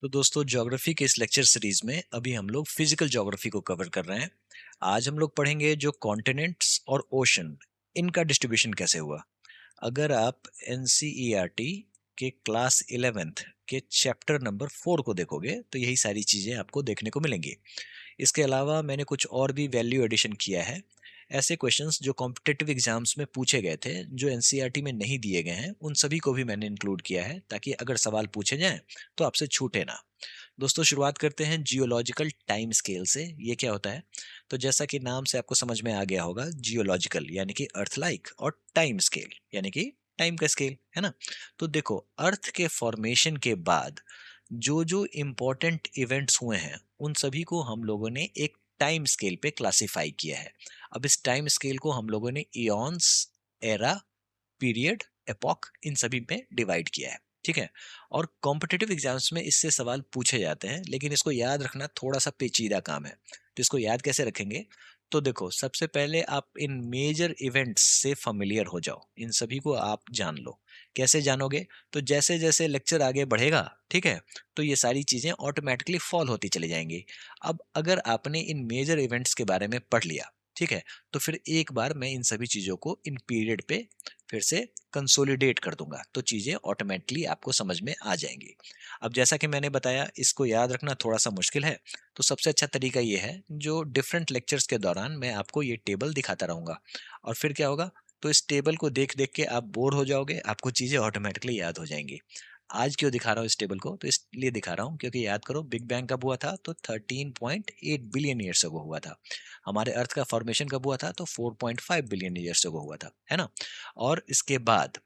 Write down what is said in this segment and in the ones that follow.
तो दोस्तों ज्योग्राफी के इस लेक्चर सीरीज में अभी हम लोग फिजिकल ज्योग्राफी को कवर कर रहे हैं। आज हम लोग पढ़ेंगे जो कॉन्टिनेंट्स और ओशन, इनका डिस्ट्रीब्यूशन कैसे हुआ। अगर आप एनसीईआरटी के क्लास 11th के चैप्टर नंबर 4 को देखोगे तो यही सारी चीजें आपको देखने को मिलेंगी। इसके अलावा मैंने कुछ और भी वैल्यू एडिशन किया है। ऐसे क्वेश्चंस जो कॉम्पिटिटिव एग्जाम्स में पूछे गए थे, जो एनसीईआरटी में नहीं दिए गए हैं, उन सभी को भी मैंने इंक्लूड किया है ताकि अगर सवाल पूछे जाएं तो आपसे छूटे ना। दोस्तों शुरुआत करते हैं जियोलॉजिकल टाइम स्केल से। ये क्या होता है? तो जैसा कि नाम से आपको समझ में आ गया होगा, जियोलॉजिकल यानी कि अर्थ लाइक, और टाइम स्केल यानी कि टाइम का स्केल, है ना। तो देखो, अर्थ के फॉर्मेशन के बाद जो जो इम्पोर्टेंट इवेंट्स हुए हैं उन सभी को हम लोगों ने एक टाइम स्केल पे क्लासिफाई किया है। अब इस टाइम स्केल को हम लोगों ने इयॉन्स, एरा, पीरियड, एपॉक, इन सभी में डिवाइड किया है। ठीक है। और कॉम्पिटिटिव एग्जाम्स में इससे सवाल पूछे जाते हैं, लेकिन इसको याद रखना थोड़ा सा पेचीदा काम है। तो इसको याद कैसे रखेंगे? तो देखो, सबसे पहले आप इन मेजर इवेंट्स से familiar हो जाओ, इन सभी को आप जान लो। कैसे जानोगे? तो जैसे जैसे लेक्चर आगे बढ़ेगा, ठीक है, तो ये सारी चीजें ऑटोमेटिकली फॉल होती चली जाएंगी। अब अगर आपने इन मेजर इवेंट्स के बारे में पढ़ लिया, ठीक है, तो फिर एक बार मैं इन सभी चीजों को इन पीरियड पे फिर से कंसोलिडेट कर दूंगा, तो चीजें ऑटोमेटिकली आपको समझ में आ जाएंगी। अब जैसा कि मैंने बताया, इसको याद रखना थोड़ा सा मुश्किल है, तो सबसे अच्छा तरीका ये है, जो डिफरेंट लेक्चर्स के दौरान मैं आपको ये टेबल दिखाता रहूंगा। और फिर क्या होगा? तो इस टेबल को देख देख के आप बोर हो जाओगे, आपको चीजें ऑटोमेटिकली याद हो जाएंगी। आज क्यों दिखा रहा हूँ इस टेबल को? तो इसलिए दिखा रहा हूँ क्योंकि याद करो, बिग बैंग कब हुआ था? तो 13.8 बिलियन ईयर्स अगो हुआ था। हमारे अर्थ का फॉर्मेशन कब हुआ था? तो 4.5 बिलियन ईयर्स अगो हुआ था, है ना। और इसके बाद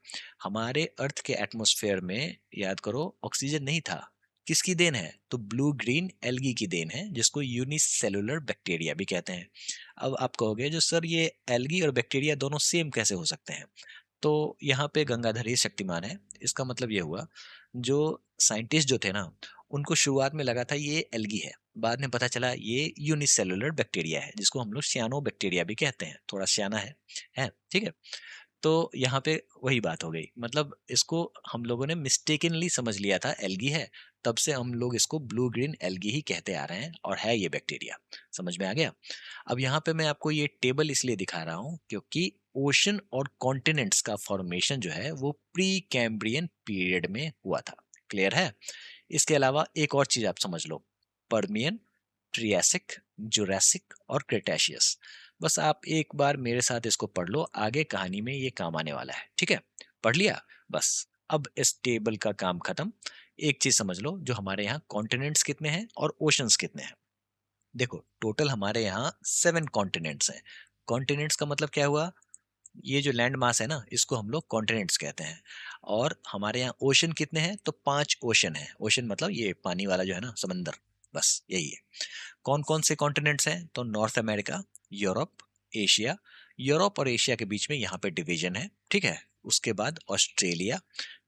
हमारे अर्थ के एटमॉस्फेयर में, याद करो, ऑक्सीजन नहीं था। किसकी देन है? तो ब्लू ग्रीन एल्गी की देन है, जिसको यूनिसेलुलर बैक्टीरिया भी कहते हैं। अब आप कहोगे, जो सर ये एल्गी और बैक्टीरिया दोनों सेम कैसे हो सकते हैं? तो यहाँ पे गंगाधर ही शक्तिमान है। इसका मतलब ये हुआ, जो साइंटिस्ट जो थे ना, उनको शुरुआत में लगा था ये एल्गी है, बाद में पता चला ये यूनिसेलुलर बैक्टीरिया है, जिसको हम लोग सियानो बैक्टीरिया भी कहते हैं, थोड़ा सियाना है, ठीक है। तो यहाँ पे वही बात हो गई, मतलब इसको हम लोगों ने मिस्टेकनली समझ लिया था एल्गी है, तब से हम लोग इसको ब्लू ग्रीन एल्गी ही कहते आ रहे हैं, और है ये बैक्टीरिया। समझ में आ गया? अब यहाँ पे मैं आपको ये टेबल इसलिए दिखा रहा हूँ क्योंकि ओशन और कॉन्टिनेंट्स का फॉर्मेशन जो है वो प्री कैम्ब्रियन पीरियड में हुआ था। क्लियर है? इसके अलावा एक और चीज आप समझ लो, पर्मियन, ट्रियासिक, जुरासिक और क्रेटेशियस। बस आप एक बार मेरे साथ इसको पढ़ लो, आगे कहानी में ये काम आने वाला है। ठीक है, पढ़ लिया? बस अब इस टेबल का काम खत्म। एक चीज समझ लो, जो हमारे यहाँ कॉन्टिनेंट्स कितने हैं और ओशंस कितने हैं। देखो, टोटल हमारे यहाँ 7 कॉन्टिनेंट्स हैं। कॉन्टिनेंट्स का मतलब क्या हुआ? ये जो लैंड मास है ना, इसको हम लोग कॉन्टिनेंट्स कहते हैं। और हमारे यहाँ ओशन कितने हैं? तो 5 ओशन है। ओशन मतलब ये पानी वाला जो है ना, समंदर, बस यही है। कौन कौन से कॉन्टिनेंट्स हैं? तो north America, Europe, Asia. Europe और एशिया के बीच में यहाँ पे डिवीजन है, ठीक है। उसके बाद ऑस्ट्रेलिया।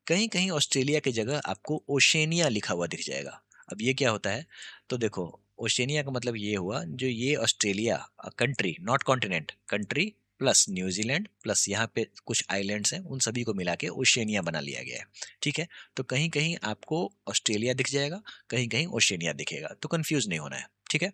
कहीं कहीं ऑस्ट्रेलिया की जगह आपको ओशेनिया लिखा हुआ दिख जाएगा। अब ये क्या होता है? तो देखो, ओशेनिया का मतलब ये हुआ, जो ये Australia country, not continent, country plus New Zealand plus यहाँ पे कुछ आइलैंड्स हैं, उन सभी को मिला के ओशेनिया बना लिया गया है। ठीक है। तो कहीं कहीं आपको ऑस्ट्रेलिया दिख जाएगा, कहीं कहीं ओशेनिया दिखेगा, तो कंफ्यूज नहीं होना है। ठीक है।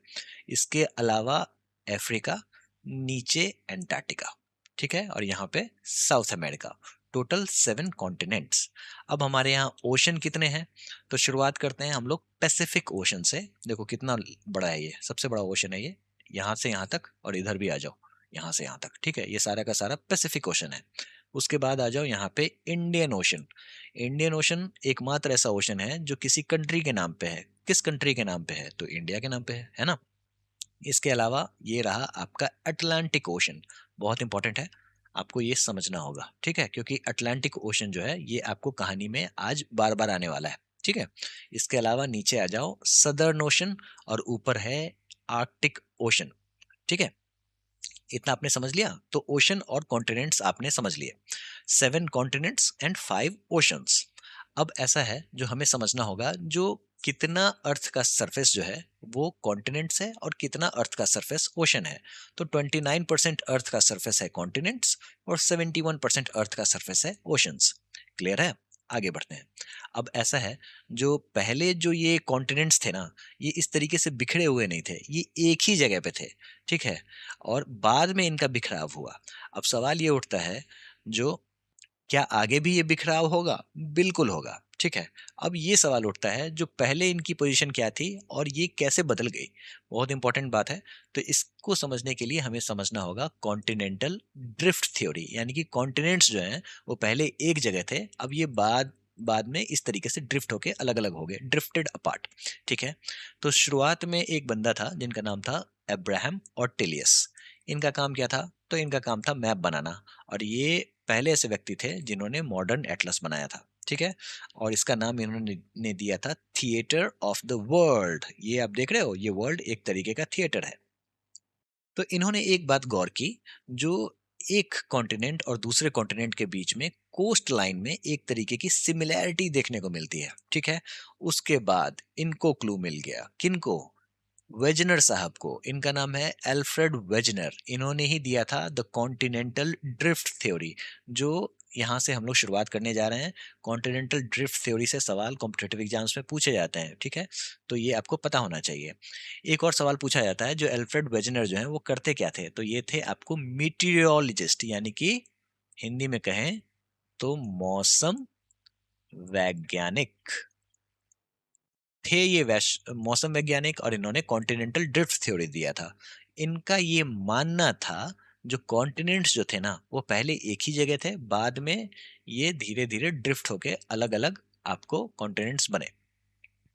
इसके अलावा अफ्रीका, नीचे एंटार्क्टिका, ठीक है, और यहाँ पे साउथ अमेरिका। Total 7 continents. अब हमारे यहाँ ओशन कितने हैं? तो शुरुआत करते हैं हम लोग पैसिफिक ओशन से। देखो कितना बड़ा है, ये सबसे बड़ा ओशन है ये, यहाँ से यहाँ तक, और इधर भी आ जाओ, यहाँ से यहाँ तक। ठीक है, ये सारा का सारा पैसिफिक ओशन है। उसके बाद आ जाओ यहाँ पे इंडियन ओशन। इंडियन ओशन एकमात्र ऐसा ओशन है जो किसी कंट्री के नाम पे है। किस कंट्री के नाम पे है? तो इंडिया के नाम पे है ना। इसके अलावा ये रहा आपका अटलांटिक ओशन। बहुत इंपॉर्टेंट है, आपको ये समझना होगा, ठीक है, क्योंकि अटलांटिक ओशन जो है ये आपको कहानी में आज बार बार आने वाला है। ठीक है। इसके अलावा नीचे आ जाओ, सदर्न ओशन, और ऊपर है आर्कटिक ओशन। ठीक है। इतना आपने समझ लिया, तो ओशन और कॉन्टिनेंट्स आपने समझ लिए। 7 कॉन्टिनेंट्स एंड 5 ओशंस। अब ऐसा है, जो हमें समझना होगा, जो कितना अर्थ का सरफेस जो है वो कॉन्टिनेंट्स है और कितना अर्थ का सरफेस ओशन है। तो 29% अर्थ का सरफेस है कॉन्टिनेंट्स और 71% अर्थ का सरफेस है ओशंस। क्लियर है? आगे बढ़ते हैं। अब ऐसा है, जो पहले जो ये कॉन्टिनेंट्स थे ना, ये इस तरीके से बिखरे हुए नहीं थे, ये एक ही जगह पे थे, ठीक है? और बाद में इनका बिखराव हुआ। अब सवाल ये उठता है, जो क्या आगे भी ये बिखराव होगा? बिल्कुल होगा, ठीक है? अब ये सवाल उठता है, जो पहले इनकी पोज़ीशन क्या थी और ये कैसे बदल गई? बहुत इंपॉर्टेंट बात है। तो इसको समझने के लिए हमें समझना होगा कॉन्टिनेंटल ड्रिफ्ट थ्योरी, यानी कि कॉन्टिनेंट्स जो हैं, वो पहले एक जगह थे, अब ये बाद बाद में इस तरीके से ड्रिफ्ट होके अलग-अलग हो गए, ड्रिफ्टेड अपार्ट, ठीक है? तो शुरुआत में एक बंदा था जिनका नाम था अब्राहम ऑर्टेलियस। इनका काम क्या था? तो इनका काम था मैप बनाना, और ये पहले ऐसे व्यक्ति थे जिन्होंने मॉडर्न एटलस बनाया था, ठीक है? और इसका नाम इन्होंने ने दिया था थिएटर ऑफ द वर्ल्ड। ये आप देख रहे हो, ये वर्ल्ड एक तरीके का थिएटर है। तो इन्होंने एक बात गौर की, जो एक कॉन्टिनेंट और दूसरे कॉन्टिनेंट के बीच में कोस्ट लाइन में एक तरीके की सिमिलैरिटी देखने को मिलती है, ठीक है? उसके बाद इनको क्लू मिल गया, किनको? वेजनर साहब को। इनका नाम है एल्फ्रेड वेजनर। इन्होंने ही दिया था द कॉन्टिनेंटल ड्रिफ्ट थ्योरी, जो यहाँ से हम लोग शुरुआत करने जा रहे हैं। कॉन्टिनेंटल ड्रिफ्ट थ्योरी से सवाल कॉम्पिटेटिव एग्जाम्स में पूछे जाते हैं, ठीक है? तो ये आपको पता होना चाहिए। एक और सवाल पूछा जाता है, जो एल्फ्रेड वेजनर जो है वो करते क्या थे? तो ये थे आपको मीटियोरोलॉजिस्ट, यानी कि हिंदी में कहें तो मौसम वैज्ञानिक थे। ये मौसम वैज्ञानिक, और इन्होंने कॉन्टिनेंटल ड्रिफ्ट थ्योरी दिया था। इनका ये मानना था, जो कॉन्टिनेंट्स जो थे ना, वो पहले एक ही जगह थे, बाद में ये धीरे धीरे ड्रिफ्ट होके अलग अलग आपको कॉन्टिनेंट्स बने।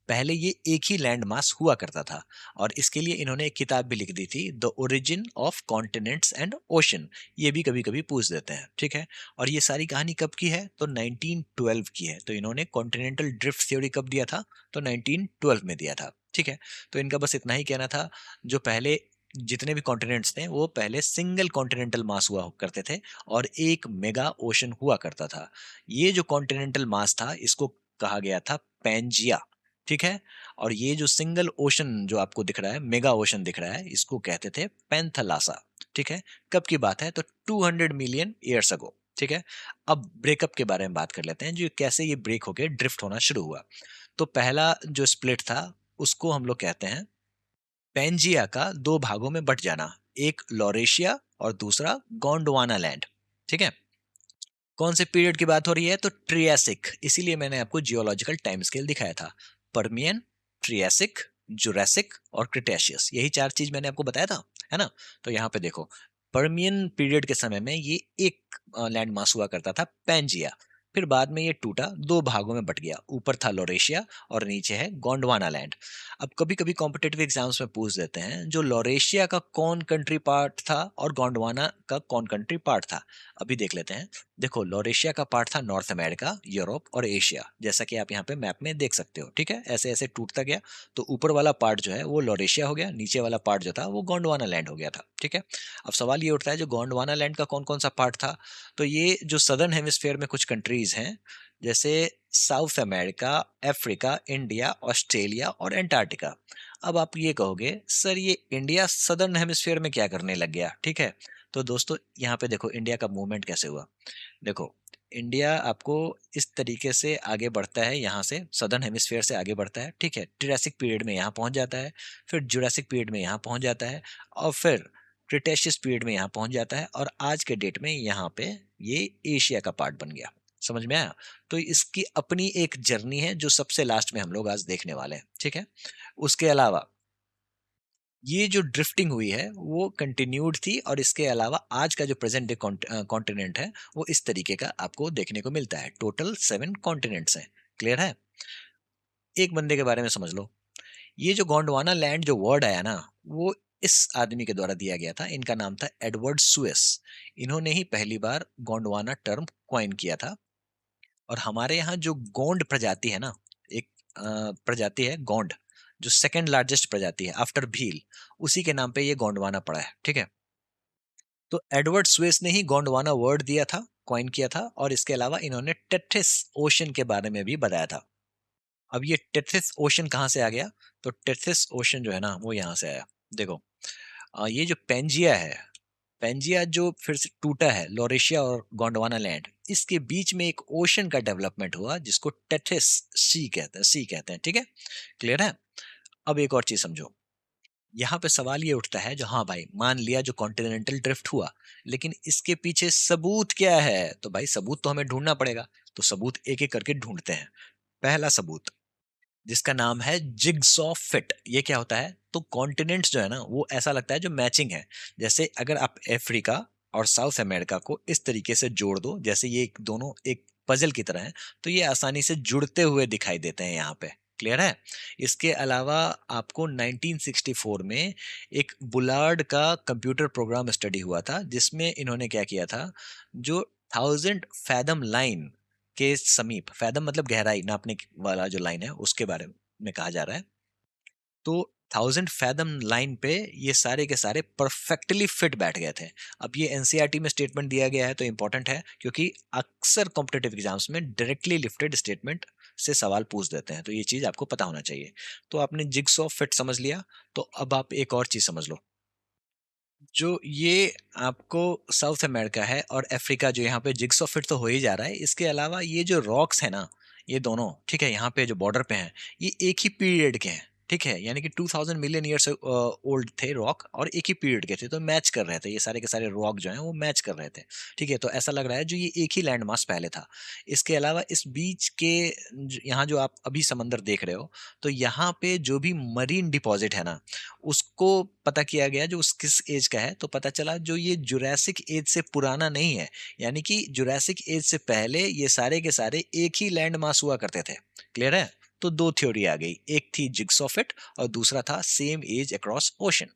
पहले ये एक ही लैंड मास हुआ करता था, और इसके लिए इन्होंने एक किताब भी लिख दी थी, the origin of continents and ocean. ये भी कभी कभी पूछ देते हैं, ठीक है? और ये सारी कहानी कब की है? तो 1912 की है। तो इन्होंने कॉन्टिनेंटल ड्रिफ्ट थ्योरी कब दिया था? तो 1912 में दिया था, ठीक है? तो इनका बस इतना ही कहना था, जो पहले जितने भी कॉन्टिनेंट्स थे वो पहले सिंगल कॉन्टिनेंटल मास हुआ करते थे, और एक मेगा ओशन हुआ करता था। ये जो कॉन्टिनेंटल मास था, इसको कहा गया था पैंजिया, ठीक है? और ये जो सिंगल ओशन जो आपको दिख रहा है, मेगा ओशन दिख रहा है, इसको कहते थे पैंथलासा, ठीक है? कब की बात है? तो 200 मिलियन ईयर्स अगो, ठीक है? अब ब्रेकअप के बारे में बात कर लेते हैं, जो कैसे ये ब्रेक होके ड्रिफ्ट होना शुरू हुआ। तो पहला जो स्प्लिट था, उसको हम लोग कहते हैं पैंजिया का दो भागों में बट जाना, एक लॉरेशिया और दूसरा गोंडवाना लैंड, ठीक है? कौन से पीरियड की बात हो रही है? तो ट्रियासिक, इसीलिए मैंने आपको जियोलॉजिकल टाइम स्केल दिखाया था। पर्मियन, ट्रियासिक, जुरासिक और क्रिटेशियस, यही चार चीज मैंने आपको बताया था, है ना? तो यहाँ पे देखो, पर्मियन पीरियड के समय में ये एक लैंड मास हुआ करता था, पैंजिया। फिर बाद में ये टूटा, दो भागों में बट गया, ऊपर था लोरेशिया और नीचे है गोंडवाना लैंड। अब कभी कभी कॉम्पिटेटिव एग्जाम्स में पूछ देते हैं, जो लोरेशिया का कौन कंट्री पार्ट था और गोंडवाना का कौन कंट्री पार्ट था। अभी देख लेते हैं। देखो, लॉरेशिया का पार्ट था नॉर्थ अमेरिका, यूरोप और एशिया, जैसा कि आप यहाँ पे मैप में देख सकते हो, ठीक है? ऐसे ऐसे टूटता गया, तो ऊपर वाला पार्ट जो है वो लॉरेशिया हो गया, नीचे वाला पार्ट जो था वो गोंडवाना लैंड हो गया था, ठीक है? अब सवाल ये उठता है, जो गोंडवाना लैंड का कौन कौन सा पार्ट था? तो ये जो सदर्न हेमिस्फेयर में कुछ कंट्रीज हैं, जैसे south America, Africa, India, Australia और एंटार्क्टिका। अब आप ये कहोगे, सर ये इंडिया सदर्न हेमिस्फेयर में क्या करने लग गया, ठीक है? तो दोस्तों, यहाँ पे देखो इंडिया का मूवमेंट कैसे हुआ। देखो, इंडिया आपको इस तरीके से आगे बढ़ता है, यहाँ से सदर्न हेमिस्फेयर से आगे बढ़ता है, ठीक है? ट्रायसिक पीरियड में यहाँ पहुंच जाता है, फिर जुरासिक पीरियड में यहाँ पहुंच जाता है, और फिर क्रिटेशियस पीरियड में यहाँ पहुंच जाता है, और आज के डेट में यहाँ पे ये एशिया का पार्ट बन गया। समझ में आया? तो इसकी अपनी एक जर्नी है, जो सबसे लास्ट में हम लोग आज देखने वाले हैं, ठीक है? उसके अलावा ये जो ड्रिफ्टिंग हुई है वो कंटिन्यूड थी, और इसके अलावा आज का जो प्रेजेंट डे कॉन्टिनेंट है, वो इस तरीके का आपको देखने को मिलता है। टोटल 7 कॉन्टिनेंट्स हैं। क्लियर है? एक बंदे के बारे में समझ लो। ये जो गोंडवाना लैंड जो वर्ड आया ना, वो इस आदमी के द्वारा दिया गया था। इनका नाम था एडवर्ड सुएस। इन्होंने ही पहली बार गोंडवाना टर्म क्वाइन किया था। और हमारे यहाँ जो गोंड प्रजाति है ना, एक प्रजाति है गोंड, जो सेकंड लार्जेस्ट प्रजाति है आफ्टर भील, उसी के नाम पे ये गोंडवाना पड़ा है, ठीक है? तो एडवर्ड स्वेस ने ही गोंडवाना वर्ड दिया था, कॉइन किया था, और इसके अलावा इन्होंने टेथिस ओशन के बारे में भी बताया था। अब ये टेथिस ओशन कहाँ से आ गया? तो टेथिस ओशन जो है ना, वो यहाँ से आया। देखो, ये जो पेंजिया है, पेंजिया जो फिर से टूटा है, लोरेशिया और गोंडवाना लैंड, इसके बीच में एक ओशन का डेवलपमेंट हुआ जिसको टेथिस सी कहते हैं, ठीक है? क्लियर है? अब एक और चीज समझो, यहाँ पे सवाल ये उठता है, जो हाँ भाई मान लिया जो कॉन्टिनेंटल ड्रिफ्ट हुआ, लेकिन इसके पीछे सबूत क्या है? तो भाई सबूत तो हमें ढूंढना पड़ेगा। तो सबूत एक एक करके ढूंढते हैं। पहला सबूत, जिसका नाम है जिग्सॉ फिट। ये क्या होता है? तो कॉन्टिनेंट्स जो है ना, वो ऐसा लगता है जो मैचिंग है। जैसे अगर आप अफ्रीका और साउथ अमेरिका को इस तरीके से जोड़ दो, जैसे ये दोनों एक पजल की तरह हैं, तो ये आसानी से जुड़ते हुए दिखाई देते हैं यहाँ पे। क्लियर है? इसके अलावा आपको 1964 में एक बुलार्ड का कंप्यूटर प्रोग्राम स्टडी हुआ था, जिसमें इन्होंने क्या किया था, जो 1000 फैदम लाइन के समीप, फैदम मतलब गहराई नापने वाला जो लाइन है उसके बारे में कहा जा रहा है, तो 1000 फैदम लाइन पे ये सारे के सारे परफेक्टली फिट बैठ गए थे। अब ये एनसीईआरटी में स्टेटमेंट दिया गया है तो इंपॉर्टेंट है, क्योंकि अक्सर कॉम्पिटेटिव एग्जाम्स में डायरेक्टली लिफ्टेड स्टेटमेंट से सवाल पूछ देते हैं, तो ये चीज आपको पता होना चाहिए। तो आपने जिग्स ऑफ फिट समझ लिया, तो अब आप एक और चीज समझ लो। जो ये आपको साउथ अमेरिका है और अफ्रीका, जो यहाँ पे जिग्स ऑफ फिट तो हो ही जा रहा है, इसके अलावा ये जो रॉक्स है ना, ये दोनों, ठीक है, यहाँ पे जो बॉर्डर पे हैं, ये एक ही पीरियड के हैं। ठीक है, यानी कि 2000 मिलियन ईयर्स ओल्ड थे रॉक, और एक ही पीरियड के थे, तो मैच कर रहे थे, ये सारे के सारे रॉक जो हैं वो मैच कर रहे थे। ठीक है, तो ऐसा लग रहा है जो ये एक ही लैंड मास पहले था। इसके अलावा इस बीच के यहाँ जो आप अभी समंदर देख रहे हो, तो यहाँ पे जो भी मरीन डिपॉजिट है ना, उसको पता किया गया जो उस किस एज का है, तो पता चला जो ये जुरासिक एज से पुराना नहीं है, यानी कि जुरासिक एज से पहले ये सारे के सारे एक ही लैंड मास हुआ करते थे। क्लियर है? तो दो थ्योरी आ गई, एक थी जिग्सॉफिट और दूसरा था सेम एज अक्रॉस ओशन।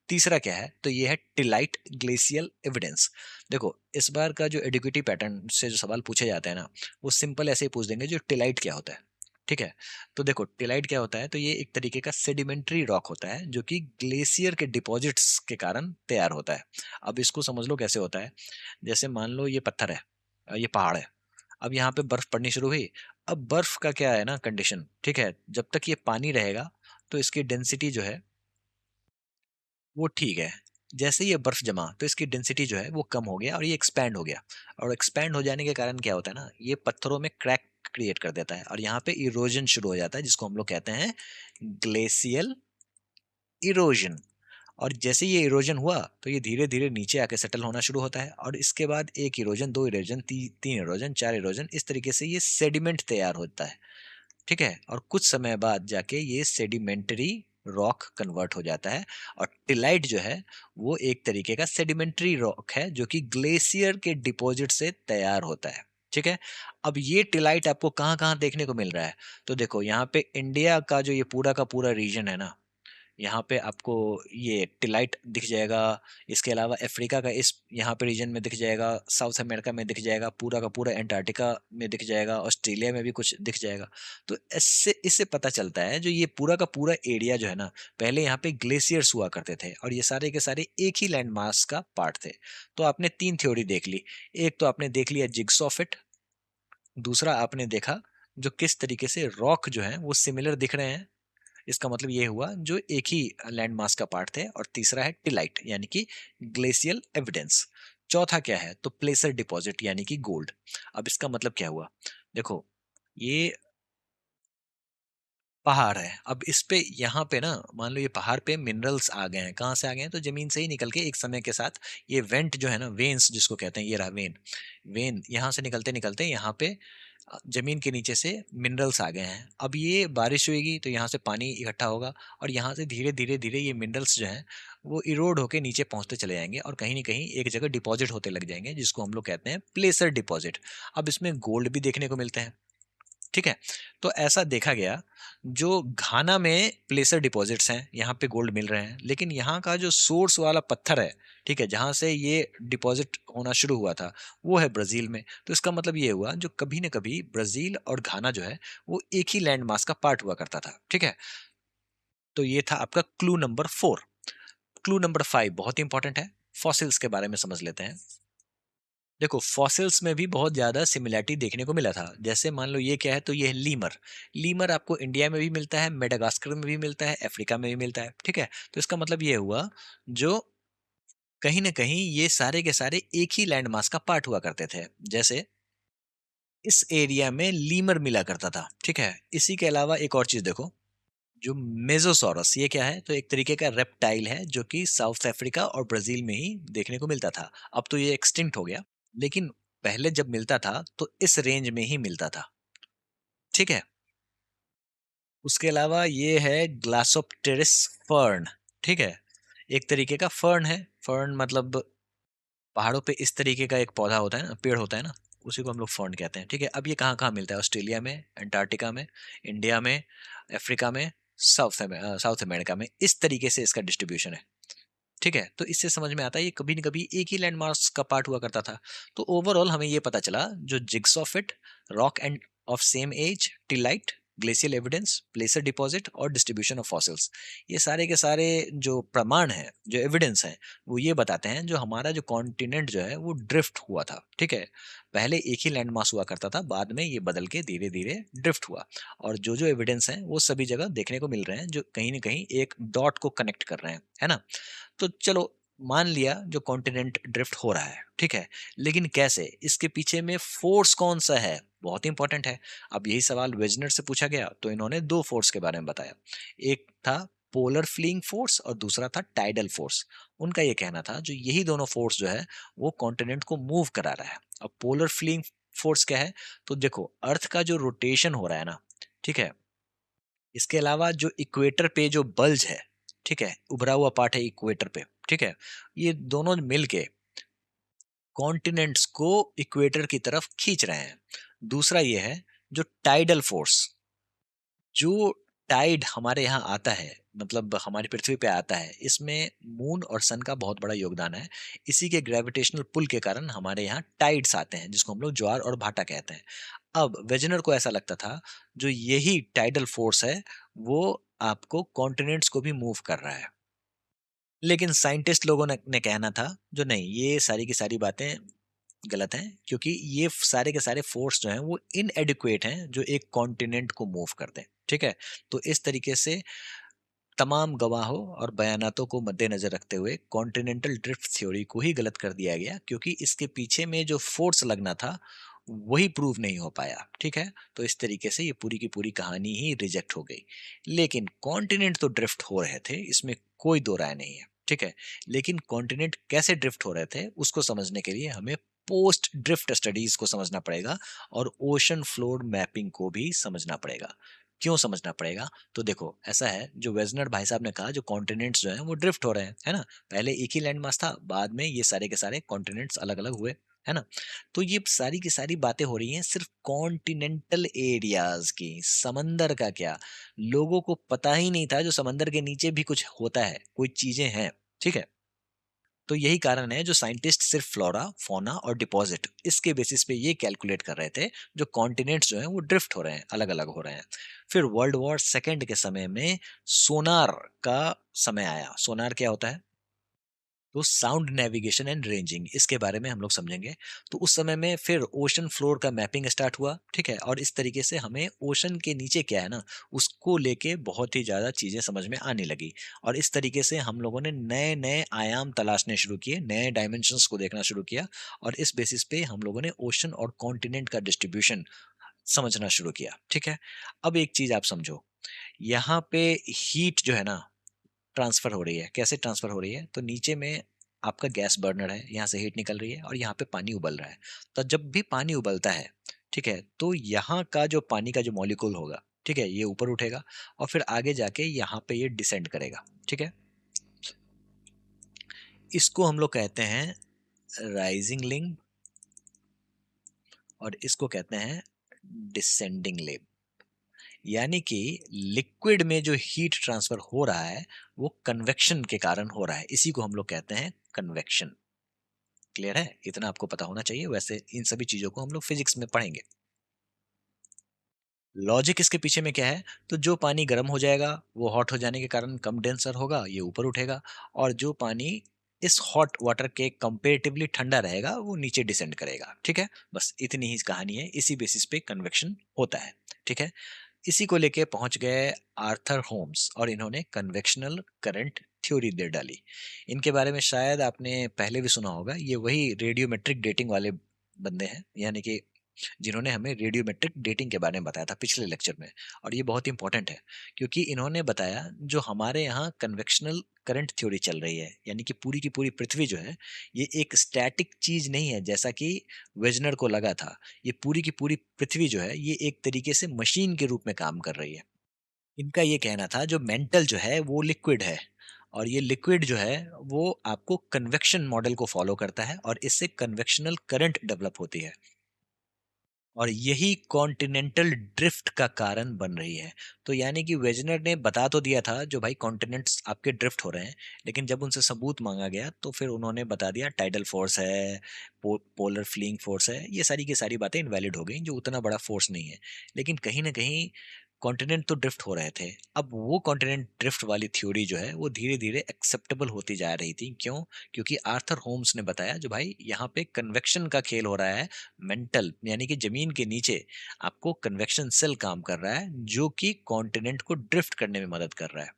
तीसरा क्या है? तो ये है टिलाइट ग्लेशियल एविडेंस। देखो, इस बार का जो एडिक्विटी पैटर्न से जो सवाल पूछे जाते हैं ना, वो सिंपल ऐसे ही पूछ देंगे, जो टिलाइट क्या होता है। ठीक है, तो देखो टिलाइट क्या होता है, तो ये एक तरीके का सेडिमेंट्री रॉक होता है, जो कि ग्लेशियर के डिपॉजिट्स के कारण तैयार होता है। अब इसको समझ लो कैसे होता है। जैसे मान लो ये पत्थर है, ये पहाड़ है, अब यहाँ पे बर्फ पड़नी शुरू हुई। अब बर्फ का क्या है ना कंडीशन, ठीक है, जब तक ये पानी रहेगा तो इसकी डेंसिटी जो है वो ठीक है। जैसे ही ये बर्फ जमा तो इसकी डेंसिटी जो है वो कम हो गया और ये एक्सपैंड हो गया। और एक्सपैंड हो जाने के कारण क्या होता है ना, ये पत्थरों में क्रैक क्रिएट कर देता है और यहाँ पे इरोजन शुरू हो जाता है, जिसको हम लोग कहते हैं ग्लेशियल इरोजन। और जैसे ये इरोजन हुआ तो ये धीरे धीरे नीचे आके सेटल होना शुरू होता है, और इसके बाद एक इरोजन, दो इरोजन, तीन इरोजन, चार इरोजन, इस तरीके से ये सेडिमेंट तैयार होता है। ठीक है, और कुछ समय बाद जाके ये सेडिमेंट्री रॉक कन्वर्ट हो जाता है। और टिलाइट जो है वो एक तरीके का सेडिमेंट्री रॉक है, जो कि ग्लेशियर के डिपॉजिट से तैयार होता है। ठीक है, अब ये टिलाइट आपको कहाँ कहाँ देखने को मिल रहा है? तो देखो यहाँ पे इंडिया का जो ये पूरा का पूरा रीजन है ना, यहाँ पे आपको ये टिलाइट दिख जाएगा। इसके अलावा अफ्रीका का इस यहाँ पे रीजन में दिख जाएगा, साउथ अमेरिका में दिख जाएगा, पूरा का पूरा एंटार्क्टिका में दिख जाएगा, ऑस्ट्रेलिया में भी कुछ दिख जाएगा। तो इससे इससे पता चलता है जो ये पूरा का पूरा एरिया जो है ना, पहले यहाँ पे ग्लेशियर्स हुआ करते थे और ये सारे के सारे एक ही लैंड मास का पार्ट थे। तो आपने तीन थ्योरी देख ली। एक तो आपने देख लिया जिग्सॉ फिट, दूसरा आपने देखा जो किस तरीके से रॉक जो है वो सिमिलर दिख रहे हैं, इसका मतलब ये हुआ जो एक ही लैंड मास का पार्ट थे। और तीसरा है टिलाइट, यानी कि ग्लेशियल एविडेंस। चौथा क्या है? तो प्लेसर डिपॉजिट, यानी कि गोल्ड। अब इसका मतलब क्या हुआ? देखो, ये पहाड़ है, अब इस पे यहाँ पे ना मान लो ये पहाड़ पे मिनरल्स आ गए हैं। कहाँ से आ गए हैं? तो जमीन से ही निकल के एक समय के साथ ये वेंट जो है ना, वेन्स जिसको कहते हैं, ये रहा वेन। वेन यहाँ से निकलते निकलते यहाँ पे जमीन के नीचे से मिनरल्स आ गए हैं। अब ये बारिश होगी तो यहाँ से पानी इकट्ठा होगा, और यहाँ से धीरे धीरे धीरे ये मिनरल्स जो हैं वो इरोड होके नीचे पहुंचते चले जाएंगे और कहीं ना कहीं एक जगह डिपॉजिट होते लग जाएंगे, जिसको हम लोग कहते हैं प्लेसर डिपॉजिट। अब इसमें गोल्ड भी देखने को मिलते हैं। ठीक है, तो ऐसा देखा गया जो घाना में प्लेसर डिपॉजिट्स हैं, यहाँ पे गोल्ड मिल रहे हैं, लेकिन यहाँ का जो सोर्स वाला पत्थर है, ठीक है, जहाँ से ये डिपॉजिट होना शुरू हुआ था, वो है ब्राजील में। तो इसका मतलब ये हुआ जो कभी ना कभी ब्राजील और घाना जो है वो एक ही लैंड मास का पार्ट हुआ करता था। ठीक है, तो ये था आपका क्लू नंबर 4। क्लू नंबर 5 बहुत इंपॉर्टेंट है, फॉसिल्स के बारे में समझ लेते हैं। देखो, फॉसिल्स में भी बहुत ज़्यादा सिमिलैरिटी देखने को मिला था। जैसे मान लो ये क्या है, तो ये है लीमर। लीमर आपको इंडिया में भी मिलता है, मेडागास्कर में भी मिलता है, अफ्रीका में भी मिलता है। ठीक है, तो इसका मतलब ये हुआ जो कहीं ना कहीं ये सारे के सारे एक ही लैंड मास का पार्ट हुआ करते थे। जैसे इस एरिया में लीमर मिला करता था, ठीक है। इसी के अलावा एक और चीज देखो, जो मेजोसॉरस, ये क्या है, तो एक तरीके का रेप्टाइल है जो कि साउथ अफ्रीका और ब्राजील में ही देखने को मिलता था। अब तो ये एक्सटिंक्ट हो गया, लेकिन पहले जब मिलता था तो इस रेंज में ही मिलता था, ठीक है। उसके अलावा ये है ग्लासोप्टेरिस फर्न, ठीक है। एक तरीके का फर्न है। फर्न मतलब पहाड़ों पे इस तरीके का एक पौधा होता है ना, पेड़ होता है ना, उसी को हम लोग फर्न कहते हैं, ठीक है। अब ये कहाँ कहाँ मिलता है? ऑस्ट्रेलिया में, अंटार्कटिका में, इंडिया में, अफ्रीका में, साउथ अमेरिका में, इस तरीके से इसका डिस्ट्रीब्यूशन है, ठीक है। तो इससे समझ में आता है ये कभी न कभी एक ही लैंडमार्क्स का पार्ट हुआ करता था। तो ओवरऑल हमें ये पता चला, जो jigsaw fit, rock and of same age, tillite, glacial evidence, placer deposit और डिस्ट्रीब्यूशन ऑफ फॉसिल्स, ये सारे के सारे जो प्रमाण हैं, जो एविडेंस हैं, वो ये बताते हैं जो हमारा जो कॉन्टिनेंट जो है वो ड्रिफ्ट हुआ था, ठीक है। पहले एक ही लैंड मास हुआ करता था, बाद में ये बदल के धीरे धीरे ड्रिफ्ट हुआ। और जो जो एविडेंस हैं वो सभी जगह देखने को मिल रहे हैं, जो कहीं ना कहीं एक डॉट को कनेक्ट कर रहे हैं, है ना। तो चलो, मान लिया जो कॉन्टिनेंट ड्रिफ्ट हो रहा है, ठीक है। लेकिन कैसे? इसके पीछे में फोर्स कौन सा है, बहुत इंपॉर्टेंट है। अब यही सवाल वेजनर से पूछा गया तो इन्होंने दो फोर्स के बारे में बताया। एक था पोलर फ्लीइंग फोर्स और दूसरा था टाइडल फोर्स। उनका ये कहना था जो यही दोनों फोर्स जो है वो कॉन्टिनेंट को मूव करा रहा है। अब पोलर फ्लीइंग फोर्स क्या है? तो देखो, अर्थ का जो रोटेशन हो रहा है ना, ठीक है, इसके अलावा जो इक्वेटर पे जो बल्ज है, ठीक है, उभरा हुआ पार्ट है इक्वेटर पे, ठीक है, ये दोनों मिलके कॉन्टिनेंट्स को इक्वेटर की तरफ खींच रहे हैं। दूसरा ये है जो टाइडल फोर्स, जो टाइड हमारे यहाँ आता है, मतलब हमारी पृथ्वी पे आता है, इसमें मून और सन का बहुत बड़ा योगदान है। इसी के ग्रेविटेशनल पुल के कारण हमारे यहाँ टाइड्स आते हैं, जिसको हम लोग ज्वार और भाटा कहते हैं। अब वेजनर को ऐसा लगता था जो यही टाइडल फोर्स है वो आपको कॉन्टिनेंट्स को भी मूव कर रहा है। लेकिन साइंटिस्ट लोगों ने कहना था जो नहीं, ये सारी की सारी बातें गलत हैं, क्योंकि ये सारे के सारे फोर्स जो हैं वो इनएडिक्वेट हैं जो एक कॉन्टिनेंट को मूव कर दें, ठीक है। तो इस तरीके से तमाम गवाहों और बयानातों को मद्देनजर रखते हुए कॉन्टिनेंटल ड्रिफ्ट थ्योरी को ही गलत कर दिया गया, क्योंकि इसके पीछे में जो फोर्स लगना था वही प्रूव नहीं हो पाया, ठीक है। तो इस तरीके से ये पूरी की पूरी कहानी ही रिजेक्ट हो गई। लेकिन कॉन्टिनेंट तो ड्रिफ्ट हो रहे थे, इसमें कोई दो राय नहीं है, ठीक है। लेकिन कॉन्टिनेंट कैसे ड्रिफ्ट हो रहे थे उसको समझने के लिए हमें पोस्ट ड्रिफ्ट स्टडीज को समझना पड़ेगा और ओशन फ्लोर मैपिंग को भी समझना पड़ेगा। क्यों समझना पड़ेगा? तो देखो, ऐसा है, जो वेजनर भाई साहब ने कहा जो कॉन्टिनेंट्स जो हैं वो ड्रिफ्ट हो रहे हैं, है ना। पहले एक ही लैंड मास था, बाद में ये सारे के सारे कॉन्टिनेंट्स अलग अलग हुए, है ना। तो ये सारी की सारी बातें हो रही हैं सिर्फ कॉन्टिनेंटल एरियाज की। समंदर का क्या, लोगों को पता ही नहीं था जो समंदर के नीचे भी कुछ होता है, कोई चीजें हैं, ठीक है। तो यही कारण है जो साइंटिस्ट सिर्फ फ्लोरा, फौना और डिपॉजिट, इसके बेसिस पे ये कैलकुलेट कर रहे थे जो कॉन्टिनेंट्स जो हैं वो ड्रिफ्ट हो रहे हैं, अलग अलग हो रहे हैं। फिर वर्ल्ड वॉर सेकेंड के समय में सोनार का समय आया। सोनार क्या होता है? तो साउंड नेविगेशन एंड रेंजिंग, इसके बारे में हम लोग समझेंगे। तो उस समय में फिर ओशन फ्लोर का मैपिंग स्टार्ट हुआ, ठीक है। और इस तरीके से हमें ओशन के नीचे क्या है ना, उसको लेके बहुत ही ज़्यादा चीज़ें समझ में आने लगी। और इस तरीके से हम लोगों ने नए नए आयाम तलाशने शुरू किए, नए डायमेंशंस को देखना शुरू किया। और इस बेसिस पे हम लोगों ने ओशन और कॉन्टिनेंट का डिस्ट्रीब्यूशन समझना शुरू किया, ठीक है। अब एक चीज़ आप समझो, यहाँ पे हीट जो है ना ट्रांसफर हो रही है। कैसे ट्रांसफर हो रही है? तो नीचे में आपका गैस बर्नर है, यहाँ से हीट निकल रही है और यहाँ पे पानी उबल रहा है। तो जब भी पानी उबलता है, ठीक है, तो यहाँ का जो पानी का जो मॉलिक्यूल होगा, ठीक है, ये ऊपर उठेगा और फिर आगे जाके यहाँ पे ये डिसेंड करेगा, ठीक है। इसको हम लोग कहते हैं राइजिंग लिंग और इसको कहते हैं डिसेंडिंग लेब। यानी कि लिक्विड में जो हीट ट्रांसफर हो रहा है वो कन्वेक्शन के कारण हो रहा है, इसी को हम लोग कहते हैं कन्वेक्शन। क्लियर है? इतना आपको पता होना चाहिए। वैसे इन सभी चीजों को हम लोग फिजिक्स में पढ़ेंगे। लॉजिक इसके पीछे में क्या है? तो जो पानी गर्म हो जाएगा वो हॉट हो जाने के कारण कम डेंसर होगा, ये ऊपर उठेगा। और जो पानी इस हॉट वाटर के कंपेरेटिवली ठंडा रहेगा वो नीचे डिसेंड करेगा, ठीक है। बस इतनी ही कहानी है, इसी बेसिस पे कन्वेक्शन होता है, ठीक है। इसी को लेके पहुंच गए आर्थर होम्स और इन्होंने कन्वेक्शनल करंट थ्योरी दे डाली। इनके बारे में शायद आपने पहले भी सुना होगा, ये वही रेडियोमेट्रिक डेटिंग वाले बंदे हैं, यानी कि जिन्होंने हमें रेडियोमेट्रिक डेटिंग के बारे में बताया था पिछले लेक्चर में। और ये बहुत इंपॉर्टेंट है, क्योंकि इन्होंने बताया जो हमारे यहाँ कन्वेक्शनल करंट थ्योरी चल रही है, यानी कि पूरी की पूरी पृथ्वी जो है, ये एक स्टैटिक चीज नहीं है जैसा कि वेजनर को लगा था। ये पूरी की पूरी पृथ्वी जो है, ये एक तरीके से मशीन के रूप में काम कर रही है। इनका ये कहना था जो मेंटल जो है वो लिक्विड है, और ये लिक्विड जो है वो आपको कन्वेक्शन मॉडल को फॉलो करता है, और इससे कन्वेक्शनल करंट डेवलप होती है, और यही कॉन्टिनेंटल ड्रिफ्ट का कारण बन रही है। तो यानी कि वेजनर ने बता तो दिया था जो भाई कॉन्टिनेंट्स आपके ड्रिफ्ट हो रहे हैं, लेकिन जब उनसे सबूत मांगा गया तो फिर उन्होंने बता दिया टाइडल फोर्स है, पोलर फ्लीइंग फोर्स है, ये सारी की सारी बातें इनवैलिड हो गई, जो उतना बड़ा फोर्स नहीं है। लेकिन कहीं ना कहीं कॉन्टिनेंट तो ड्रिफ्ट हो रहे थे। अब वो कॉन्टिनेंट ड्रिफ्ट वाली थ्योरी जो है वो धीरे धीरे एक्सेप्टेबल होती जा रही थी। क्यों? क्योंकि आर्थर होम्स ने बताया जो भाई यहाँ पे कन्वेक्शन का खेल हो रहा है। मेंटल यानी कि जमीन के नीचे आपको कन्वेक्शन सेल काम कर रहा है, जो कि कॉन्टिनेंट को ड्रिफ्ट करने में मदद कर रहा है।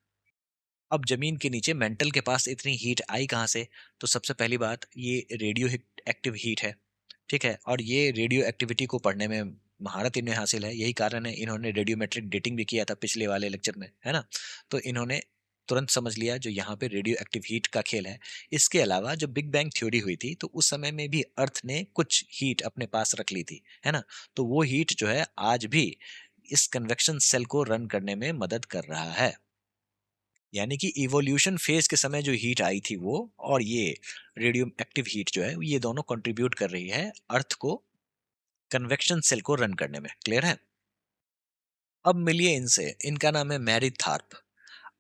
अब जमीन के नीचे मेंटल के पास इतनी हीट आई कहाँ से? तो सबसे पहली बात, ये रेडियो एक्टिव हीट है, ठीक है? और ये रेडियो एक्टिविटी को पढ़ने में महारत इन्हें हासिल है। यही कारण है इन्होंने रेडियोमेट्रिक डेटिंग भी किया था पिछले वाले लेक्चर में, है ना? तो इन्होंने तुरंत समझ लिया जो यहाँ पे रेडियो एक्टिव हीट का खेल है। इसके अलावा जो बिग बैंग थ्योरी हुई थी, तो उस समय में भी अर्थ ने कुछ हीट अपने पास रख ली थी, है ना? तो वो हीट जो है आज भी इस कन्वेक्शन सेल को रन करने में मदद कर रहा है। यानी कि इवोल्यूशन फेज के समय जो हीट आई थी वो, और ये रेडियो एक्टिव हीट जो है, ये दोनों कंट्रीब्यूट कर रही है अर्थ को कन्वेक्शन सेल को रन करने में। क्लियर है? अब मिलिए इनसे। इनका नाम है मैरी थार्प।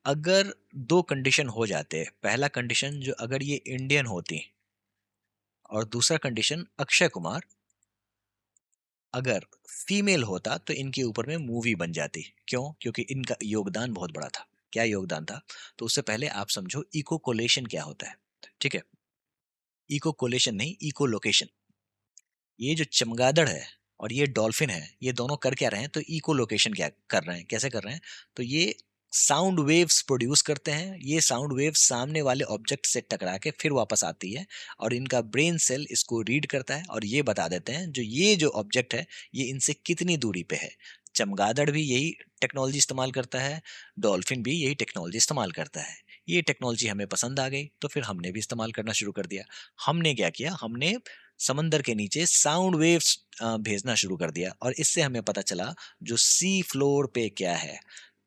अगर दो कंडीशन हो जाते, पहला कंडीशन जो अगर ये इंडियन होती, और दूसरा कंडीशन अक्षय कुमार अगर फीमेल होता, तो इनके ऊपर में मूवी बन जाती। क्यों? क्योंकि इनका योगदान बहुत बड़ा था। क्या योगदान था? तो उससे पहले आप समझो इको कोलेशन क्या होता है। ठीक है? इको कोलेशन नहीं, इको लोकेशन। ये जो चमगादड़ है और ये डॉल्फिन है, ये दोनों कर क्या रहे हैं? तो इको लोकेशन क्या कर रहे हैं? कैसे कर रहे हैं? तो ये साउंड वेव्स प्रोड्यूस करते हैं। ये साउंड वेव्स सामने वाले ऑब्जेक्ट से टकरा के फिर वापस आती है, और इनका ब्रेन सेल इसको रीड करता है और ये बता देते हैं जो ये जो ऑब्जेक्ट है, ये इनसे कितनी दूरी पे है। चमगादड़ भी यही टेक्नोलॉजी इस्तेमाल करता है, डॉल्फिन भी यही टेक्नोलॉजी इस्तेमाल करता है। ये टेक्नोलॉजी हमें पसंद आ गई, तो फिर हमने भी इस्तेमाल करना शुरू कर दिया। हमने क्या किया? हमने समंदर के नीचे साउंड वेव्स भेजना शुरू कर दिया, और इससे हमें पता चला जो सी फ्लोर पे क्या है।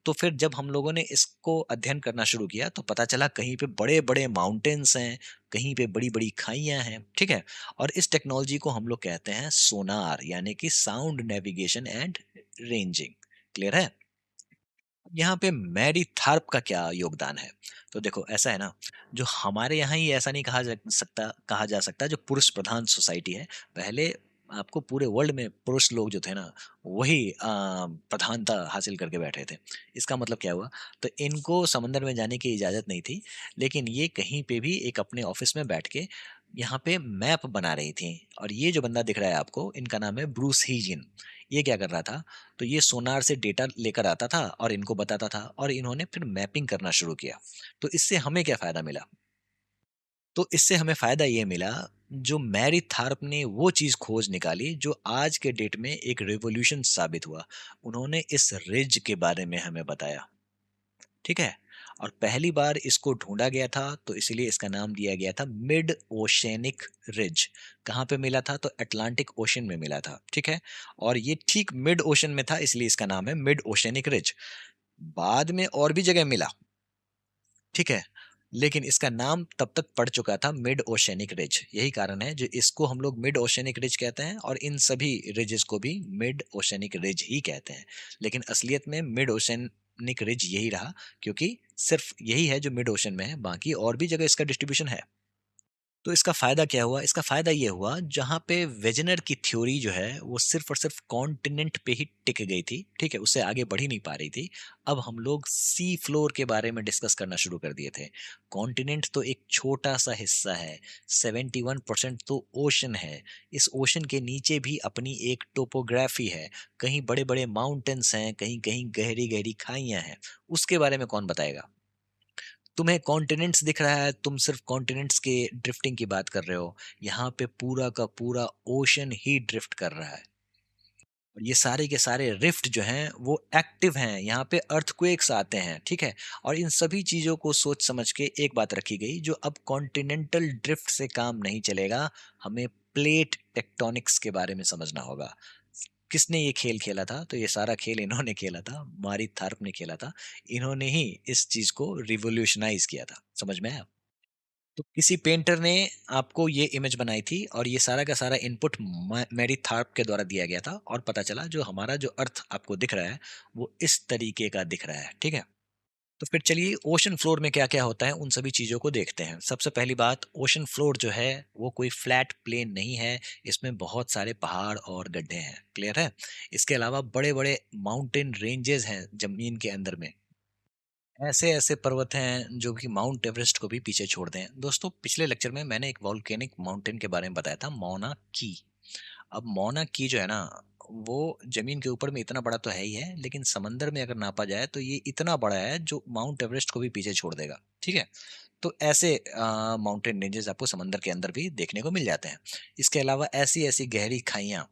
तो फिर जब हम लोगों ने इसको अध्ययन करना शुरू किया, तो पता चला कहीं पे बड़े बड़े माउंटेन्स हैं, कहीं पे बड़ी बड़ी खाइयां हैं, ठीक है? और इस टेक्नोलॉजी को हम लोग कहते हैं सोनार, यानी कि sound navigation and ranging. Clear है? यहाँ पे मैरी थार्प का क्या योगदान है? तो देखो ऐसा है ना, जो हमारे यहाँ ही ऐसा नहीं कहा जा सकता जो पुरुष प्रधान सोसाइटी है। पहले आपको पूरे वर्ल्ड में पुरुष लोग जो थे ना, वही प्रधानता हासिल करके बैठे थे। इसका मतलब क्या हुआ? तो इनको समंदर में जाने की इजाज़त नहीं थी, लेकिन ये कहीं पे भी एक अपने ऑफिस में बैठ के यहाँ पे मैप बना रही थी। और ये जो बंदा दिख रहा है आपको, इनका नाम है ब्रूस हीजिन। ये क्या कर रहा था? तो ये सोनार से डेटा लेकर आता था और इनको बताता था, और इन्होंने फिर मैपिंग करना शुरू किया। तो इससे हमें क्या फायदा मिला? तो इससे हमें फायदा ये मिला, जो मैरी थार्प ने वो चीज खोज निकाली जो आज के डेट में एक रेवोल्यूशन साबित हुआ। उन्होंने इस रिज के बारे में हमें बताया। ठीक है? और पहली बार इसको ढूंढा गया था, तो इसीलिए इसका नाम दिया गया था मिड ओशेनिक रिज। कहाँ पे मिला था? तो अटलांटिक ओशन में मिला था। ठीक है? और ये ठीक मिड ओशन में था, इसलिए इसका नाम है मिड ओशेनिक रिज। बाद में और भी जगह मिला, ठीक है? लेकिन इसका नाम तब तक पड़ चुका था मिड ओशेनिक रिज। यही कारण है जो इसको हम लोग मिड ओशेनिक रिज कहते हैं, और इन सभी रिजेस को भी मिड ओशेनिक रिज ही कहते हैं। लेकिन असलियत में मिड ओशेनिक रिज यही रहा, क्योंकि सिर्फ यही है जो मिड ओशन में है, बाकी और भी जगह इसका डिस्ट्रीब्यूशन है। तो इसका फ़ायदा क्या हुआ? इसका फ़ायदा ये हुआ, जहाँ पे वेजेनर की थ्योरी जो है वो सिर्फ़ और सिर्फ़ कॉन्टिनेंट पे ही टिक गई थी, ठीक है? उससे आगे बढ़ ही नहीं पा रही थी। अब हम लोग सी फ्लोर के बारे में डिस्कस करना शुरू कर दिए थे। कॉन्टिनेंट तो एक छोटा-सा हिस्सा है, 71% तो ओशन है। इस ओशन के नीचे भी अपनी एक टोपोग्राफ़ी है। कहीं बड़े-बड़े माउंटेन्स हैं, कहीं-कहीं गहरी-गहरी खाइयाँ हैं। उसके बारे में कौन बताएगा? तुम्हें कॉन्टिनेंट्स दिख रहा है, तुम सिर्फ कॉन्टिनेंट्स के ड्रिफ्टिंग की बात कर रहे हो। यहाँ पे पूरा का पूरा ओशन ही ड्रिफ्ट कर रहा है। और ये सारे के सारे रिफ्ट जो हैं वो एक्टिव हैं, यहाँ पे अर्थक्वेक्स आते हैं, ठीक है। और इन सभी चीज़ों को सोच समझ के एक बात रखी गई, जो अब कॉन्टिनेंटल ड्रिफ्ट से काम नहीं चलेगा, हमें प्लेट टेक्टोनिक्स के बारे में समझना होगा। किसने ये खेल खेला था? तो ये सारा खेल इन्होंने खेला था, मारी थार्प ने खेला था। इन्होंने ही इस चीज़ को रिवॉल्यूशनाइज़ किया था। समझ में आया? तो किसी पेंटर ने आपको ये इमेज बनाई थी और ये सारा का सारा इनपुट मैरी थार्प के द्वारा दिया गया था, और पता चला जो हमारा जो अर्थ आपको दिख रहा है वो इस तरीके का दिख रहा है, ठीक है। तो फिर चलिए ओशन फ्लोर में क्या क्या होता है उन सभी चीज़ों को देखते हैं। सबसे पहली बात, ओशन फ्लोर जो है वो कोई फ्लैट प्लेन नहीं है, इसमें बहुत सारे पहाड़ और गड्ढे हैं, क्लियर है। इसके अलावा बड़े बड़े माउंटेन रेंजेस हैं जमीन के अंदर में। ऐसे ऐसे पर्वत हैं जो कि माउंट एवरेस्ट को भी पीछे छोड़ दें। दोस्तों, पिछले लेक्चर में मैंने एक वॉल्केनिक माउंटेन के बारे में बताया था, मौना की। अब मौना की जो है ना, वो जमीन के ऊपर में इतना बड़ा तो है ही है, लेकिन समंदर में अगर नापा जाए तो ये इतना बड़ा है जो माउंट एवरेस्ट को भी पीछे छोड़ देगा, ठीक है। तो ऐसे माउंटेन रेंजेस आपको समंदर के अंदर भी देखने को मिल जाते हैं। इसके अलावा ऐसी ऐसी गहरी खाइयाँ,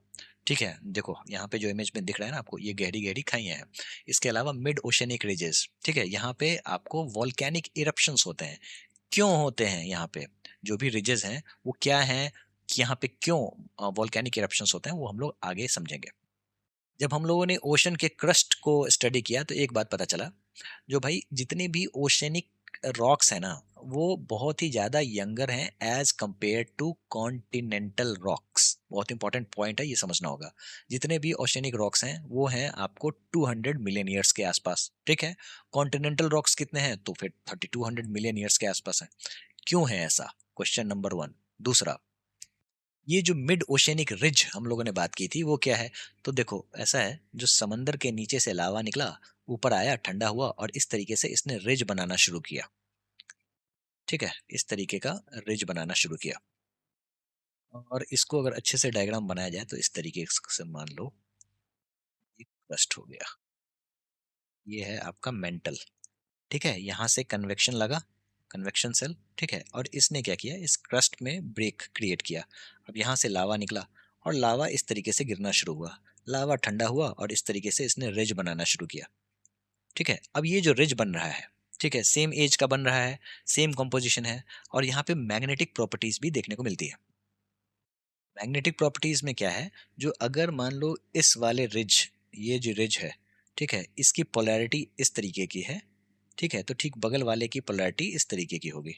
ठीक है, देखो यहाँ पे जो इमेज में दिख रहा है ना आपको, ये गहरी गहरी खाइयाँ हैं। इसके अलावा मिड ओशनिक रिजेस, ठीक है, यहाँ पे आपको वॉल्केनिक इरप्शंस होते हैं। क्यों होते हैं यहाँ पे? जो भी रिजेस हैं वो क्या हैं, कि यहाँ पे क्यों वॉल्केनिक इरप्शंस होते हैं, वो हम लोग आगे समझेंगे। जब हम लोगों ने ओशन के क्रस्ट को स्टडी किया तो एक बात पता चला, जो भाई जितने भी ओशनिक रॉक्स हैं ना, वो बहुत ही ज़्यादा यंगर हैं age compare to continental rocks. बहुत इंपॉर्टेंट पॉइंट है, ये समझना होगा। जितने भी ओशनिक रॉक्स हैं वो हैं आपको 200 मिलियन ईयर्स के आसपास, ठीक है। कॉन्टिनेंटल रॉक्स कितने हैं? तो फिर 3200 मिलियन ईयर्स के आसपास हैं। क्यों है ऐसा? Question number one. दूसरा, ये जो मिड ओशनिक रिज हम लोगों ने बात की थी वो क्या है? तो देखो ऐसा है, जो समंदर के नीचे से लावा निकला, ऊपर आया, ठंडा हुआ, और इस तरीके से इसने रिज बनाना शुरू किया, ठीक है। इस तरीके का रिज बनाना शुरू किया, और इसको अगर अच्छे से डायग्राम बनाया जाए तो इस तरीके से मान लो ये क्रस्ट हो गया। ये है आपका मेंटल, ठीक है। यहाँ से कन्वेक्शन लगा, कन्वेक्शन सेल, ठीक है, और इसने क्या किया, इस क्रस्ट में ब्रेक क्रिएट किया। अब यहाँ से लावा निकला, और लावा इस तरीके से गिरना शुरू हुआ। लावा ठंडा हुआ और इस तरीके से इसने रिज बनाना शुरू किया, ठीक है। अब ये जो रिज बन रहा है, ठीक है, सेम एज का बन रहा है, सेम कंपोजिशन है, और यहाँ पे मैग्नेटिक प्रॉपर्टीज भी देखने को मिलती है। मैग्नेटिक प्रॉपर्टीज में क्या है, जो अगर मान लो इस वाले रिज, ये जो रिज है, ठीक है, इसकी पोलैरिटी इस तरीके की है, ठीक है, तो ठीक बगल वाले की पोलैरिटी इस तरीके की होगी,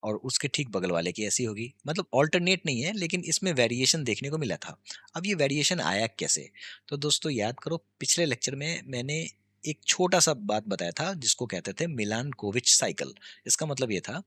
और उसके ठीक बगल वाले की ऐसी होगी। मतलब ऑल्टरनेट नहीं है, लेकिन इसमें वेरिएशन देखने को मिला था। अब ये वेरिएशन आया कैसे? तो दोस्तों याद करो, पिछले लेक्चर में मैंने एक छोटा सा बात बताया था जिसको कहते थे मिलानकोविच साइकिल। इसका मतलब ये था,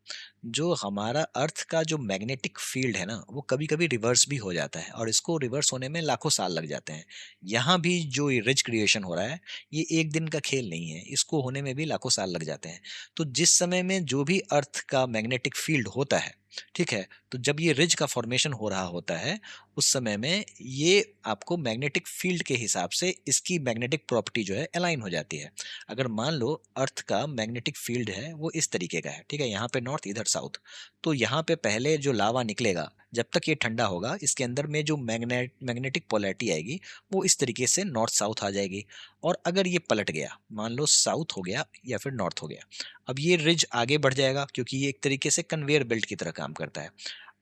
जो हमारा अर्थ का जो मैग्नेटिक फील्ड है ना, वो कभी कभी रिवर्स भी हो जाता है, और इसको रिवर्स होने में लाखों साल लग जाते हैं। यहाँ भी जो ये रिज क्रिएशन हो रहा है, ये एक दिन का खेल नहीं है, इसको होने में भी लाखों साल लग जाते हैं। तो जिस समय में जो भी अर्थ का मैग्नेटिक फील्ड होता है, ठीक है, तो जब ये रिज का फॉर्मेशन हो रहा होता है, उस समय में ये आपको मैग्नेटिक फील्ड के हिसाब से इसकी मैग्नेटिक प्रॉपर्टी जो है अलाइन हो जाती है। अगर मान लो अर्थ का मैग्नेटिक फील्ड है वो इस तरीके का है, ठीक है, यहाँ पे नॉर्थ, इधर साउथ, तो यहाँ पे पहले जो लावा निकलेगा, जब तक ये ठंडा होगा, इसके अंदर में जो मैग्नेटिक पोलैरिटी आएगी वो इस तरीके से नॉर्थ साउथ आ जाएगी। और अगर ये पलट गया, मान लो साउथ हो गया या फिर नॉर्थ हो गया, अब ये रिज आगे बढ़ जाएगा, क्योंकि ये एक तरीके से कन्वेयर बेल्ट की तरह काम करता है।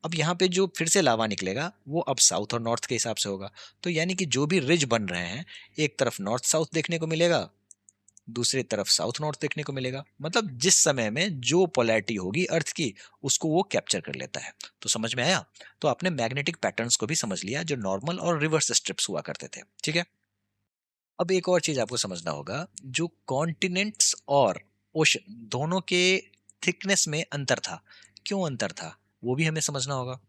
अब यहाँ पे जो फिर से लावा निकलेगा वो अब साउथ और नॉर्थ के हिसाब से होगा। तो यानी कि जो भी रिज बन रहे हैं, एक तरफ नॉर्थ साउथ देखने को मिलेगा, दूसरी तरफ साउथ नॉर्थ देखने को मिलेगा। मतलब जिस समय में जो पोलैरिटी होगी अर्थ की, उसको वो कैप्चर कर लेता है। तो समझ में आया? तो आपने मैग्नेटिक पैटर्न्स को भी समझ लिया, जो नॉर्मल और रिवर्स स्ट्रिप्स हुआ करते थे, ठीक है। अब एक और चीज आपको समझना होगा, जो कॉन्टिनेंट्स और ओशन दोनों के थिकनेस में अंतर था। क्यों अंतर था, वो भी हमें समझना होगा।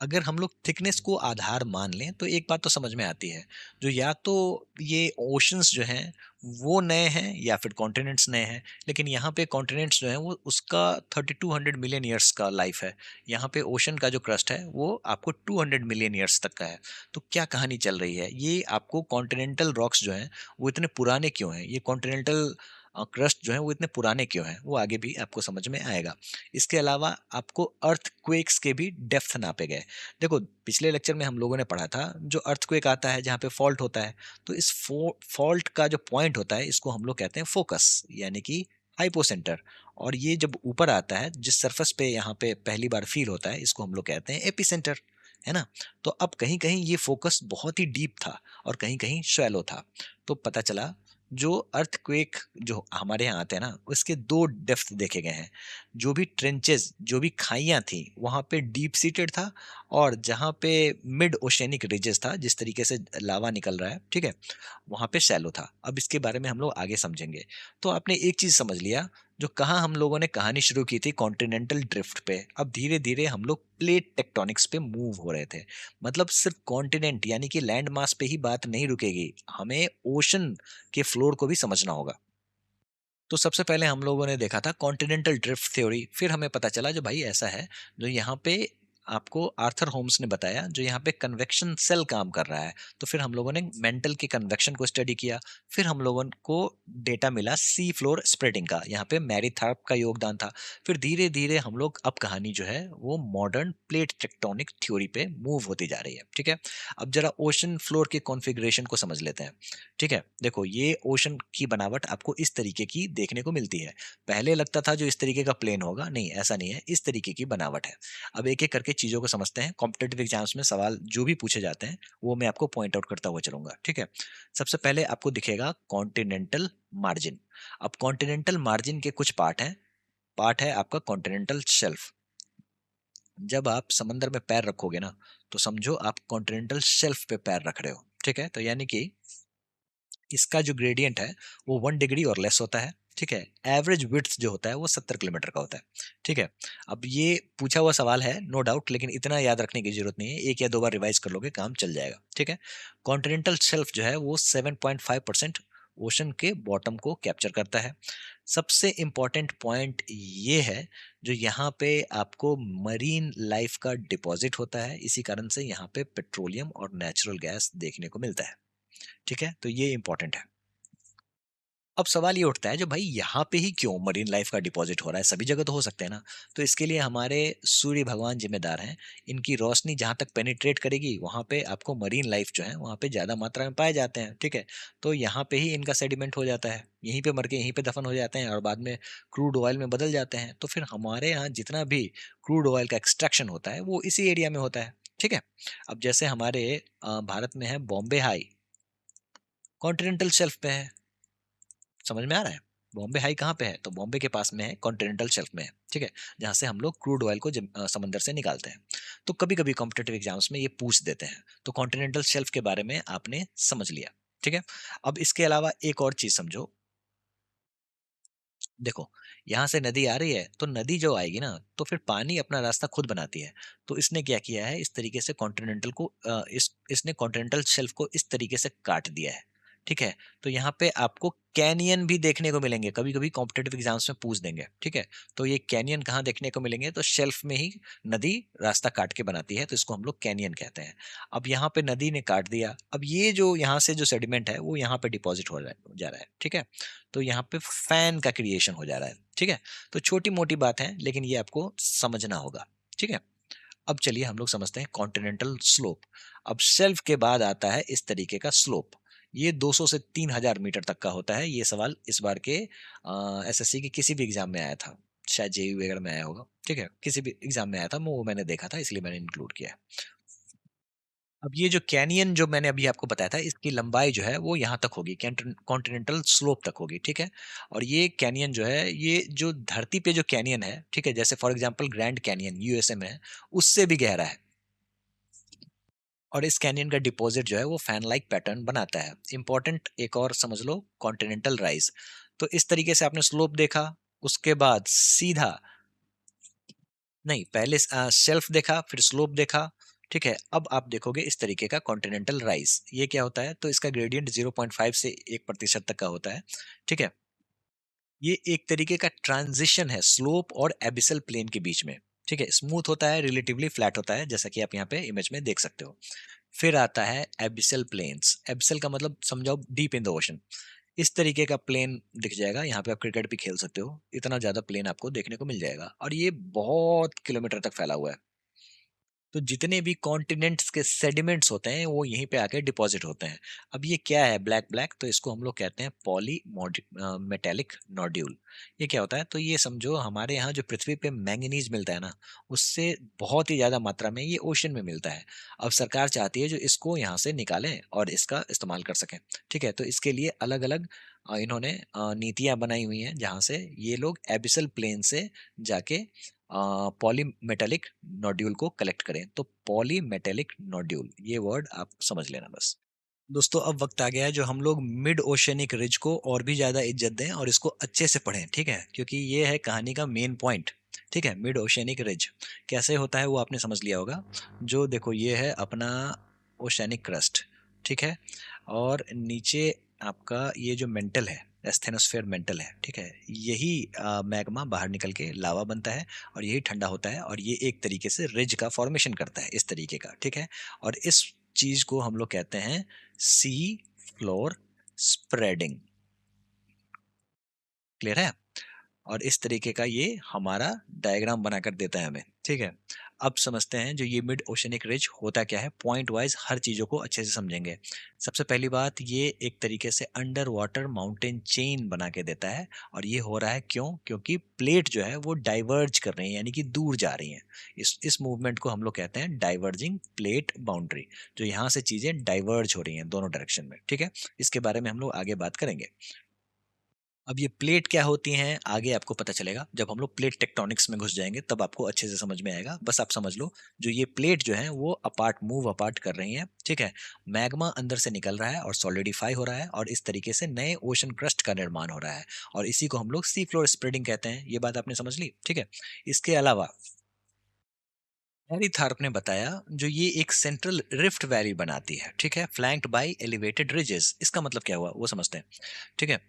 अगर हम लोग थिकनेस को आधार मान लें तो एक बात तो समझ में आती है, जो या तो ये ओशंस जो हैं वो नए हैं या फिर कॉन्टिनेंट्स नए हैं। लेकिन यहाँ पे कॉन्टिनेंट्स जो है वो उसका 3200 मिलियन ईयर्स का लाइफ है। यहाँ पे ओशन का जो क्रस्ट है वो आपको 200 मिलियन ईयर्स तक का है। तो क्या कहानी चल रही है, ये आपको कॉन्टिनेंटल रॉक्स जो हैं वो इतने पुराने क्यों हैं, ये कॉन्टिनेंटल क्रस्ट जो है वो इतने पुराने क्यों हैं, वो आगे भी आपको समझ में आएगा। इसके अलावा आपको अर्थक्वेक्स के भी डेप्थ नापे गए। देखो पिछले लेक्चर में हम लोगों ने पढ़ा था जो अर्थक्वेक आता है जहाँ पे फॉल्ट होता है, तो इस फॉल्ट का जो पॉइंट होता है इसको हम लोग कहते हैं फोकस यानी कि हाइपोसेंटर। और ये जब ऊपर आता है जिस सरफेस पे यहाँ पे पहली बार फील होता है इसको हम लोग कहते हैं एपिसेंटर, है ना। तो अब कहीं कहीं ये फोकस बहुत ही डीप था और कहीं कहीं शैलो था। तो पता चला जो अर्थक्वेक जो हमारे यहाँ आते हैं ना उसके दो डेप्थ देखे गए हैं। जो भी ट्रेंचेस जो भी खाइयाँ थी वहाँ पे डीप सीटेड था, और जहाँ पे मिड ओशनिक रिजेस था जिस तरीके से लावा निकल रहा है, ठीक है, वहाँ पे शैलो था। अब इसके बारे में हम लोग आगे समझेंगे। तो आपने एक चीज समझ लिया, जो कहाँ हम लोगों ने कहानी शुरू की थी कॉन्टिनेंटल ड्रिफ्ट पे, अब धीरे धीरे हम लोग प्लेट टेक्टोनिक्स पे मूव हो रहे थे। मतलब सिर्फ कॉन्टिनेंट यानी कि लैंड मास पे ही बात नहीं रुकेगी, हमें ओशन के फ्लोर को भी समझना होगा। तो सबसे पहले हम लोगों ने देखा था कॉन्टिनेंटल ड्रिफ्ट थ्योरी, फिर हमें पता चला जो भाई ऐसा है, जो यहाँ पे आपको आर्थर होम्स ने बताया जो यहाँ पे कन्वेक्शन सेल काम कर रहा है। तो फिर हम लोगों ने मेंटल के कन्वेक्शन को स्टडी किया। फिर हम लोगों को डेटा मिला सी फ्लोर स्प्रेडिंग का, यहाँ पे मैरी थार्प का योगदान था। फिर धीरे धीरे हम लोग अब कहानी जो है वो मॉडर्न प्लेट टेक्टोनिक थ्योरी पे मूव होती जा रही है, ठीक है। अब जरा ओशन फ्लोर के कॉन्फ़िगरेशन को समझ लेते हैं। ठीक है, देखो ये ओशन की बनावट आपको इस तरीके की देखने को मिलती है। पहले लगता था जो इस तरीके का प्लेन होगा, नहीं ऐसा नहीं है, इस तरीके की बनावट है। अब एक एक करके चीजों को समझते हैं। कॉम्पिटेटिव एग्जाम्स में सवाल जो भी पूछे जाते हैं वो मैं आपको पॉइंट आउट करता हुआ चलूंगा, ठीक है। सबसे पहले आपको दिखेगा कॉन्टिनेंटल मार्जिन। अब कॉन्टिनेंटल मार्जिन के कुछ पार्ट हैं। पार्ट है आपका कॉन्टिनेंटल शेल्फ। जब आप समंदर में पैर रखोगे ना तो समझो आप कॉन्टिनेंटल शेल्फ पे पैर रख रहे हो, ठीक है। तो यानी कि इसका जो ग्रेडियंट है वो 1 डिग्री और लेस होता है, ठीक है। एवरेज विड्थ जो होता है वो 70 किलोमीटर का होता है, ठीक है। अब ये पूछा हुआ सवाल है नो डाउट, लेकिन इतना याद रखने की जरूरत नहीं है, एक या दो बार रिवाइज कर लोगे काम चल जाएगा, ठीक है। कॉन्टिनेंटल शेल्फ जो है वो 7.5% ओशन के बॉटम को कैप्चर करता है। सबसे इंपॉर्टेंट पॉइंट ये है जो यहाँ पे आपको मरीन लाइफ का डिपॉजिट होता है, इसी कारण से यहाँ पे पेट्रोलियम और नेचुरल गैस देखने को मिलता है, ठीक है। तो ये इंपॉर्टेंट है। अब सवाल ये उठता है जो भाई यहाँ पे ही क्यों मरीन लाइफ का डिपॉजिट हो रहा है, सभी जगह तो हो सकते हैं ना। तो इसके लिए हमारे सूर्य भगवान जिम्मेदार हैं। इनकी रोशनी जहाँ तक पेनिट्रेट करेगी वहाँ पे आपको मरीन लाइफ जो है वहाँ पे ज़्यादा मात्रा में पाए जाते हैं, ठीक है। तो यहाँ पे ही इनका सेडिमेंट हो जाता है, यहीं पे मर के यहीं पे दफन हो जाते हैं और बाद में क्रूड ऑयल में बदल जाते हैं। तो फिर हमारे यहाँ जितना भी क्रूड ऑयल का एक्सट्रैक्शन होता है वो इसी एरिया में होता है, ठीक है। अब जैसे हमारे भारत में है बॉम्बे हाई, कॉन्टिनेंटल शेल्फ पे है, समझ में आ रहा है। बॉम्बे हाई कहाँ पे है, तो बॉम्बे के पास में है, कॉन्टिनेंटल शेल्फ में है, ठीक है। जहाँ से हम लोग क्रूड ऑयल को समंदर से निकालते हैं। तो कभी कभी कॉम्पिटेटिव एग्जाम्स में ये पूछ देते हैं। तो कॉन्टिनेंटल शेल्फ के बारे में आपने समझ लिया, ठीक है। अब इसके अलावा एक और चीज समझो। देखो यहाँ से नदी आ रही है तो नदी जो आएगी ना तो फिर पानी अपना रास्ता खुद बनाती है। तो इसने क्या किया है, इस तरीके से कॉन्टिनेंटल को इसने कॉन्टिनेंटल शेल्फ को इस तरीके से काट दिया है, ठीक है। तो यहाँ पे आपको कैनियन भी देखने को मिलेंगे, कभी कभी कॉम्पिटेटिव एग्जाम्स में पूछ देंगे, ठीक है। तो ये कैनियन कहाँ देखने को मिलेंगे, तो शेल्फ में ही नदी रास्ता काट के बनाती है, तो इसको हम लोग कैनियन कहते हैं। अब यहाँ पे नदी ने काट दिया, अब ये जो यहाँ से जो सेडिमेंट है वो यहाँ पे डिपॉजिट हो जा रहा है, ठीक है। तो यहाँ पे फैन का क्रिएशन हो जा रहा है, ठीक है। तो छोटी मोटी बात है लेकिन ये आपको समझना होगा, ठीक है। अब चलिए हम लोग समझते हैं कॉन्टिनेंटल स्लोप। अब शेल्फ के बाद आता है इस तरीके का स्लोप। ये 200 से 3000 मीटर तक का होता है। ये सवाल इस बार के एसएससी के किसी भी एग्जाम में आया था, शायद जेईई वगैरह में आया होगा, ठीक है। किसी भी एग्जाम में आया था वो मैंने देखा था इसलिए मैंने इंक्लूड किया है। अब ये जो कैनियन जो मैंने अभी आपको बताया था इसकी लंबाई जो है वो यहाँ तक होगी, कॉन्टिनेंटल स्लोप तक होगी, ठीक है। और ये कैनियन जो है ये जो धरती पे जो कैनियन है, ठीक है, जैसे for example grand canyon USA में है, उससे भी गहरा है। और इस कैनियन का डिपॉजिट जो है वो फैन लाइक पैटर्न बनाता है। इंपॉर्टेंट एक और समझ लो, कॉन्टिनेंटल राइज। तो इस तरीके से आपने स्लोप देखा, उसके बाद सीधा, नहीं पहले शेल्फ देखा फिर स्लोप देखा, ठीक है। अब आप देखोगे इस तरीके का कॉन्टिनेंटल राइज। ये क्या होता है, तो इसका ग्रेडियंट 0.5 से 1% तक का होता है, ठीक है। ये एक तरीके का ट्रांजिशन है स्लोप और एबिसल प्लेन के बीच में, ठीक है। स्मूथ होता है, रिलेटिवली फ्लैट होता है, जैसा कि आप यहाँ पे इमेज में देख सकते हो। फिर आता है एबिसल प्लेन्स। एबिसल का मतलब समझाओ डीप इन द ओशन। इस तरीके का प्लेन दिख जाएगा, यहाँ पे आप क्रिकेट भी खेल सकते हो, इतना ज़्यादा प्लेन आपको देखने को मिल जाएगा और ये बहुत किलोमीटर तक फैला हुआ है। तो जितने भी कॉन्टिनेंट्स के सेडिमेंट्स होते हैं वो यहीं पे आके डिपॉजिट होते हैं। अब ये क्या है ब्लैक ब्लैक, तो इसको हम लोग कहते हैं पॉली मेटेलिक नोड्यूल। ये क्या होता है, तो ये समझो हमारे यहाँ जो पृथ्वी पे मैंगनीज मिलता है ना, उससे बहुत ही ज़्यादा मात्रा में ये ओशन में मिलता है। अब सरकार चाहती है जो इसको यहाँ से निकालें और इसका इस्तेमाल कर सकें। ठीक है, तो इसके लिए अलग अलग इन्होंने नीतियाँ बनाई हुई हैं जहाँ से ये लोग एबिसल प्लेन से जाके पॉलीमेटेलिक नोड्यूल को कलेक्ट करें। तो पॉलीमेटेलिक नोड्यूल ये वर्ड आप समझ लेना बस। दोस्तों अब वक्त आ गया है जो हम लोग मिड ओशियनिक रिज को और भी ज्यादा इज्जत दें और इसको अच्छे से पढ़ें, ठीक है, क्योंकि ये है कहानी का मेन पॉइंट। ठीक है, मिड ओशियनिक रिज कैसे होता है वो आपने समझ लिया होगा। जो देखो ये है अपना ओशियनिक क्रस्ट, ठीक है, और नीचे आपका ये जो मेंटल है, एस्थेनोस्फेयर मेंटल है, ठीक है, यही मैग्मा बाहर निकल के लावा बनता है और यही ठंडा होता है और ये एक तरीके से रिज का फॉर्मेशन करता है इस तरीके का। ठीक है, और इस चीज को हम लोग कहते हैं सी फ्लोर स्प्रेडिंग। क्लियर है? और इस तरीके का ये हमारा डायग्राम बनाकर देता है हमें। ठीक है, अब समझते हैं जो ये मिड ओशनिक रिज होता क्या है, पॉइंट वाइज हर चीजों को अच्छे से समझेंगे। सबसे पहली बात, ये एक तरीके से अंडर वाटर माउंटेन चेन बना के देता है और ये हो रहा है क्यों, क्योंकि प्लेट जो है वो डाइवर्ज कर रही है, यानी कि दूर जा रही हैं। इस मूवमेंट को हम लोग कहते हैं डाइवर्जिंग प्लेट बाउंड्री, जो यहाँ से चीजें डाइवर्ज हो रही हैं दोनों डायरेक्शन में। ठीक है, इसके बारे में हम लोग आगे बात करेंगे। अब ये प्लेट क्या होती हैं आगे आपको पता चलेगा, जब हम लोग प्लेट टेक्टोनिक्स में घुस जाएंगे तब आपको अच्छे से समझ में आएगा। बस आप समझ लो जो ये प्लेट जो है वो अपार्ट मूव अपार्ट कर रही हैं। ठीक है, मैग्मा अंदर से निकल रहा है और सॉलिडिफाई हो रहा है और इस तरीके से नए ओशन क्रस्ट का निर्माण हो रहा है और इसी को हम लोग सी फ्लोर स्प्रेडिंग कहते हैं। ये बात आपने समझ ली। ठीक है, इसके अलावा हैरी थार्प ने बताया जो ये एक सेंट्रल रिफ्ट वैली बनाती है, ठीक है, फ्लैंक्ड बाय एलिवेटेड रिजेस। इसका मतलब क्या हुआ वो समझते हैं। ठीक है,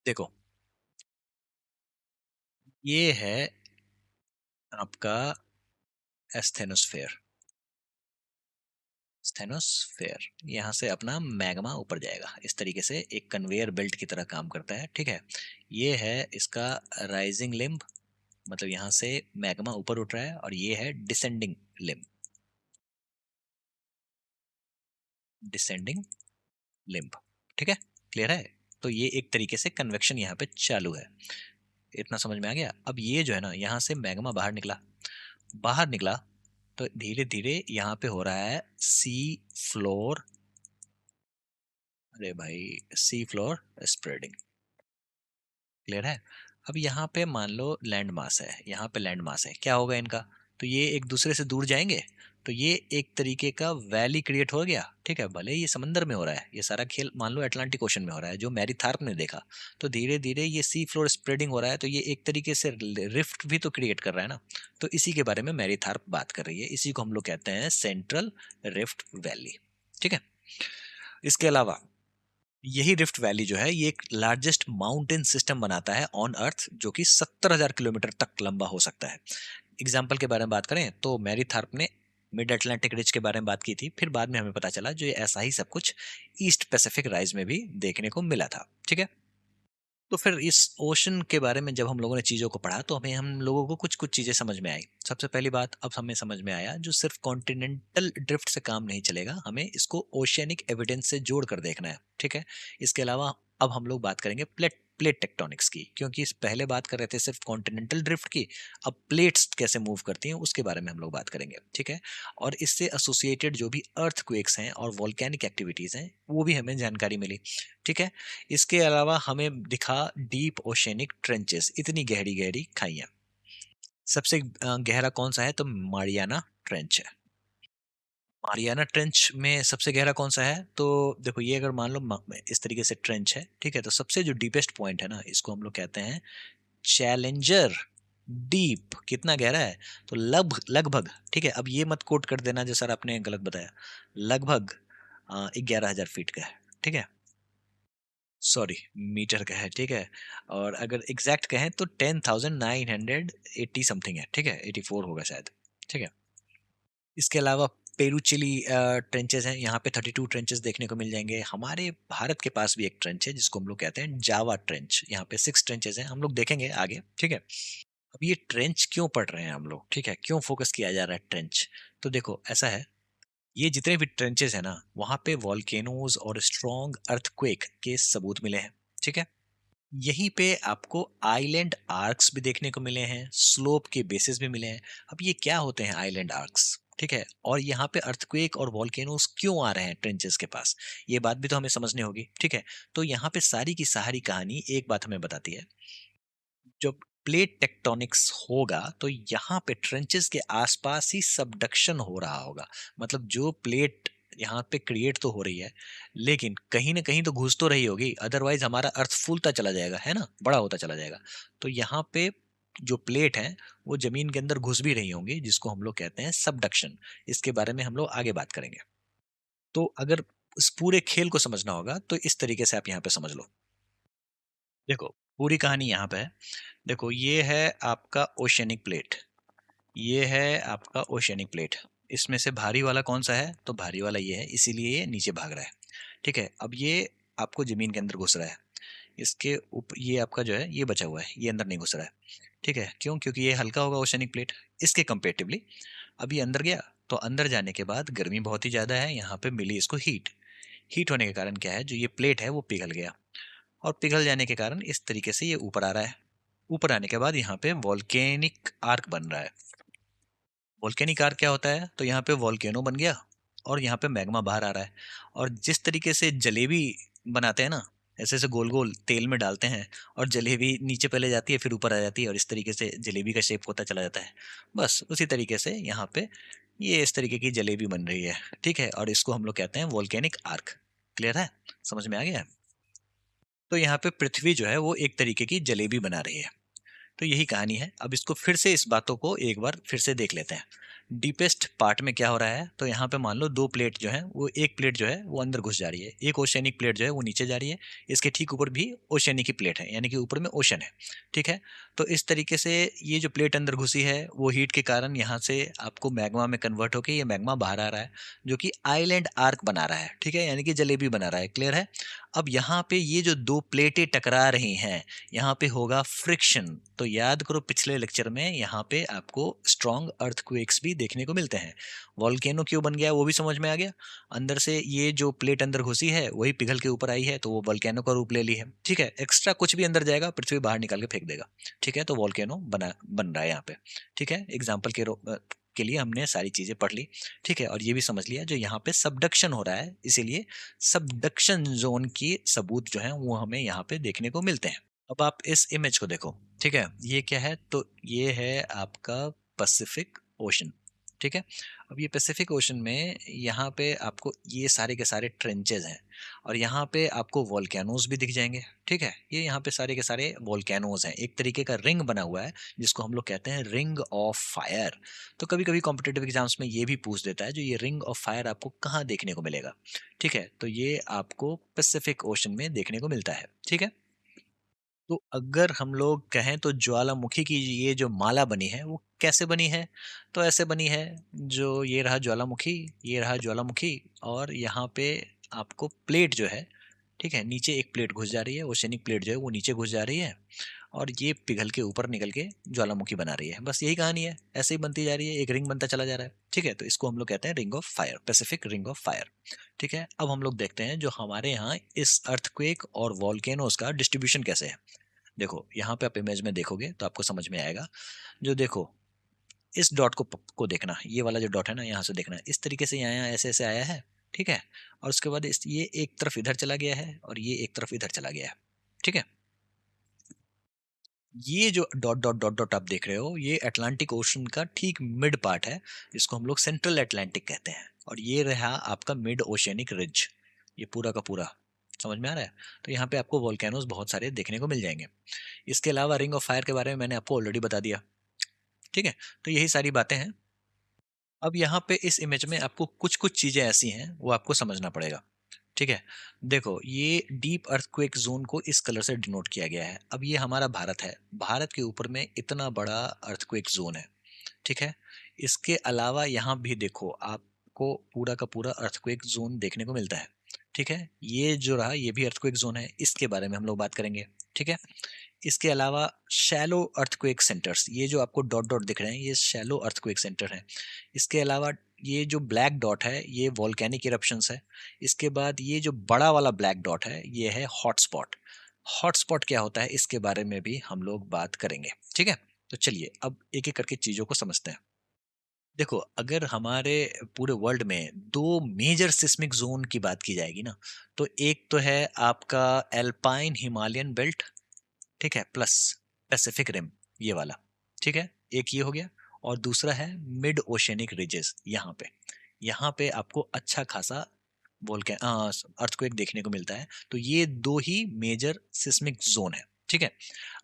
देखो ये है आपका एस्थेनोस्फेयर। स्टेनोस्फेयर, यहाँ से अपना मैग्मा ऊपर जाएगा, इस तरीके से एक कन्वेयर बेल्ट की तरह काम करता है। ठीक है, ये है इसका राइजिंग लिम्ब, मतलब यहाँ से मैग्मा ऊपर उठ रहा है, और ये है डिसेंडिंग लिम्ब, डिसेंडिंग लिम्ब। ठीक है, क्लियर है? तो ये एक तरीके से कन्वेक्शन यहाँ पे चालू है। इतना समझ में आ गया? अब ये जो है ना, यहाँ से मैग्मा बाहर निकला, बाहर निकला तो धीरे धीरे यहाँ पे हो रहा है सी फ्लोर, अरे भाई, सी फ्लोर स्प्रेडिंग। क्लियर है? अब यहाँ पे मान लो लैंड मास है, यहाँ पे लैंड मास है, क्या होगा इनका, तो ये एक दूसरे से दूर जाएंगे, तो ये एक तरीके का वैली क्रिएट हो गया। ठीक है, भले ये समंदर में हो रहा है, ये सारा खेल मान लो अटलांटिक ओशन में हो रहा है जो मैरी थार्प ने देखा, तो धीरे धीरे ये सी फ्लोर स्प्रेडिंग हो रहा है, तो ये एक तरीके से रिफ्ट भी तो क्रिएट कर रहा है ना। तो इसी के बारे में मैरी थार्प बात कर रही है, इसी को हम लोग कहते हैं सेंट्रल रिफ्ट वैली। ठीक है, इसके अलावा यही रिफ्ट वैली जो है ये एक लार्जेस्ट माउंटेन सिस्टम बनाता है ऑन अर्थ, जो कि 70,000 किलोमीटर तक लंबा हो सकता है। एग्जाम्पल के बारे में बात करें तो मैरी थार्प ने मिड अटलांटिक रिज के बारे में बात की थी, फिर बाद में हमें पता चला जो ये ऐसा ही सब कुछ ईस्ट पैसिफिक राइज में भी देखने को मिला था। ठीक है, तो फिर इस ओशन के बारे में जब हम लोगों ने चीज़ों को पढ़ा तो हमें हम लोगों को कुछ कुछ चीज़ें समझ में आई। सबसे पहली बात अब हमें समझ में आया जो सिर्फ कॉन्टिनेंटल ड्रिफ्ट से काम नहीं चलेगा, हमें इसको ओशियनिक एविडेंस से जोड़ कर देखना है। ठीक है, इसके अलावा अब हम लोग बात करेंगे प्लेट प्लेट टेक्टोनिक्स की, क्योंकि इस पहले बात कर रहे थे सिर्फ कॉन्टिनेंटल ड्रिफ्ट की, अब प्लेट्स कैसे मूव करती हैं उसके बारे में हम लोग बात करेंगे। ठीक है, और इससे एसोसिएटेड जो भी अर्थक्वेक्स हैं और वोल्केनिक एक्टिविटीज़ हैं वो भी हमें जानकारी मिली। ठीक है, इसके अलावा हमें दिखा डीप ओशनिक ट्रेंचेस, इतनी गहरी गहरी खाइयां। सबसे गहरा कौन सा है, तो मारियाना ट्रेंच है। मारियाना ट्रेंच में सबसे गहरा कौन सा है, तो देखो ये अगर मान लो इस तरीके से ट्रेंच है, ठीक है, तो सबसे जो डीपेस्ट पॉइंट है ना, इसको हम लोग कहते हैं चैलेंजर डीप। कितना गहरा है, तो लगभग, ठीक है, अब ये मत कोट कर देना जो सर आपने गलत बताया, लगभग 11,000 फीट का है। ठीक है, सॉरी, मीटर का है। ठीक है, और अगर एग्जैक्ट कहें तो 10,980 समथिंग है। ठीक है, 84 होगा शायद। ठीक है, इसके अलावा पेरुचिली ट्रेंचेस हैं, यहाँ पे 32 ट्रेंचेस देखने को मिल जाएंगे। हमारे भारत के पास भी एक ट्रेंच है जिसको हम लोग कहते हैं जावा ट्रेंच, यहाँ पे 6 ट्रेंचेस हैं, हम लोग देखेंगे आगे, ठीक है। अब ये ट्रेंच क्यों पढ़ रहे हैं हम लोग, ठीक है, क्यों फोकस किया जा रहा है ट्रेंच? तो देखो ऐसा है, ये जितने भी ट्रेंचेस है ना, वहाँ पे वॉल्केनोज और स्ट्रॉन्ग अर्थक्वेक के सबूत मिले हैं, ठीक है। यहीं पे आपको आइलैंड आर्क्स भी देखने को मिले हैं, स्लोप के बेसिस भी मिले हैं। अब ये क्या होते हैं आइलैंड आर्क्स, ठीक है, और यहाँ पे अर्थक्वेक और वॉल्केनोस क्यों आ रहे हैं ट्रेंचेस के पास, ये बात भी तो हमें समझनी होगी, ठीक है। तो यहाँ पे सारी की सारी कहानी एक बात हमें बताती है, जब प्लेट टेक्टोनिक्स होगा तो यहाँ पे ट्रेंचेस के आसपास ही सबडक्शन हो रहा होगा। मतलब जो प्लेट यहाँ पे क्रिएट तो हो रही है, लेकिन कहीं ना कहीं तो घुस तो रही होगी, अदरवाइज हमारा अर्थ फूलता चला जाएगा, है ना, बड़ा होता चला जाएगा। तो यहाँ पे जो प्लेट है वो जमीन के अंदर घुस भी रही होंगी, जिसको हम लोग कहते हैं सबडक्शन। इसके बारे में हम लोग आगे बात करेंगे। तो अगर इस पूरे खेल को समझना होगा तो इस तरीके से आप यहाँ पे समझ लो। देखो पूरी कहानी यहाँ पे है। देखो ये है आपका ओशियनिक प्लेट, ये है आपका ओशियनिक प्लेट। इसमें से भारी वाला कौन सा है? तो भारी वाला ये है, इसीलिए ये नीचे भाग रहा है, ठीक है। अब ये आपको जमीन के अंदर घुस रहा है, इसके ऊपर ये आपका जो है ये बचा हुआ है, ये अंदर नहीं घुस रहा है, ठीक है। क्यों? क्योंकि ये हल्का होगा ओशियनिक प्लेट इसके कंपेरेटिवली। अब ये अंदर गया, तो अंदर जाने के बाद गर्मी बहुत ही ज्यादा है, यहाँ पे मिली इसको हीट। हीट होने के कारण क्या है, जो ये प्लेट है वो पिघल गया, और पिघल जाने के कारण इस तरीके से ये ऊपर आ रहा है। ऊपर आने के बाद यहाँ पे वॉल्केनिक आर्क बन रहा है। वॉल्केनिक आर्क क्या होता है? तो यहाँ पे वॉल्केनो बन गया, और यहाँ पे मैग्मा बाहर आ रहा है। और जिस तरीके से जलेबी बनाते हैं ना, ऐसे ऐसे गोल गोल तेल में डालते हैं, और जलेबी नीचे पहले जाती है फिर ऊपर आ जाती है, और इस तरीके से जलेबी का शेप होता चला जाता है। बस उसी तरीके से यहाँ पे ये इस तरीके की जलेबी बन रही है, ठीक है। और इसको हम लोग कहते हैं वॉल्केनिक आर्क। क्लियर है? समझ में आ गया? तो यहाँ पे पृथ्वी जो है वो एक तरीके की जलेबी बना रही है। तो यही कहानी है। अब इसको फिर से, इस बातों को एक बार फिर से देख लेते हैं। डीपेस्ट पार्ट में क्या हो रहा है, तो यहाँ पे मान लो दो प्लेट जो है, वो एक प्लेट जो है वो अंदर घुस जा रही है, एक ओशियनिक प्लेट जो है वो नीचे जा रही है। इसके ठीक ऊपर भी ओशियनिक की प्लेट है, यानी कि ऊपर में ओशन है, ठीक है। तो इस तरीके से ये जो प्लेट अंदर घुसी है वो हीट के कारण यहाँ से आपको मैग्मा में कन्वर्ट होकर ये मैग्मा बाहर आ रहा है, जो कि आइलैंड आर्क बना रहा है, ठीक है, यानी कि जलेबी बना रहा है। क्लियर है? अब यहाँ पे ये जो दो प्लेटें टकरा रही हैं, यहाँ पे होगा फ्रिक्शन। तो याद करो पिछले लेक्चर में यहाँ पे आपको स्ट्रॉन्ग अर्थक्वेक्स भी देखने को मिलते हैं। वॉल्केनो क्यों बन गया वो भी समझ में आ गया। अंदर से ये जो प्लेट अंदर घुसी है वही पिघल के ऊपर आई है, तो वो वॉल्केनो का रूप ले ली है, ठीक है। एक्स्ट्रा कुछ भी अंदर जाएगा पृथ्वी बाहर निकाल के फेंक देगा, ठीक है। तो वॉल्केनो बन रहा है यहाँ पे, ठीक है। एग्जाम्पल के लिए हमने सारी चीजें पढ़ ली, ठीक है। और ये भी समझ लिया जो यहाँ पे सबडक्शन हो रहा है, इसीलिए सबडक्शन जोन की सबूत जो है वो हमें यहाँ पे देखने को मिलते हैं। अब आप इस इमेज को देखो, ठीक है। ये क्या है? तो ये है आपका पैसिफिक ओशन, ठीक है। अब ये पैसिफिक ओशन में यहाँ पे आपको ये सारे के सारे ट्रेंचेस हैं, और यहाँ पे आपको वॉल्केनोज भी दिख जाएंगे, ठीक है। ये यहाँ पे सारे के सारे वॉल्केनोज हैं, एक तरीके का रिंग बना हुआ है जिसको हम लोग कहते हैं रिंग ऑफ फायर। तो कभी कभी कॉम्पिटेटिव एग्जाम्स में ये भी पूछ देता है जो ये रिंग ऑफ फायर आपको कहाँ देखने को मिलेगा, ठीक है। तो ये आपको पैसिफिक ओशन में देखने को मिलता है, ठीक है। तो अगर हम लोग कहें तो ज्वालामुखी की ये जो माला बनी है वो कैसे बनी है? तो ऐसे बनी है, जो ये रहा ज्वालामुखी, ये रहा ज्वालामुखी, और यहाँ पे आपको प्लेट जो है, ठीक है, नीचे एक प्लेट घुस जा रही है, ओशनिक प्लेट जो है वो नीचे घुस जा रही है, और ये पिघल के ऊपर निकल के ज्वालामुखी बना रही है। बस यही कहानी है, ऐसे ही बनती जा रही है, एक रिंग बनता चला जा रहा है, ठीक है। तो इसको हम लोग कहते हैं ring of fire, Pacific ring of fire, ठीक है। अब हम लोग देखते हैं जो हमारे यहाँ इस अर्थक्वेक और वॉल्केनोस का डिस्ट्रीब्यूशन कैसे है। देखो यहाँ पे आप इमेज में देखोगे तो आपको समझ में आएगा। जो देखो इस डॉट को देखना, ये वाला जो डॉट है ना, यहाँ से देखना, इस तरीके से यहाँ ऐसे ऐसे आया है, ठीक है। और उसके बाद ये एक तरफ इधर चला गया है, और ये एक तरफ इधर चला गया है, ठीक है। ये जो डॉट डॉट डॉट डॉट आप देख रहे हो, ये अटलांटिक ओशन का ठीक मिड पार्ट है, जिसको हम लोग सेंट्रल अटलांटिक कहते हैं। और ये रहा आपका मिड ओशियनिक रिज, ये पूरा का पूरा। समझ में आ रहा है? तो यहाँ पे आपको वोल्केनोज बहुत सारे देखने को मिल जाएंगे। इसके अलावा रिंग ऑफ फायर के बारे में मैंने आपको ऑलरेडी बता दिया, ठीक है। तो यही सारी बातें हैं। अब यहाँ पे इस इमेज में आपको कुछ कुछ चीजें ऐसी हैं वो आपको समझना पड़ेगा, ठीक है। देखो ये डीप अर्थक्वेक जोन को इस कलर से डिनोट किया गया है। अब ये हमारा भारत है, भारत के ऊपर में इतना बड़ा अर्थक्वेक जोन है, ठीक है। इसके अलावा यहाँ भी देखो, आपको आपको पूरा का पूरा अर्थक्वेक जोन देखने को मिलता है। ठीक है, ये जो रहा ये भी अर्थक्वेक जोन है, इसके बारे में हम लोग बात करेंगे। ठीक है, इसके अलावा शैलो अर्थक्वेक सेंटर्स, ये जो आपको डॉट डॉट दिख रहे हैं ये शैलो अर्थक्वेक सेंटर हैं। इसके अलावा ये जो ब्लैक डॉट है ये वॉल्केनिक इरप्शंस है। इसके बाद ये जो बड़ा वाला ब्लैक डॉट है ये है हॉटस्पॉट। हॉटस्पॉट क्या होता है इसके बारे में भी हम लोग बात करेंगे। ठीक है, तो चलिए अब एक एक करके चीजों को समझते हैं। देखो, अगर हमारे पूरे वर्ल्ड में दो मेजर सिस्मिक जोन की बात की जाएगी ना, तो एक तो है आपका एल्पाइन हिमालयन बेल्ट, ठीक है, प्लस पैसिफिक रिम, ये वाला। ठीक है, एक ये हो गया। और दूसरा है मिड ओशियनिक रिजेस, यहाँ पे आपको अच्छा खासा वोल्केन अर्थक्वेक देखने को मिलता है। तो ये दो ही मेजर सिस्मिक जोन है। ठीक है,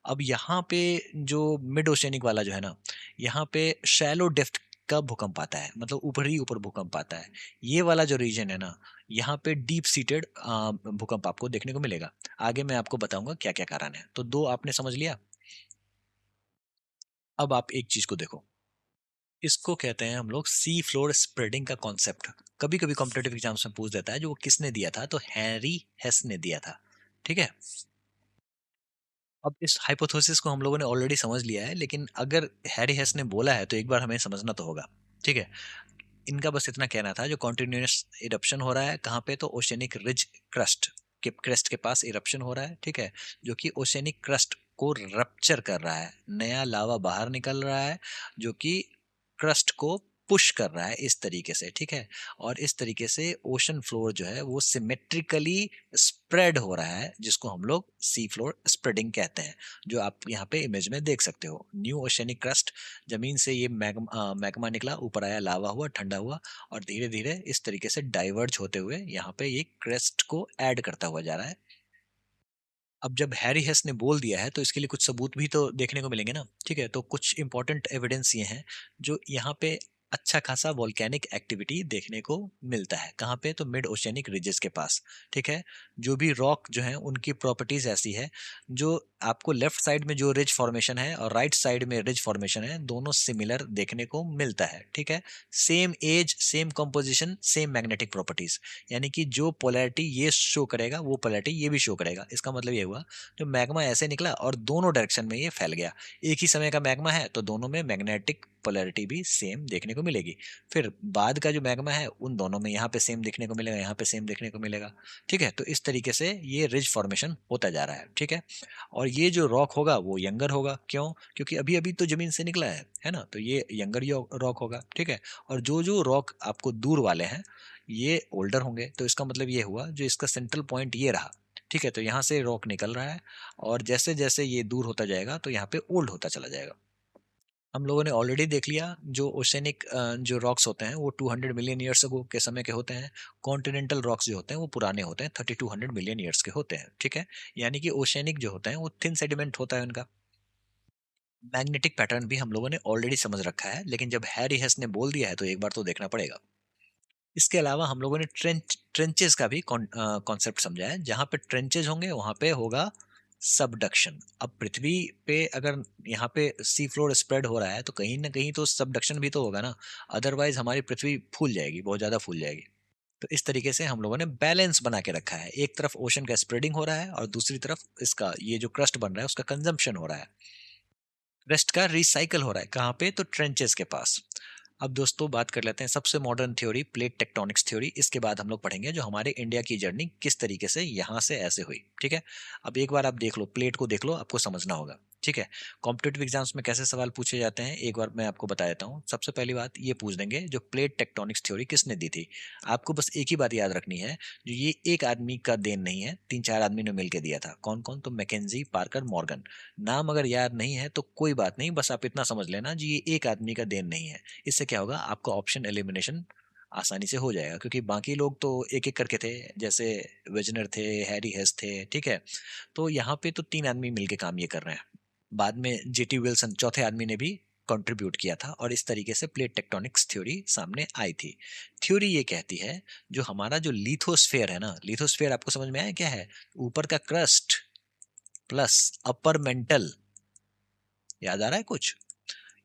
अब यहाँ पे जो मिड ओशियनिक वाला जो है ना, यहाँ पे शैलो डेप्थ का भूकंप आता है, मतलब ऊपर ही ऊपर भूकंप आता है। ये वाला जो रीजन है ना, यहाँ पे डीप सीटेड भूकंप आपको देखने को मिलेगा। आगे मैं आपको बताऊंगा क्या क्या कारण है। तो दो आपने समझ लिया। अब आप एक चीज को देखो, इसको कहते हैं हम लोग सी फ्लोर स्प्रेडिंग का कॉन्सेप्ट। कभी कभी कॉम्पिटेटिव एग्जाम्स में पूछ देता है, जो वो किसने दिया था, तो हैरी हेस ने दिया था। ठीक है, अब इस हाइपोथेसिस को हम लोगों ने ऑलरेडी समझ लिया है, लेकिन अगर हैरी हेस ने बोला है तो एक बार हमें समझना तो होगा। ठीक है, इनका बस इतना कहना था, जो कॉन्टिन्यूस इरप्शन हो रहा है कहाँ पे, तो ओशनिक रिज क्रेस्ट के पास इरप्शन हो रहा है। ठीक है, जो कि ओशनिक क्रस्ट को रप्चर कर रहा है, नया लावा बाहर निकल रहा है, जो कि क्रस्ट को पुश कर रहा है इस तरीके से। ठीक है, और इस तरीके से ओशन फ्लोर जो है वो सिमेट्रिकली स्प्रेड हो रहा है, जिसको हम लोग सी फ्लोर स्प्रेडिंग कहते हैं, जो आप यहाँ पे इमेज में देख सकते हो। न्यू ओशनिक क्रस्ट, जमीन से ये मैग्मा निकला, ऊपर आया, लावा हुआ, ठंडा हुआ, और धीरे धीरे इस तरीके से डाइवर्ज होते हुए यहाँ पे ये क्रेस्ट को ऐड करता हुआ जा रहा है। अब जब हैरी हेस ने बोल दिया है तो इसके लिए कुछ सबूत भी तो देखने को मिलेंगे ना। ठीक है, तो कुछ इंपॉर्टेंट एविडेंस ये हैं, जो यहाँ पे अच्छा खासा वॉल्केनिक एक्टिविटी देखने को मिलता है। कहाँ पे, तो मिड ओशियनिक रिजेस के पास। ठीक है, जो भी रॉक जो है उनकी प्रॉपर्टीज ऐसी है, जो आपको लेफ्ट साइड में जो रिज फॉर्मेशन है और राइट साइड में रिज फॉर्मेशन है, दोनों सिमिलर देखने को मिलता है। ठीक है, same age, same composition, same magnetic properties, यानी कि जो पोलैरिटी ये शो करेगा वो पोलैरिटी ये भी शो करेगा। इसका मतलब ये हुआ, जो मैग्मा ऐसे निकला और दोनों डायरेक्शन में ये फैल गया, एक ही समय का मैग्मा है तो दोनों में मैग्नेटिक पोलैरिटी भी सेम देखने को मिलेगी। फिर बाद का जो मैग्मा है उन दोनों में यहाँ पे सेम देखने को मिलेगा, यहाँ पे सेम देखने को मिलेगा। ठीक है, तो इस तरीके से ये रिज फॉर्मेशन होता जा रहा है। ठीक है, और ये जो रॉक होगा वो यंगर होगा, क्यों, क्योंकि अभी अभी तो जमीन से निकला है ना, तो ये यंगर रॉक होगा। ठीक है, और जो जो रॉक आपको दूर वाले हैं ये ओल्डर होंगे। तो इसका मतलब ये हुआ, जो इसका सेंट्रल पॉइंट ये रहा। ठीक है, तो यहाँ से रॉक निकल रहा है, और जैसे जैसे ये दूर होता जाएगा तो यहाँ पे ओल्ड होता चला जाएगा। हम लोगों ने ऑलरेडी देख लिया, जो ओशनिक जो रॉक्स होते हैं वो 200 मिलियन ईयर्स अगो के समय के होते हैं। कॉन्टिनेंटल रॉक्स जो होते हैं वो पुराने होते हैं, 3200 मिलियन ईयर्स के होते हैं। ठीक है, यानी कि ओशनिक जो होते हैं वो थिन सेडिमेंट होता है उनका। मैग्नेटिक पैटर्न भी हम लोगों ने ऑलरेडी समझ रखा है, लेकिन जब हैरी हेस ने बोल दिया है तो एक बार तो देखना पड़ेगा। इसके अलावा हम लोगों ने ट्रेंचेस का भी कॉन्सेप्ट समझा है। जहां पे ट्रेंचेस होंगे वहां पे होगा सबडक्शन। अब पृथ्वी पे अगर यहाँ पे सी फ्लोर स्प्रेड हो रहा है तो कहीं ना कहीं तो सबडक्शन भी तो होगा ना, अदरवाइज हमारी पृथ्वी फूल जाएगी, बहुत ज्यादा फूल जाएगी। तो इस तरीके से हम लोगों ने बैलेंस बना के रखा है, एक तरफ ओशन का स्प्रेडिंग हो रहा है और दूसरी तरफ इसका ये जो क्रस्ट बन रहा है उसका कंजम्पशन हो रहा है, वेस्ट का रिसाइकल हो रहा है। कहाँ पे, तो ट्रेंचेस के पास। अब दोस्तों बात कर लेते हैं सबसे modern theory, plate tectonics theory. इसके बाद हम लोग पढ़ेंगे जो हमारे इंडिया की जर्नी किस तरीके से यहाँ से ऐसे हुई। ठीक है, अब एक बार आप देख लो, प्लेट को देख लो, आपको समझना होगा। ठीक है, कॉम्पिटेटिव एग्जाम्स में कैसे सवाल पूछे जाते हैं एक बार मैं आपको बता देता हूँ। सबसे पहली बात ये पूछ देंगे, जो प्लेट टेक्टोनिक्स थ्योरी किसने दी थी। आपको बस एक ही बात याद रखनी है, जो ये एक आदमी का देन नहीं है, तीन चार आदमी ने मिलकर दिया था। कौन कौन, तो मैकेंजी, पार्कर, मॉर्गन। नाम अगर याद नहीं है तो कोई बात नहीं, बस आप इतना समझ लेना जी ये एक आदमी का देन नहीं है। इससे क्या होगा, आपका ऑप्शन एलिमिनेशन आसानी से हो जाएगा, क्योंकि बाकी लोग तो एक एक करके थे, जैसे वेजनर थे, हैरी हेस थे। ठीक है, तो यहाँ पे तो तीन आदमी मिलके काम ये कर रहे हैं। बाद में जेटी विल्सन चौथे आदमी ने भी कंट्रीब्यूट किया था, और इस तरीके से प्लेट टेक्टोनिक्स थ्योरी सामने आई थी। थ्योरी ये कहती है, जो हमारा जो लिथोस्फेयर है ना, लिथोस्फेयर आपको समझ में आया क्या है, ऊपर का क्रस्ट प्लस अपर मेंटल, याद आ रहा है कुछ,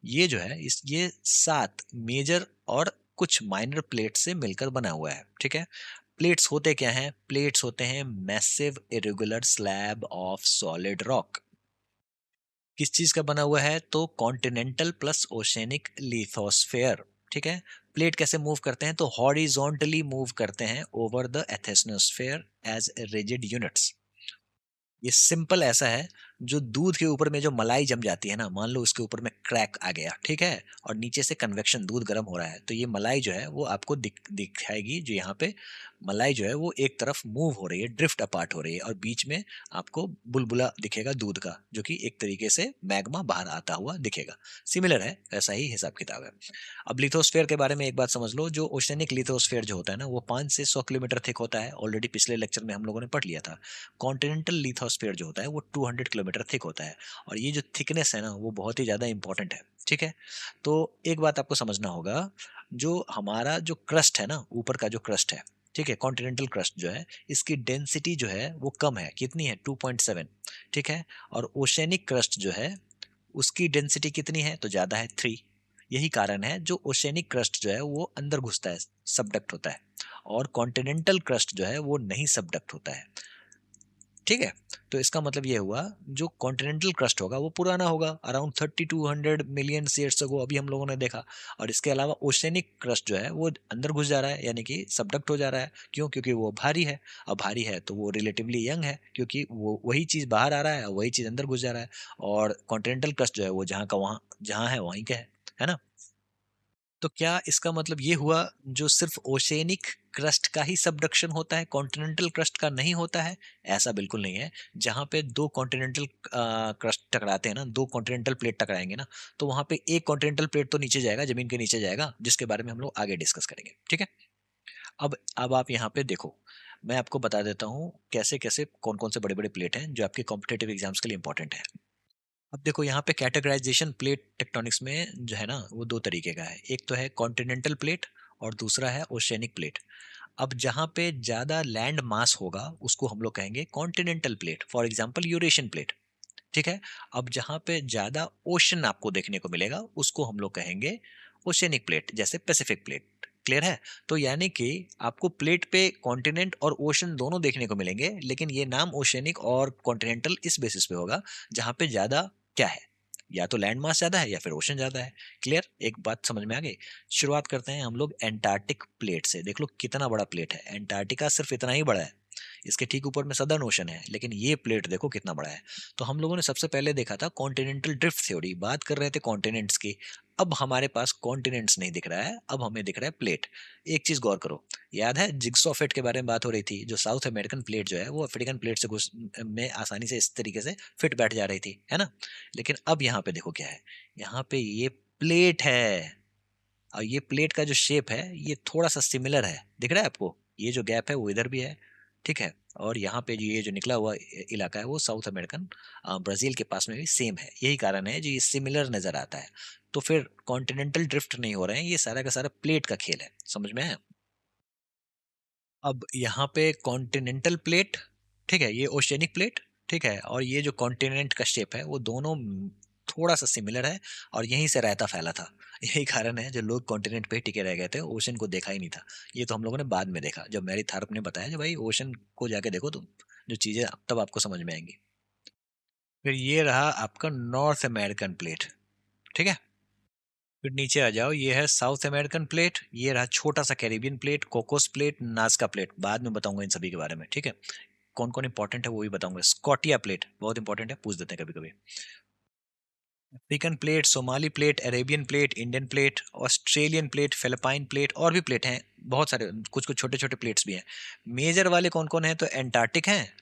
ये जो है इस ये 7 मेजर और कुछ माइनर प्लेट से मिलकर बना हुआ है, ठीक है। प्लेट्स होते क्या हैं? प्लेट्स होते हैं massive irregular slab of solid rock. किस चीज का बना हुआ है? तो कॉन्टिनेंटल प्लस ओशेनिक लिथोस्फेयर, ठीक है। प्लेट कैसे मूव करते हैं? तो हॉरिजॉन्टली मूव करते हैं over the asthenosphere as rigid units. ये सिंपल ऐसा है, जो दूध के ऊपर में जो मलाई जम जाती है ना, मान लो उसके ऊपर में क्रैक आ गया, ठीक है, और नीचे से कन्वेक्शन, दूध गर्म हो रहा है, तो ये मलाई जो है वो आपको दिखाएगी, जो यहाँ पे मलाई जो है वो एक तरफ मूव हो रही है, ड्रिफ्ट अपार्ट हो रही है, और बीच में आपको बुलबुला दिखेगा दूध का, जो कि एक तरीके से मैग्मा बाहर आता हुआ दिखेगा। सिमिलर है, ऐसा ही हिसाब किताब है। अब लिथोस्फेयर के बारे में एक बात समझ लो, जो ओशनिक लिथोस्फेयर जो होता है ना, वो 5 से 100 किलोमीटर थिक होता है, ऑलरेडी पिछले लेक्चर में हम लोगों ने पढ़ लिया था। कॉन्टिनेंटल लिथोस्फीयर जो होता है वो 200 किलोमीटर थिक होता है, और ये जो थिकनेस है ना वो बहुत ही ज़्यादा इंपॉर्टेंट है, ठीक है। तो एक बात आपको समझना होगा, जो हमारा जो क्रस्ट है ना, ऊपर का जो क्रस्ट है, ठीक है, कॉन्टिनेंटल क्रस्ट जो है, इसकी डेंसिटी जो है वो कम है, कितनी है? 2.7, ठीक है। और ओशेनिक क्रस्ट जो है उसकी डेंसिटी कितनी है? तो ज़्यादा है, 3। यही कारण है जो ओशेनिक क्रस्ट जो है वो अंदर घुसता है, सबडक्ट होता है, और कॉन्टिनेंटल क्रस्ट जो है वो नहीं सबडक्ट होता है, ठीक है। तो इसका मतलब ये हुआ, जो कॉन्टिनेंटल क्रस्ट होगा वो पुराना होगा, अराउंड 3200 मिलियन ईयर्स अगो, अभी हम लोगों ने देखा। और इसके अलावा ओशेनिक क्रस्ट जो है वो अंदर घुस जा रहा है, यानी कि सबडक्ट हो जा रहा है। क्यों? क्योंकि वो भारी है। अब भारी है तो वो रिलेटिवली यंग है, क्योंकि वो वही चीज़ बाहर आ रहा है, वही चीज़ अंदर घुस जा रहा है। और कॉन्टिनेंटल क्रस्ट जो है वो जहाँ का वहाँ, जहाँ है वहीं का है ना। तो क्या इसका मतलब ये हुआ, जो सिर्फ ओशेनिक क्रस्ट का ही सबडक्शन होता है, कॉन्टिनेंटल क्रस्ट का नहीं होता है? ऐसा बिल्कुल नहीं है। जहाँ पे दो कॉन्टिनेंटल क्रस्ट टकराते हैं ना, दो कॉन्टिनेंटल प्लेट टकराएंगे ना, तो वहाँ पे एक कॉन्टिनेंटल प्लेट तो नीचे जाएगा, जमीन के नीचे जाएगा, जिसके बारे में हम लोग आगे डिस्कस करेंगे, ठीक है। अब आप यहाँ पे देखो, मैं आपको बता देता हूँ कैसे कैसे कौन कौन से बड़े बड़े प्लेट हैं जो आपके कॉम्पिटेटिव एग्जाम्स के लिए इंपॉर्टेंट है। अब देखो यहाँ पे कैटेगराइजेशन प्लेट टेक्टोनिक्स में जो है ना वो दो तरीके का है, एक तो है कॉन्टिनेंटल प्लेट और दूसरा है ओशियनिक प्लेट। अब जहाँ पे ज्यादा लैंड मास होगा उसको हम लोग कहेंगे continental plate, for example Eurasian plate, ठीक है। अब जहाँ पे ज्यादा ओशन आपको देखने को मिलेगा उसको हम लोग कहेंगे ओशियनिक प्लेट, जैसे पैसिफिक प्लेट। क्लियर है? तो यानी कि आपको प्लेट पे कॉन्टिनेंट और ओशन दोनों देखने को मिलेंगे, लेकिन ये नाम ओशियनिक और कॉन्टिनेंटल इस बेसिस पे होगा जहाँ पे ज्यादा क्या है, या तो लैंड मास ज्यादा है या फिर ओशन ज्यादा है। क्लियर? एक बात समझ में आ गई? शुरुआत करते हैं हम लोग एंटार्क्टिक प्लेट से। देख लो कितना बड़ा प्लेट है, एंटार्क्टिका सिर्फ इतना ही बड़ा है, इसके ठीक ऊपर में सदर्न ओशन है, लेकिन ये प्लेट देखो कितना बड़ा है। तो हम लोगों ने सबसे पहले देखा था कॉन्टिनेंटल ड्रिफ्ट थ्योरी, बात कर रहे थे कॉन्टिनेंट्स की। अब हमारे पास कॉन्टिनेंट्स नहीं दिख रहा है, अब हमें दिख रहा है प्लेट। एक चीज गौर करो, याद है जिग्सॉ फिट के बारे में बात हो रही थी, जो साउथ अमेरिकन प्लेट जो है वो अफ्रीकन प्लेट से घुस में आसानी से इस तरीके से फिट बैठ जा रही थी, है ना। लेकिन अब यहाँ पे देखो क्या है, यहाँ पे ये प्लेट है, और ये प्लेट का जो शेप है ये थोड़ा सा सिमिलर है, दिख रहा है आपको? ये जो गैप है वो इधर भी है, ठीक है। और यहाँ पे ये जो निकला हुआ इलाका है वो साउथ अमेरिकन, ब्राजील के पास में भी सेम है। यही कारण है जो ये सिमिलर नजर आता है। तो फिर कॉन्टिनेंटल ड्रिफ्ट नहीं हो रहे हैं, ये सारा का सारा प्लेट का खेल है, समझ में आया? अब यहाँ पे कॉन्टिनेंटल प्लेट, ठीक है, ये ओशियनिक प्लेट, ठीक है, और ये जो कॉन्टिनेंट का शेप है वो दोनों थोड़ा सा सिमिलर है, और यहीं से रायता फैला था। यही कारण है जो लोग कॉन्टिनेंट पे ही टिके रह गए थे, ओशन को देखा ही नहीं था। ये तो हम लोगों ने बाद में देखा, जब मैरी थारप ने बताया, जो भाई ओशन को जाके देखो तुम, जो चीजें तब आपको समझ में आएंगी। फिर ये रहा आपका नॉर्थ अमेरिकन प्लेट, ठीक है। फिर नीचे आ जाओ, ये है साउथ अमेरिकन प्लेट, ये रहा छोटा सा Caribbean plate, Cocos plate, नाजका plate, बाद में बताऊंगा इन सभी के बारे में, ठीक है। कौन कौन इंपॉर्टेंट है वो भी बताऊंगा। स्कॉटिया प्लेट बहुत इंपॉर्टेंट है, पूछ देते हैं कभी कभी। African plate, Somali plate, Arabian plate, Indian plate, Australian plate, Philippine plate, और भी प्लेट हैं बहुत सारे, कुछ कुछ छोटे छोटे प्लेट्स भी हैं। मेजर वाले कौन कौन है? तो एंटार्क्टिक हैं,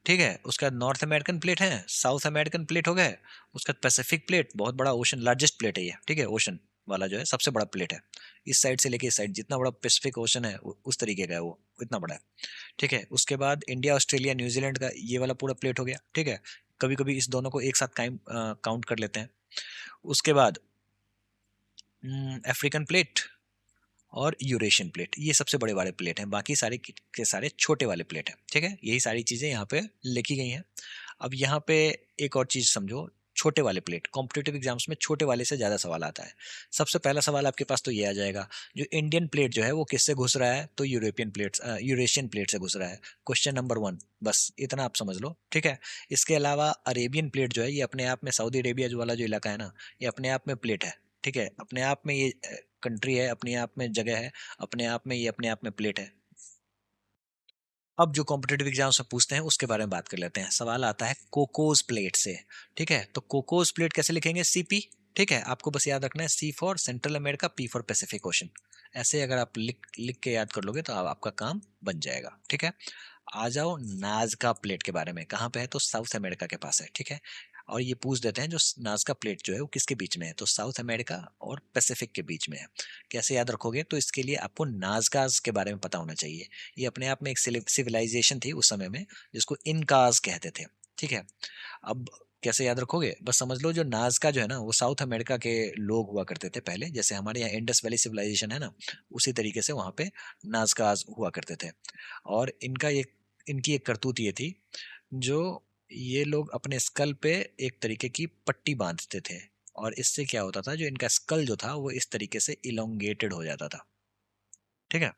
ठीक है, उसके बाद नॉर्थ अमेरिकन प्लेट है, साउथ अमेरिकन प्लेट हो गए, उसका पैसिफिक प्लेट, बहुत बड़ा ओशन, लार्जेस्ट प्लेट है ये, ठीक है, ओशन वाला जो है सबसे बड़ा प्लेट है। इस साइड से लेके इस साइड जितना बड़ा पैसिफिक ओशन है उस तरीके का है वो, इतना बड़ा है, ठीक है। उसके बाद इंडिया, ऑस्ट्रेलिया, न्यूजीलैंड का ये वाला पूरा प्लेट हो गया, ठीक है। कभी कभी इस दोनों को एक साथ काउंट कर लेते हैं। उसके बाद अफ्रीकन प्लेट और यूरेशियन प्लेट, ये सबसे बड़े वाले प्लेट हैं, बाकी सारे के सारे छोटे वाले प्लेट हैं, ठीक है। यही सारी चीजें यहाँ पे लिखी गई हैं। अब यहाँ पे एक और चीज समझो, छोटे वाले प्लेट, कॉम्पिटिटिव एग्जाम्स में छोटे वाले से ज़्यादा सवाल आता है। सबसे पहला सवाल आपके पास तो ये आ जाएगा, जो इंडियन प्लेट जो है वो किससे घुस रहा है, तो यूरेशियन प्लेट से घुस रहा है। क्वेश्चन नंबर वन, बस इतना आप समझ लो, ठीक है। इसके अलावा अरेबियन प्लेट जो है ये अपने आप में, सऊदी अरेबिया जो वाला जो इलाका है ना, ये अपने आप में प्लेट है, ठीक है, अपने आप में ये कंट्री है, अपने आप में जगह है, अपने आप में ये अपने आप में प्लेट है। अब जो कॉम्पिटेटिव एग्जाम्स में पूछते हैं उसके बारे में बात कर लेते हैं। सवाल आता है कोकोस प्लेट से, ठीक है। तो कोकोस प्लेट कैसे लिखेंगे, सीपी, ठीक है। आपको बस याद रखना है C for Central America, P for Pacific Ocean. ऐसे अगर आप लिख लिख के याद कर लोगे तो आपका काम बन जाएगा, ठीक है। आ जाओ नाजका प्लेट के बारे में, कहाँ पे है, तो साउथ अमेरिका के पास है, ठीक है। और ये पूछ देते हैं जो नाजका प्लेट जो है वो किसके बीच में है, तो साउथ अमेरिका और पैसिफिक के बीच में है। कैसे याद रखोगे, तो इसके लिए आपको नाजकाज के बारे में पता होना चाहिए। ये अपने आप में एक सिविलाइजेशन थी उस समय में, जिसको इनकाज कहते थे, ठीक है। अब कैसे याद रखोगे, बस समझ लो जो नाजका जो है ना वो साउथ अमेरिका के लोग हुआ करते थे पहले, जैसे हमारे यहाँ इंडस वैली सिविलाइजेशन है ना, उसी तरीके से वहाँ पे नाजकाज हुआ करते थे। और इनकी एक करतूत ये थी, जो ये लोग अपने स्कल पे एक तरीके की पट्टी बांधते थे, और इससे क्या होता था, जो इनका स्कल जो था वो इस तरीके से इलोंगेटेड हो जाता था, ठीक है।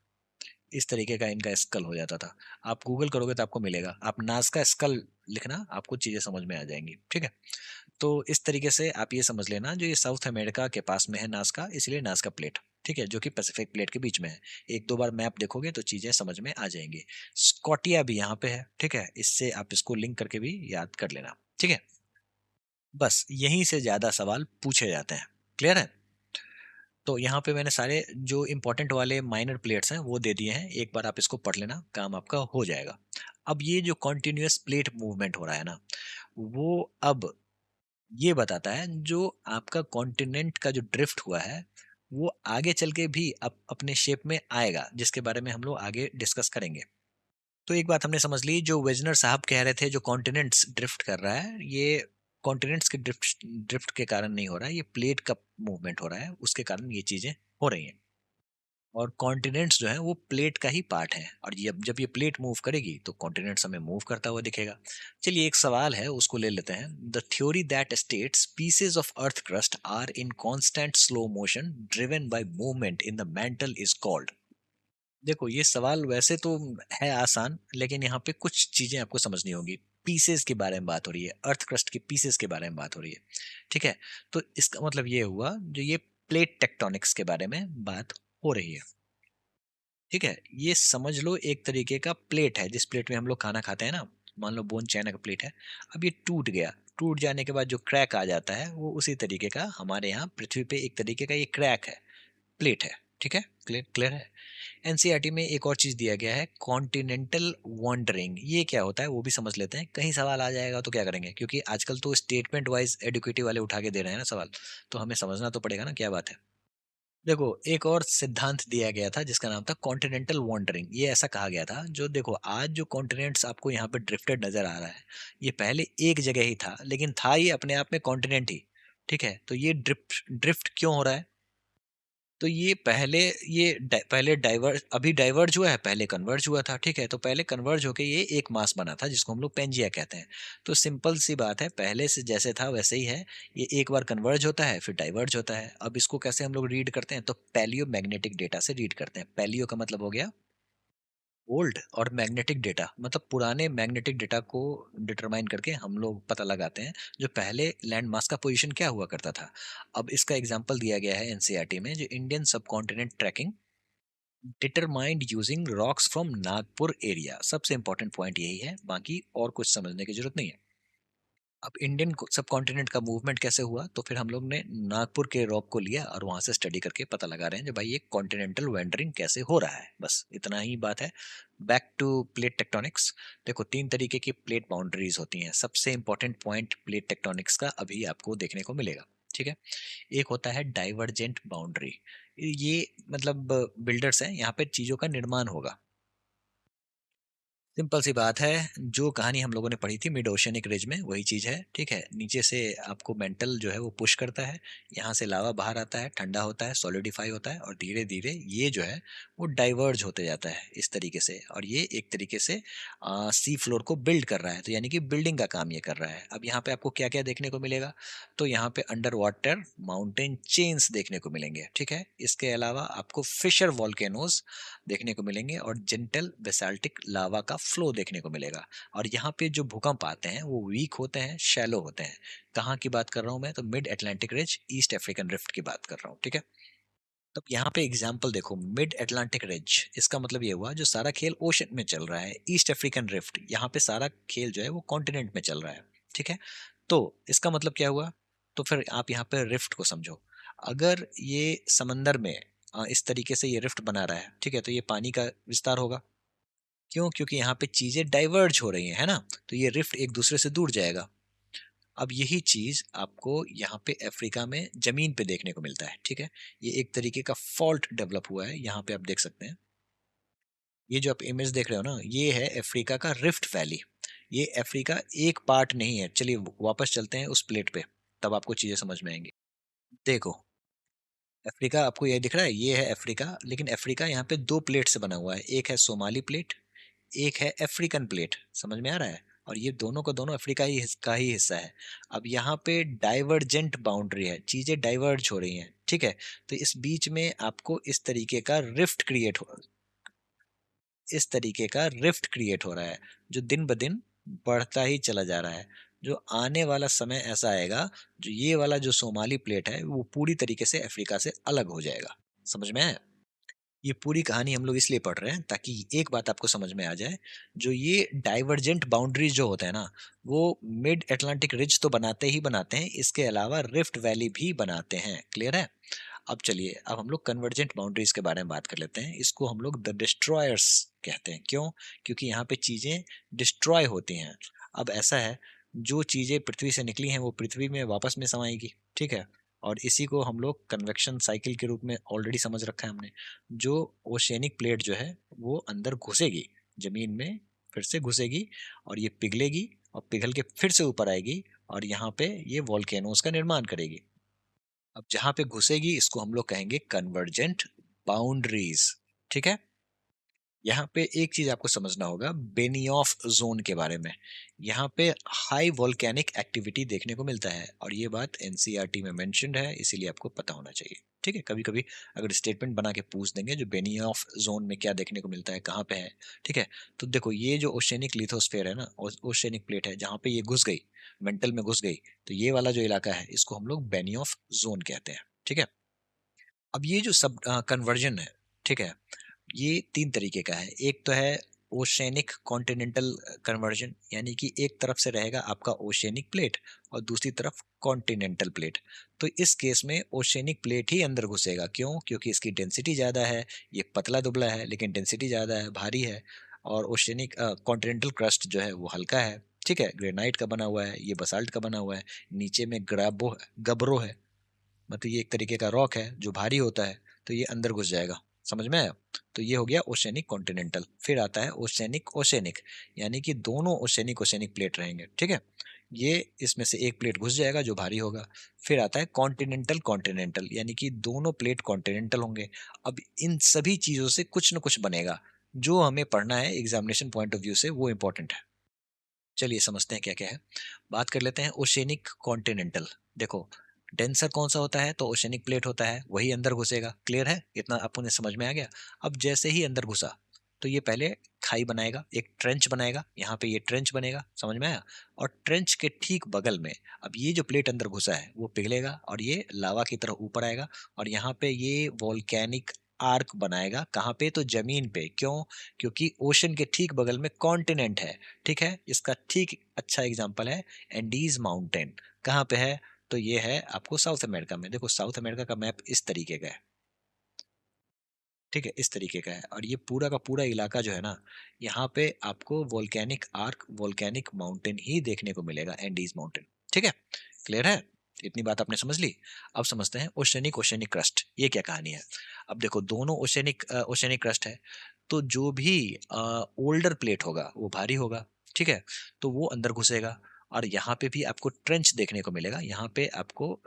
इस तरीके का इनका स्कल हो जाता था। आप गूगल करोगे तो आपको मिलेगा, आप नाज़का स्कल लिखना, आपको चीजें समझ में आ जाएंगी, ठीक है। तो इस तरीके से आप ये समझ लेना, जो ये साउथ अमेरिका के पास में है नाज़का, इसलिए नाज़का प्लेट, ठीक है, जो कि पैसिफिक प्लेट के बीच में है। एक दो बार मैप देखोगे तो चीजें समझ में आ जाएंगी। स्कॉटिया भी यहाँ पे है, ठीक है, इससे आप इसको लिंक करके भी याद कर लेना, ठीक है। बस यहीं से ज्यादा सवाल पूछे जाते हैं, क्लियर है। तो यहाँ पे मैंने सारे जो इंपॉर्टेंट वाले माइनर प्लेट्स हैं वो दे दिए हैं, एक बार आप इसको पढ़ लेना, काम आपका हो जाएगा। अब ये जो कॉन्टिन्यूअस प्लेट मूवमेंट हो रहा है ना, वो अब ये बताता है जो आपका कॉन्टिनेंट का जो ड्रिफ्ट हुआ है, वो आगे चल के भी अपने शेप में आएगा, जिसके बारे में हम लोग आगे डिस्कस करेंगे। तो एक बात हमने समझ ली, जो वेजनर साहब कह रहे थे जो कॉन्टिनेंट्स ड्रिफ्ट कर रहा है, ये कॉन्टिनेंट्स के ड्रिफ्ट ड्रिफ्ट के कारण नहीं हो रहा है, ये प्लेट का मूवमेंट हो रहा है, उसके कारण ये चीजें हो रही हैं। और कॉन्टिनेंट्स जो है वो प्लेट का ही पार्ट है, और जब जब ये प्लेट मूव करेगी तो कॉन्टिनेंट्स हमें मूव करता हुआ दिखेगा। चलिए एक सवाल है उसको ले लेते हैं। The theory that states pieces of earth crust are in constant slow motion driven by movement in the mantle is called. देखो ये सवाल वैसे तो है आसान, लेकिन यहाँ पे कुछ चीजें आपको समझनी होगी। पीसेस के बारे में बात हो रही है, अर्थ क्रस्ट के पीसेस के बारे में बात हो रही है, ठीक है। तो इसका मतलब ये हुआ, जो ये प्लेट टेक्टोनिक्स के बारे में बात हो रही है, ठीक है। ये समझ लो एक तरीके का प्लेट है, जिस प्लेट में हम लोग खाना खाते हैं ना, मान लो बोन चाइना का प्लेट है। अब ये टूट गया, टूट जाने के बाद जो क्रैक आ जाता है, वो उसी तरीके का हमारे यहाँ पृथ्वी पे एक तरीके का ये क्रैक है, प्लेट है, ठीक है। क्लियर क्लियर है। एनसीईआरटी में एक और चीज दिया गया है, कॉन्टिनेंटल वॉन्डरिंग, ये क्या होता है वो भी समझ लेते हैं, कहीं सवाल आ जाएगा तो क्या करेंगे, क्योंकि आजकल तो स्टेटमेंट वाइज एडुकेटिव वाले उठा के दे रहे हैं ना सवाल, तो हमें समझना तो पड़ेगा ना क्या बात है। देखो एक और सिद्धांत दिया गया था जिसका नाम था कॉन्टिनेंटल वॉन्डरिंग। ये ऐसा कहा गया था, जो देखो आज जो कॉन्टिनेंट्स आपको यहाँ पे ड्रिफ्टेड नजर आ रहा है, ये पहले एक जगह ही था, लेकिन था ये अपने आप में कॉन्टिनेंट ही, ठीक है। तो ये ड्रिफ्ट ड्रिफ्ट क्यों हो रहा है, तो ये पहले डाइवर्ज, अभी डाइवर्ज हुआ है, पहले कन्वर्ज हुआ था, ठीक है। तो पहले कन्वर्ज होके ये एक मास बना था, जिसको हम लोग पेंजिया कहते हैं। तो सिंपल सी बात है, पहले से जैसे था वैसे ही है। ये एक बार कन्वर्ज होता है फिर डाइवर्ज होता है। अब इसको कैसे हम लोग रीड करते हैं, तो पैलियो मैग्नेटिक डेटा से रीड करते हैं। पैलियो का मतलब हो गया ओल्ड, और मैग्नेटिक डेटा मतलब पुराने मैग्नेटिक डेटा को डिटरमाइन करके हम लोग पता लगाते हैं जो पहले लैंड मास का पोजीशन क्या हुआ करता था। अब इसका एग्जांपल दिया गया है एनसीईआरटी में, जो Indian subcontinent tracking determined using rocks from Nagpur area. सबसे इंपॉर्टेंट पॉइंट यही है, बाकी और कुछ समझने की जरूरत नहीं है। अब इंडियन सब कॉन्टिनेंट का मूवमेंट कैसे हुआ, तो फिर हम लोग ने नागपुर के रॉक को लिया और वहां से स्टडी करके पता लगा रहे हैं जो भाई ये कॉन्टिनेंटल वेंडरिंग कैसे हो रहा है, बस इतना ही बात है। Back to plate tectonics. देखो तीन तरीके की प्लेट बाउंड्रीज होती हैं, सबसे इंपॉर्टेंट पॉइंट प्लेट टेक्टोनिक्स का अभी आपको देखने को मिलेगा, ठीक है। एक होता है डाइवर्जेंट बाउंड्री, ये मतलब बिल्डर्स हैं, यहाँ पे चीजों का निर्माण होगा। सिंपल सी बात है, जो कहानी हम लोगों ने पढ़ी थी मिड ओशियनिक रिज में, वही चीज है, ठीक है। नीचे से आपको मेंटल जो है वो पुश करता है, यहाँ से लावा बाहर आता है, ठंडा होता है, सॉलिडिफाई होता है, और धीरे धीरे ये जो है वो डाइवर्ज होते जाता है इस तरीके से, और ये एक तरीके से सी फ्लोर को बिल्ड कर रहा है, तो यानी कि बिल्डिंग का काम ये कर रहा है। अब यहाँ पे आपको क्या क्या देखने को मिलेगा, तो यहाँ पे अंडर वाटर माउंटेन चेन्स देखने को मिलेंगे, ठीक है। इसके अलावा आपको फिशर वॉल्केनोज देखने को मिलेंगे और जेंटल बेसाल्टिक लावा का फ्लो देखने को मिलेगा। और यहाँ पे जो भूकंप आते हैं वो वीक होते हैं, शैलो होते हैं। कहाँ की बात कर रहा हूँ मैं, तो mid Atlantic ridge, east African rift की बात कर रहा हूँ, ठीक है। तब यहाँ पे एग्जाम्पल देखो, मिड अटलांटिक रिज, इसका मतलब ये हुआ जो सारा खेल ओशन में चल रहा है। ईस्ट अफ्रीकन रिफ्ट, यहाँ पे सारा खेल जो है वो कॉन्टिनेंट में चल रहा है, ठीक है। तो इसका मतलब क्या हुआ, तो फिर आप यहाँ पे रिफ्ट को समझो। अगर ये समंदर में इस तरीके से ये रिफ्ट बना रहा है, ठीक है, तो ये पानी का विस्तार होगा। क्यों? क्योंकि यहाँ पे चीजें डाइवर्ज हो रही हैं, है ना, तो ये रिफ्ट एक दूसरे से दूर जाएगा। अब यही चीज आपको यहाँ पे अफ्रीका में जमीन पे देखने को मिलता है, ठीक है। ये एक तरीके का फॉल्ट डेवलप हुआ है, यहाँ पे आप देख सकते हैं। ये जो आप इमेज देख रहे हो ना, ये है अफ्रीका का रिफ्ट वैली। ये अफ्रीका एक पार्ट नहीं है। चलिए वापस चलते हैं उस प्लेट पे, तब आपको चीजें समझ में आएंगी। देखो, अफ्रीका आपको ये दिख रहा है, ये है अफ्रीका, लेकिन अफ्रीका यहाँ पे दो प्लेट से बना हुआ है। एक है सोमाली प्लेट, एक है अफ्रीकन प्लेट, समझ में आ रहा है। और ये दोनों का दोनों अफ्रीका ही का ही हिस्सा है। अब यहाँ पे डाइवर्जेंट बाउंड्री है, चीजें डाइवर्ज हो रही हैं, ठीक है। तो इस बीच में आपको इस तरीके का रिफ्ट क्रिएट हो रहा है, जो दिन ब दिन बढ़ता ही चला जा रहा है। जो आने वाला समय ऐसा आएगा, जो ये वाला जो सोमाली प्लेट है वो पूरी तरीके से अफ्रीका से अलग हो जाएगा। समझ में आया? ये पूरी कहानी हम लोग इसलिए पढ़ रहे हैं ताकि एक बात आपको समझ में आ जाए। जो ये डाइवर्जेंट बाउंड्रीज जो होते हैं ना, वो मिड अटलांटिक रिज तो बनाते ही बनाते हैं, इसके अलावा रिफ्ट वैली भी बनाते हैं। क्लियर है? अब चलिए, अब हम लोग कन्वर्जेंट बाउंड्रीज के बारे में बात कर लेते हैं। इसको हम लोग द डिस्ट्रॉयर्स कहते हैं। क्यों? क्योंकि यहाँ पे चीजें डिस्ट्रॉय होती हैं। अब ऐसा है, जो चीजें पृथ्वी से निकली हैं वो पृथ्वी में वापस में समाएगी, ठीक है। और इसी को हम लोग कन्वेक्शन साइकिल के रूप में ऑलरेडी समझ रखा है हमने। जो ओशियनिक प्लेट जो है वो अंदर घुसेगी जमीन में, फिर से घुसेगी, और ये पिघलेगी, और पिघल के फिर से ऊपर आएगी, और यहाँ पे ये वॉल्केनोज का निर्माण करेगी। अब जहां पे घुसेगी इसको हम लोग कहेंगे कन्वर्जेंट बाउंड्रीज, ठीक है। यहाँ पे एक चीज आपको समझना होगा बेनियॉफ जोन के बारे में। यहाँ पे हाई वोल्केनिक एक्टिविटी देखने को मिलता है, और ये बात एनसीईआरटी में मेंशन्ड है, इसीलिए आपको पता होना चाहिए, ठीक है। कभी कभी अगर स्टेटमेंट बना के पूछ देंगे जो बेनियॉफ जोन में क्या देखने को मिलता है, कहाँ पे है, ठीक है। तो देखो, ये जो ओशेनिक लिथोस्फेयर है ना, ओशेनिक प्लेट है, जहाँ पे ये घुस गई, मेंटल में घुस गई, तो ये वाला जो इलाका है इसको हम लोग बेनियॉफ जोन कहते हैं, ठीक है। अब ये जो सब कन्वर्जन है, ठीक है, ये तीन तरीके का है। एक तो है ओशेनिक कॉन्टिनेंटल कन्वर्जन, यानी कि एक तरफ से रहेगा आपका ओशेनिक प्लेट और दूसरी तरफ कॉन्टिनेंटल प्लेट। तो इस केस में ओशेनिक प्लेट ही अंदर घुसेगा। क्यों? क्योंकि इसकी डेंसिटी ज़्यादा है। ये पतला दुबला है लेकिन डेंसिटी ज़्यादा है, भारी है। और ओशेनिक कॉन्टिनेंटल क्रस्ट जो है वो हल्का है, ठीक है, ग्रेनाइट का बना हुआ है, ये बसाल्ट का बना हुआ है। नीचे में गब्रो है, मतलब ये एक तरीके का रॉक है जो भारी होता है, तो ये अंदर घुस जाएगा। समझ में आया? तो ये हो गया ओशेनिक कॉन्टिनेंटल। फिर आता है ओशेनिक ओशेनिक, यानी कि दोनों ओशेनिक ओशेनिक प्लेट रहेंगे, ठीक है। ये इसमें से एक प्लेट घुस जाएगा जो भारी होगा। फिर आता है कॉन्टिनेंटल कॉन्टिनेंटल, यानी कि दोनों प्लेट कॉन्टिनेंटल होंगे। अब इन सभी चीजों से कुछ न कुछ बनेगा, जो हमें पढ़ना है एग्जामिनेशन पॉइंट ऑफ व्यू से, वो इंपॉर्टेंट है। चलिए समझते हैं क्या क्या है। बात कर लेते हैं ओशेनिक कॉन्टिनेंटल। देखो, डेंसर कौन सा होता है, तो ओशेनिक प्लेट होता है, वही अंदर घुसेगा। क्लियर है? इतना आपको समझ में आ गया। अब जैसे ही अंदर घुसा, तो ये पहले खाई बनाएगा, एक ट्रेंच बनाएगा, यहाँ पे ये ट्रेंच बनेगा। समझ में आया? और ट्रेंच के ठीक बगल में अब ये जो प्लेट अंदर घुसा है वो पिघलेगा, और ये लावा की तरह ऊपर आएगा, और यहाँ पे ये वोल्केनिक आर्क बनाएगा। कहाँ पे? तो जमीन पे। क्यों? क्योंकि ओशन के ठीक बगल में कॉन्टिनेंट है, ठीक है। इसका ठीक अच्छा एग्जांपल है एंडीज माउंटेन। कहाँ पे है? तो ये है आपको साउथ अमेरिका में। देखो, साउथ अमेरिका का मैप इस तरीके का है, ठीक है, इस तरीके का है। और ये पूरा का पूरा इलाका जो है ना, यहाँ पे आपको वोल्केनिक आर्क, वोल्केनिक माउंटेन ही देखने को मिलेगा, एंडीज माउंटेन, ठीक है। क्लियर है? इतनी बात आपने समझ ली। अब समझते हैं ओशेनिक ओशेनिक क्रस्ट, ये क्या कहानी है। अब देखो, दोनों ओशेनिक ओशेनिक क्रस्ट है, तो जो भी ओल्डर प्लेट होगा वो भारी होगा, ठीक है, तो वो अंदर घुसेगा। और यहाँ पे भी आपको ट्रेंच देखने को मिलेगा, यहाँ पे आपको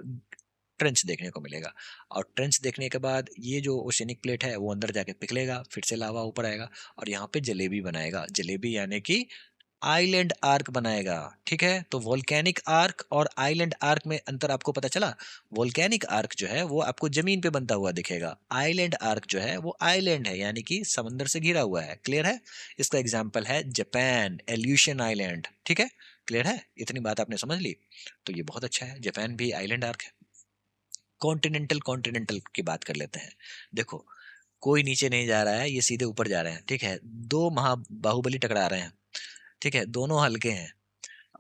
ट्रेंच देखने को मिलेगा। और ट्रेंच देखने के बाद ये जो ओशनिक प्लेट है वो अंदर जाके पिघलेगा, फिर से लावा ऊपर आएगा और यहाँ पे जलेबी बनाएगा। जलेबी यानी कि आइलैंड आर्क बनाएगा। ठीक है, तो वोल्केनिक आर्क और आइलैंड आर्क में अंतर आपको पता चला। वोल्केनिक आर्क जो है वो आपको जमीन पे बनता हुआ दिखेगा, आइलैंड आर्क जो है वो आइलैंड है यानी कि समंदर से घिरा हुआ है। क्लियर है? इसका एग्जाम्पल है जापान, एल्यूशन आइलैंड। ठीक है, क्लियर है? इतनी बात आपने समझ ली, तो ये बहुत अच्छा है। जापान भी आइलैंड आर्क है। कॉन्टिनेंटल कॉन्टिनेंटल की बात कर लेते हैं। देखो, कोई नीचे नहीं जा रहा है, ये सीधे ऊपर जा रहे हैं। ठीक है, दो महा बाहुबली टकरा रहे हैं। ठीक है, दोनों हल्के हैं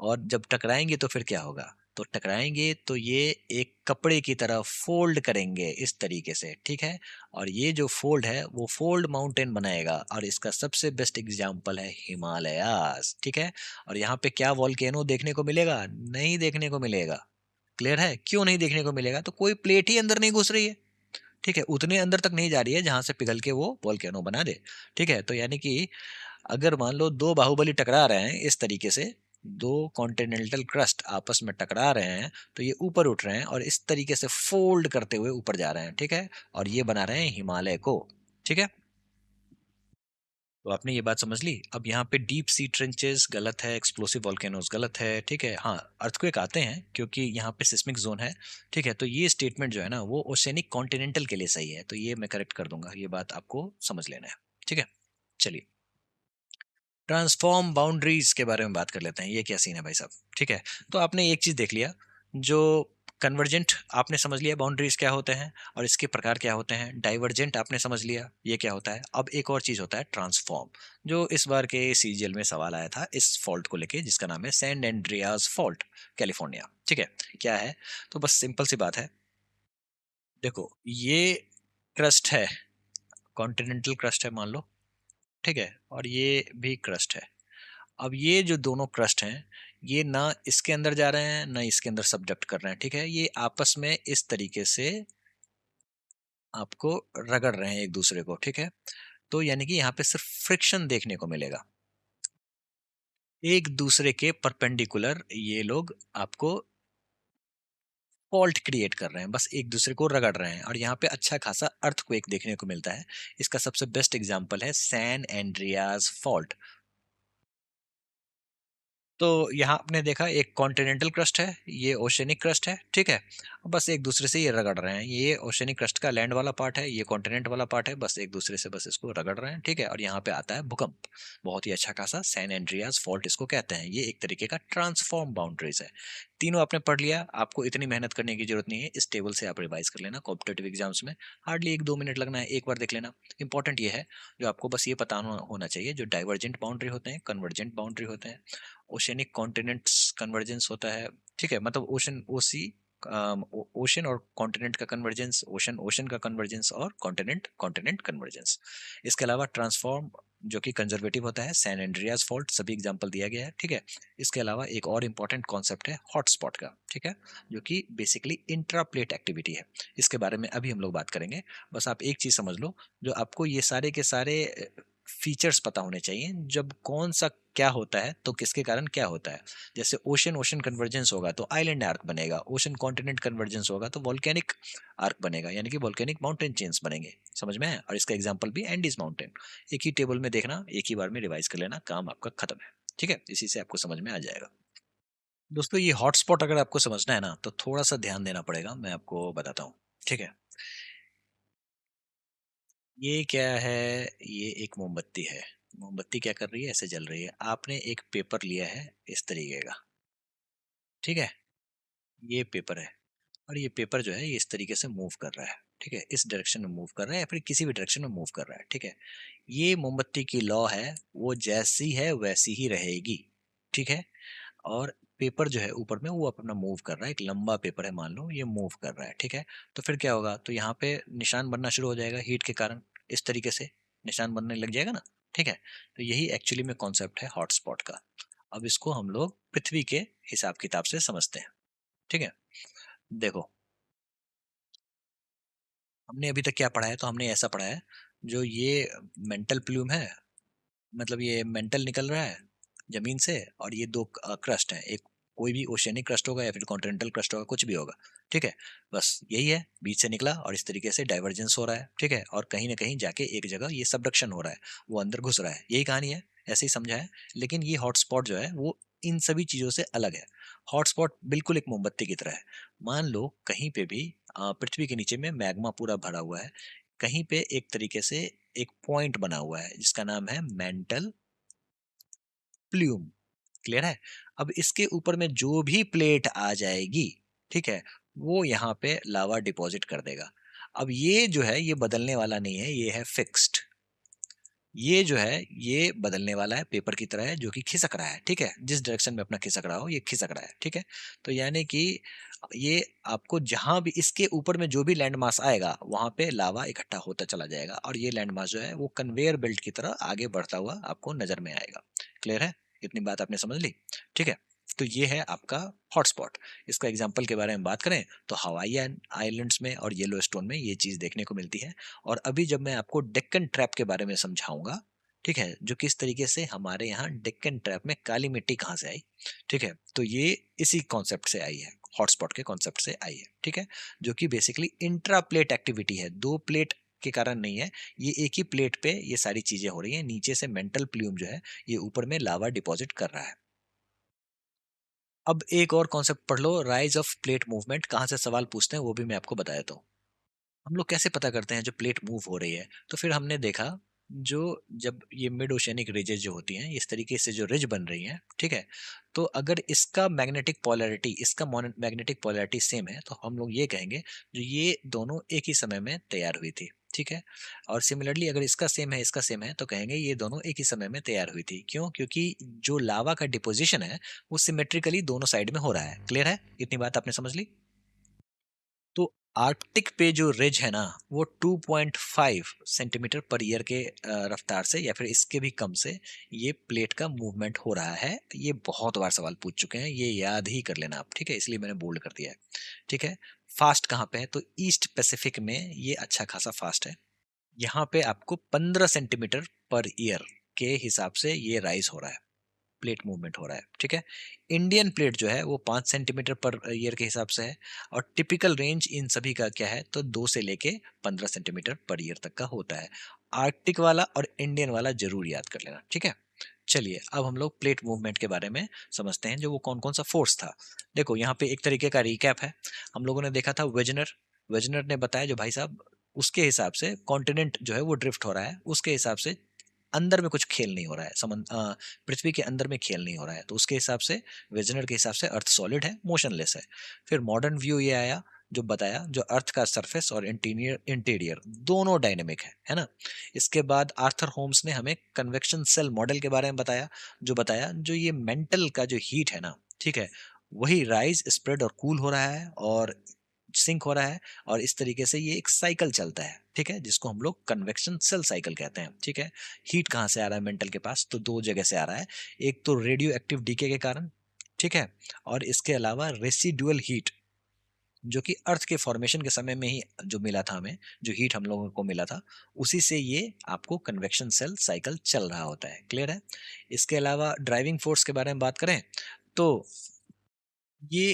और जब टकराएंगे तो फिर क्या होगा? तो टकराएंगे तो ये एक कपड़े की तरह फोल्ड करेंगे इस तरीके से। ठीक है, और ये जो फोल्ड है वो फोल्ड माउंटेन बनाएगा और इसका सबसे बेस्ट एग्जांपल है हिमालयास। ठीक है, और यहाँ पे क्या वॉल्केनो देखने को मिलेगा? नहीं देखने को मिलेगा। क्लियर है? क्यों नहीं देखने को मिलेगा? तो कोई प्लेट ही अंदर नहीं घुस रही है। ठीक है, उतने अंदर तक नहीं जा रही है जहां से पिघल के वो वॉल्केनो बना दे। ठीक है, तो यानी कि अगर मान लो दो बाहुबली टकरा रहे हैं इस तरीके से, दो कॉन्टिनेंटल क्रस्ट आपस में टकरा रहे हैं, तो ये ऊपर उठ रहे हैं और इस तरीके से फोल्ड करते हुए ऊपर जा रहे हैं। ठीक है, और ये बना रहे हैं हिमालय को। ठीक है, तो आपने ये बात समझ ली। अब यहाँ पे डीप सी ट्रेंचेस गलत है, एक्सप्लोसिव वॉल्केनोज गलत है। ठीक है, हाँ, अर्थक्वेक आते हैं क्योंकि यहाँ पे सिस्मिक जोन है। ठीक है, तो ये स्टेटमेंट जो है ना वो ओशेनिक कॉन्टिनेंटल के लिए सही है, तो ये मैं करेक्ट कर दूंगा। ये बात आपको समझ लेना है। ठीक है, चलिए ट्रांसफॉर्म बाउंड्रीज के बारे में बात कर लेते हैं। ये क्या सीन है भाई साहब? ठीक है, तो आपने एक चीज देख लिया, जो कन्वर्जेंट आपने समझ लिया बाउंड्रीज क्या होते हैं और इसके प्रकार क्या होते हैं। डाइवर्जेंट आपने समझ लिया ये क्या होता है। अब एक और चीज होता है ट्रांसफॉर्म, जो इस बार के सीजीएल में सवाल आया था इस फॉल्ट को लेके जिसका नाम है सैन एंड्रियाज फॉल्ट, कैलिफोर्निया। ठीक है, क्या है? तो बस सिंपल सी बात है। देखो, ये क्रस्ट है, कॉन्टिनेंटल क्रस्ट है मान लो। ठीक है, और ये भी क्रस्ट है। अब ये जो दोनों क्रस्ट हैं, ये ना इसके अंदर जा रहे हैं ना इसके अंदर सबडक्ट कर रहे हैं। ठीक है, ये आपस में इस तरीके से आपको रगड़ रहे हैं एक दूसरे को। ठीक है, तो यानी कि यहाँ पे सिर्फ फ्रिक्शन देखने को मिलेगा, एक दूसरे के परपेंडिकुलर ये लोग आपको फॉल्ट क्रिएट कर रहे हैं, बस एक दूसरे को रगड़ रहे हैं और यहाँ पे अच्छा खासा अर्थक्वेक देखने को मिलता है। इसका सबसे बेस्ट एग्जांपल है सैन एंड्रियाज फॉल्ट। तो यहाँ आपने देखा एक कॉन्टिनेंटल क्रस्ट है, ये ओशनिक क्रस्ट है। ठीक है, बस एक दूसरे से ये रगड़ रहे हैं। ये ओशनिक क्रस्ट का लैंड वाला पार्ट है, ये कॉन्टिनेंट वाला पार्ट है, बस एक दूसरे से बस इसको रगड़ रहे हैं। ठीक है, और यहाँ पे आता है भूकंप। बहुत ही अच्छा खासा सैन एंड्रियाज फॉल्ट इसको कहते हैं। ये एक तरीके का ट्रांसफॉर्म बाउंड्रीज है। तीनों आपने पढ़ लिया, आपको इतनी मेहनत करने की जरूरत नहीं है। इस टेबल से आप रिवाइज कर लेना, कॉम्पिटेटिव एग्जाम्स में हार्डली 1-2 मिनट लगना है, एक बार देख लेना। इंपॉर्टेंट ये है, जो आपको बस ये पता होना चाहिए, जो डाइवर्जेंट बाउंड्री होते हैं, कन्वर्जेंट बाउंड्री होते हैं, ओशनिक कॉन्टिनेंट्स कन्वर्जेंस होता है। ठीक है, मतलब ओशन ओसी, ओशन और कॉन्टिनेंट का कन्वर्जेंस, ओशन ओशन का कन्वर्जेंस और कॉन्टिनेंट कॉन्टिनेंट कन्वर्जेंस। इसके अलावा ट्रांसफॉर्म जो कि कंजर्वेटिव होता है, सैन एंड्रियास फॉल्ट, सभी एग्जांपल दिया गया है। ठीक है, इसके अलावा एक और इंपॉर्टेंट कॉन्सेप्ट है हॉटस्पॉट का। ठीक है, जो कि बेसिकली इंट्राप्लेट एक्टिविटी है। इसके बारे में अभी हम लोग बात करेंगे। बस आप एक चीज समझ लो, जो आपको ये सारे के सारे फीचर्स पता होने चाहिए, जब कौन सा क्या होता है तो किसके कारण क्या होता है। जैसे ओशन ओशन कन्वर्जेंस होगा तो आइलैंड आर्क बनेगा, ओशन कॉन्टिनेंट कन्वर्जेंस होगा तो वॉल्केनिक आर्क बनेगा, यानी कि वॉल्केनिक माउंटेन चेन्स बनेंगे। समझ में है? और इसका एग्जांपल भी एंडीज माउंटेन। एक ही टेबल में देखना, एक ही बार में रिवाइज कर लेना, काम आपका खत्म है। ठीक है, इसी से आपको समझ में आ जाएगा। दोस्तों, ये हॉटस्पॉट अगर आपको समझना है ना तो थोड़ा सा ध्यान देना पड़ेगा, मैं आपको बताता हूँ। ठीक है, ये क्या है? ये एक मोमबत्ती है। मोमबत्ती क्या कर रही है? ऐसे जल रही है। आपने एक पेपर लिया है इस तरीके का। ठीक है, ये पेपर है और ये पेपर जो है ये इस तरीके से मूव कर रहा है। ठीक है, इस डायरेक्शन में मूव कर रहा है या फिर किसी भी डायरेक्शन में मूव कर रहा है। ठीक है, ये मोमबत्ती की लॉ है, वो जैसी है वैसी ही रहेगी। ठीक है, और पेपर जो है ऊपर में वो अपना मूव कर रहा है, एक लंबा पेपर है मान लो, ये मूव कर रहा है। ठीक है, तो फिर क्या होगा? तो यहाँ पे निशान बनना शुरू हो जाएगा हीट के कारण, इस तरीके से निशान बनने लग जाएगा ना। ठीक है, तो यही एक्चुअली में कॉन्सेप्ट है हॉटस्पॉट का। अब इसको हम लोग पृथ्वी के हिसाब किताब से समझते हैं। ठीक है, देखो, हमने अभी तक क्या पढ़ा है? तो हमने ऐसा पढ़ा है, जो ये मेंटल प्लूम है, मतलब ये मेंटल निकल रहा है जमीन से, और ये दो क्रस्ट है, एक कोई भी ओशियनिक क्रस्ट होगा या फिर कॉन्टिनेंटल क्रस्ट होगा, कुछ भी होगा, ठीक है। बस यही है, बीच से निकला और इस तरीके से डाइवर्जेंस हो रहा है, ठीक है, और कहीं ना कहीं जाके एक जगह ये सबडक्शन हो रहा है, वो अंदर घुस रहा है, यही कहानी है, ऐसे ही समझा है। लेकिन ये हॉटस्पॉट जो है वो इन सभी चीजों से अलग है। हॉटस्पॉट बिल्कुल एक मोमबत्ती की तरह है। मान लो कहीं पे भी पृथ्वी के नीचे में मैग्मा पूरा भरा हुआ है, कहीं पे एक तरीके से एक पॉइंट बना हुआ है जिसका नाम है मेंटल प्ल्यूम। क्लियर है? अब इसके ऊपर में जो भी प्लेट आ जाएगी, ठीक है, वो यहाँ पे लावा डिपॉजिट कर देगा। अब ये जो है ये बदलने वाला नहीं है, ये है फिक्स्ड। ये जो है ये बदलने वाला है, पेपर की तरह है जो कि खिसक रहा है, ठीक है, जिस डायरेक्शन में अपना खिसक रहा हो ये खिसक रहा है, ठीक है। तो यानी कि ये आपको जहां भी इसके ऊपर में जो भी लैंड मास आएगा वहां पे लावा इकट्ठा होता चला जाएगा, और ये लैंड मास जो है वो कन्वेयर बेल्ट की तरह आगे बढ़ता हुआ आपको नजर में आएगा। क्लियर है? इतनी बात आपने समझ ली, ठीक है। तो ये है आपका हॉटस्पॉट। इसका एग्जाम्पल के बारे में बात करें तो हवाई आइलैंड्स में और येलोस्टोन में ये चीज देखने को मिलती है। और अभी जब मैं आपको डेक्कन ट्रैप के बारे में समझाऊंगा, ठीक है, जो किस तरीके से हमारे यहाँ डेक्कन ट्रैप में काली मिट्टी कहाँ से आई, ठीक है, तो ये इसी कॉन्सेप्ट से आई है, हॉटस्पॉट के कॉन्सेप्ट से आई है, ठीक है, जो कि बेसिकली इंट्रा प्लेट एक्टिविटी है, दो प्लेट के कारण नहीं है, ये एक ही प्लेट पे ये सारी चीजें हो रही हैं, नीचे से मेंटल प्ल्यूम जो है ये ऊपर में लावा डिपॉजिट कर रहा है। अब एक और कॉन्सेप्ट पढ़ लो, राइज ऑफ प्लेट मूवमेंट, कहाँ से सवाल पूछते हैं वो भी मैं आपको बता देता हूँ। हम लोग कैसे पता करते हैं जब प्लेट मूव हो रही है? तो फिर हमने देखा, जो जब ये मिड ओशियनिक रिजेस जो होती हैं इस तरीके से जो रिज बन रही हैं, ठीक है, तो अगर इसका मैग्नेटिक पोलैरिटी इसका मैग्नेटिक पोलैरिटी सेम है तो हम लोग ये कहेंगे जो ये दोनों एक ही समय में तैयार हुई थी, ठीक है। और सिमिलरली अगर इसका सेम है इसका सेम है तो कहेंगे ये दोनों एक ही समय में तैयार हुई थी। क्यों? क्योंकि जो लावा का डिपोजिशन है वो सिमेट्रिकली दोनों साइड में हो रहा है। क्लियर है? इतनी बात आपने समझ ली? तो आर्कटिक पे जो रिज है ना वो 2.5 सेंटीमीटर पर ईयर के रफ्तार से या फिर इसके भी कम से ये प्लेट का मूवमेंट हो रहा है। ये बहुत बार सवाल पूछ चुके हैं, ये याद ही कर लेना आप, ठीक है, इसलिए मैंने बोल्ड कर दिया है, ठीक है। फास्ट कहाँ पे है? तो ईस्ट पैसिफिक में ये अच्छा खासा फास्ट है। यहाँ पे आपको 15 सेंटीमीटर पर ईयर के हिसाब से ये राइज हो रहा है, प्लेट मूवमेंट हो रहा है, ठीक है। इंडियन प्लेट जो है वो 5 सेंटीमीटर पर ईयर के हिसाब से है। और टिपिकल रेंज इन सभी का क्या है? तो 2 से लेके 15 सेंटीमीटर पर ईयर तक का होता है। आर्कटिक वाला और इंडियन वाला जरूर याद कर लेना, ठीक है। चलिए अब हम लोग प्लेट मूवमेंट के बारे में समझते हैं, जो वो कौन कौन सा फोर्स था। देखो यहाँ पे एक तरीके का रिकैप है। हम लोगों ने देखा था वेजनर, वेजनर ने बताया जो भाई साहब उसके हिसाब से कॉन्टिनेंट जो है वो ड्रिफ्ट हो रहा है, उसके हिसाब से अंदर में कुछ खेल नहीं हो रहा है, पृथ्वी के अंदर में खेल नहीं हो रहा है, तो उसके हिसाब से वेजनर के हिसाब से अर्थ सॉलिड है, मोशनलेस है। फिर मॉडर्न व्यू ये आया जो बताया जो अर्थ का सरफेस और इंटीरियर इंटीरियर दोनों डायनेमिक है ना। इसके बाद आर्थर होम्स ने हमें कन्वेक्शन सेल मॉडल के बारे में बताया, जो बताया जो ये मेंटल का जो हीट है ना, ठीक है, वही राइज स्प्रेड और कूल हो रहा है और सिंक हो रहा है, और इस तरीके से ये एक साइकिल चलता है, ठीक है, जिसको हम लोग कन्वेक्शन सेल साइकिल कहते हैं, ठीक है। हीट कहाँ से आ रहा है मेंटल के पास? तो दो जगह से आ रहा है। एक तो रेडियो एक्टिव डीके के कारण, ठीक है, और इसके अलावा रेसिडुअल हीट जो कि अर्थ के फॉर्मेशन के समय में ही जो मिला था हमें, जो हीट हम लोगों को मिला था, उसी से ये आपको कन्वेक्शन सेल साइकिल चल रहा होता है। क्लियर है? इसके अलावा ड्राइविंग फोर्स के बारे में बात करें तो ये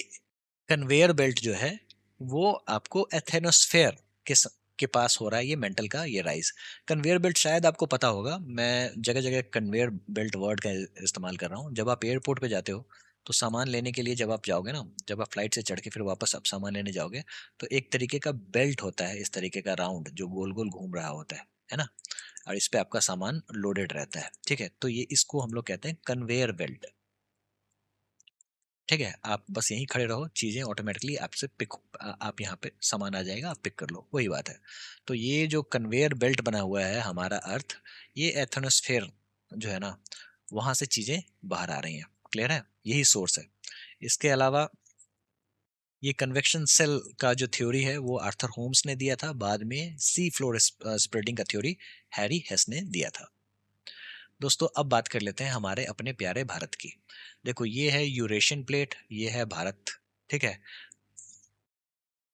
कन्वेयर बेल्ट जो है वो आपको एथेनोस्फेयर के के पास हो रहा है, ये मेंटल का ये राइज। कन्वेयर बेल्ट शायद आपको पता होगा, मैं जगह जगह कन्वेयर बेल्ट वर्ड का इस्तेमाल कर रहा हूँ। जब आप एयरपोर्ट पे जाते हो तो सामान लेने के लिए जब आप जाओगे ना, जब आप फ्लाइट से चढ़ के फिर वापस आप सामान लेने जाओगे, तो एक तरीके का बेल्ट होता है इस तरीके का राउंड जो गोल गोल घूम रहा होता है ना, और इस पे आपका सामान लोडेड रहता है, ठीक है, तो ये इसको हम लोग कहते हैं कन्वेयर बेल्ट। ठीक है, आप बस यहीं खड़े रहो, चीजें ऑटोमेटिकली आपसे पिक, आप यहाँ पे सामान आ जाएगा, आप पिक कर लो, वही बात है। तो ये जो कन्वेयर बेल्ट बना हुआ है हमारा अर्थ, ये एथनोस्फेयर जो है ना वहां से चीजें बाहर आ रही हैं। क्लियर है? यही सोर्स है। इसके अलावा ये कन्वेक्शन सेल का जो थ्योरी है वो आर्थर होम्स ने दिया था, बाद में सी फ्लोर स्प्रेडिंग का थ्योरी हैरी हेस ने दिया था। दोस्तों अब बात कर लेते हैं हमारे अपने प्यारे भारत की। देखो ये है यूरेशियन प्लेट, ये है भारत, ठीक है।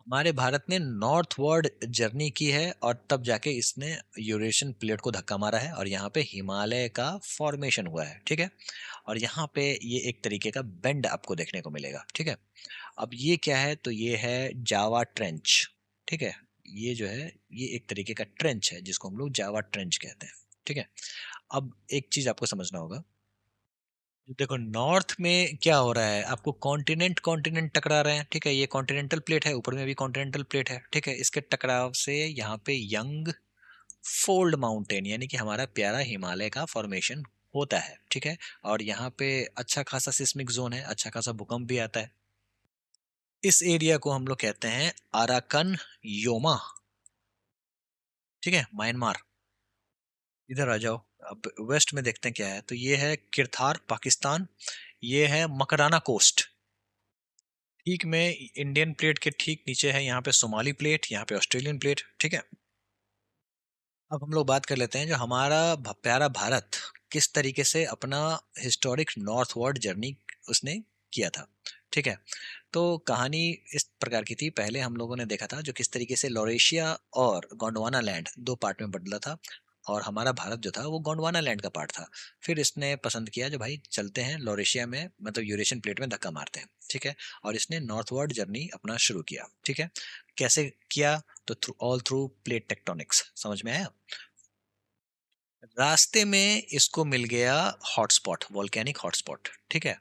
हमारे भारत ने नॉर्थवर्ड जर्नी की है और तब जाके इसने यूरेशियन प्लेट को धक्का मारा है और यहाँ पे हिमालय का फॉर्मेशन हुआ है, ठीक है। और यहाँ पे ये एक तरीके का बेंड आपको देखने को मिलेगा, ठीक है। अब ये क्या है, तो ये है जावा ट्रेंच, ठीक है। ये जो है ये एक तरीके का ट्रेंच है जिसको हम लोग जावा ट्रेंच कहते हैं, ठीक है। अब एक चीज आपको समझना होगा, देखो नॉर्थ में क्या हो रहा है, आपको कॉन्टिनेंट कॉन्टिनेंट टकरा रहे हैं, ठीक है। ये कॉन्टिनेंटल प्लेट है, ऊपर में भी कॉन्टिनेंटल प्लेट है, ठीक है। इसके टकराव से यहाँ पे यंग फोल्ड माउंटेन यानी कि हमारा प्यारा हिमालय का फॉर्मेशन होता है, ठीक है। और यहाँ पे अच्छा खासा सिस्मिक जोन है, अच्छा खासा भूकंप भी आता है। इस एरिया को हम लोग कहते हैं अराकन योमा, ठीक है, म्यांमार। इधर आ जाओ। अब वेस्ट में देखते हैं क्या है, तो ये है किरथार पाकिस्तान, ये है मकराना कोस्ट। ठीक में इंडियन प्लेट के ठीक नीचे है यहाँ पे सोमाली प्लेट, यहाँ पे ऑस्ट्रेलियन प्लेट, ठीक है। अब हम लोग बात कर लेते हैं जो हमारा प्यारा भारत किस तरीके से अपना हिस्टोरिक नॉर्थवर्ड जर्नी उसने किया था, ठीक है। तो कहानी इस प्रकार की थी, पहले हम लोगों ने देखा था जो किस तरीके से लॉरेशिया और गोंडवाना लैंड दो पार्ट में बदला था, और हमारा भारत जो था वो गोंडवाना लैंड का पार्ट था। फिर इसने पसंद किया जो भाई चलते हैं लॉरेशिया में, मतलब यूरेशियन प्लेट में धक्का मारते हैं, ठीक है। और इसने नॉर्थवर्ड जर्नी अपना शुरू किया, ठीक है। कैसे किया, तो through all through plate tectonics, समझ में आया। रास्ते में इसको मिल गया हॉटस्पॉट, वोल्केनिक हॉटस्पॉट, ठीक है।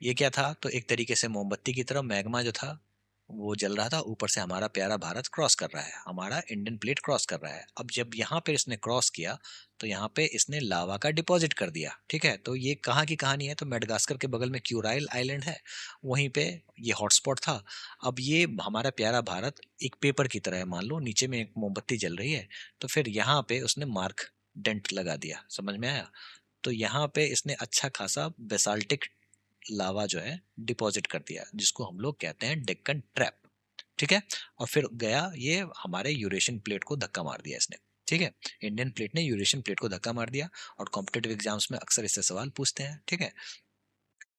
ये क्या था, तो एक तरीके से मोमबत्ती की तरह मैग्मा जो था वो जल रहा था, ऊपर से हमारा प्यारा भारत क्रॉस कर रहा है, हमारा इंडियन प्लेट क्रॉस कर रहा है। अब जब यहाँ पे इसने क्रॉस किया तो यहाँ पे इसने लावा का डिपॉजिट कर दिया, ठीक है। तो ये कहाँ की कहानी है, तो मेडगास्कर के बगल में क्यूराइल आइलैंड है, वहीं पे ये हॉटस्पॉट था। अब ये हमारा प्यारा भारत एक पेपर की तरह है, मान लो नीचे में एक मोमबत्ती जल रही है, तो फिर यहाँ पे उसने मार्क डेंट लगा दिया, समझ में आया। तो यहाँ पे इसने अच्छा खासा बेसाल्टिक लावा जो है डिपॉजिट कर दिया, जिसको हम लोग कहते हैं डेक्कन ट्रैप, ठीक है। और फिर गया ये हमारे यूरेशियन प्लेट को धक्का मार दिया इसने, ठीक है। इंडियन प्लेट ने यूरेशियन प्लेट को धक्का मार दिया, और कॉम्पिटेटिव एग्जाम्स में अक्सर इससे सवाल पूछते हैं, ठीक है।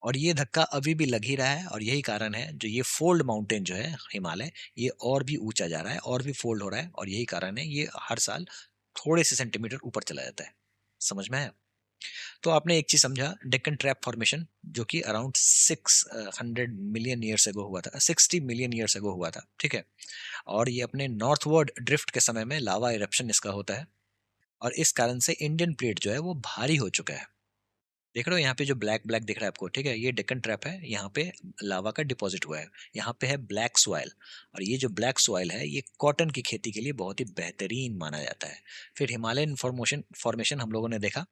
और ये धक्का अभी भी लग ही रहा है, और यही कारण है जो ये फोल्ड माउंटेन जो है हिमालय, ये और भी ऊंचा जा रहा है और भी फोल्ड हो रहा है, और यही कारण है ये हर साल थोड़े से सेंटीमीटर ऊपर चला जाता है, समझ में आया। तो आपने एक चीज समझा, डेक्कन ट्रैप फॉर्मेशन जो कि अराउंड 600 मिलियन ईयर्स एगो हुआ था, 60 मिलियन ईयर्स एगो हुआ था, ठीक है। और ये अपने नॉर्थवर्ड ड्रिफ्ट के समय में लावा इरप्शन इसका होता है, और इस कारण से इंडियन प्लेट जो है वो भारी हो चुका है। देख रहे हो यहाँ पे जो ब्लैक ब्लैक दिख रहा है आपको, ठीक है, ये डेक्कन ट्रैप है, यहाँ पे लावा का डिपॉजिट हुआ है। यहाँ पे है ब्लैक सॉइल, और ये जो ब्लैक सॉइल है ये कॉटन की खेती के लिए बहुत ही बेहतरीन माना जाता है। फिर हिमालयन फॉर्मेशन फॉर्मेशन हम लोगों ने देखा।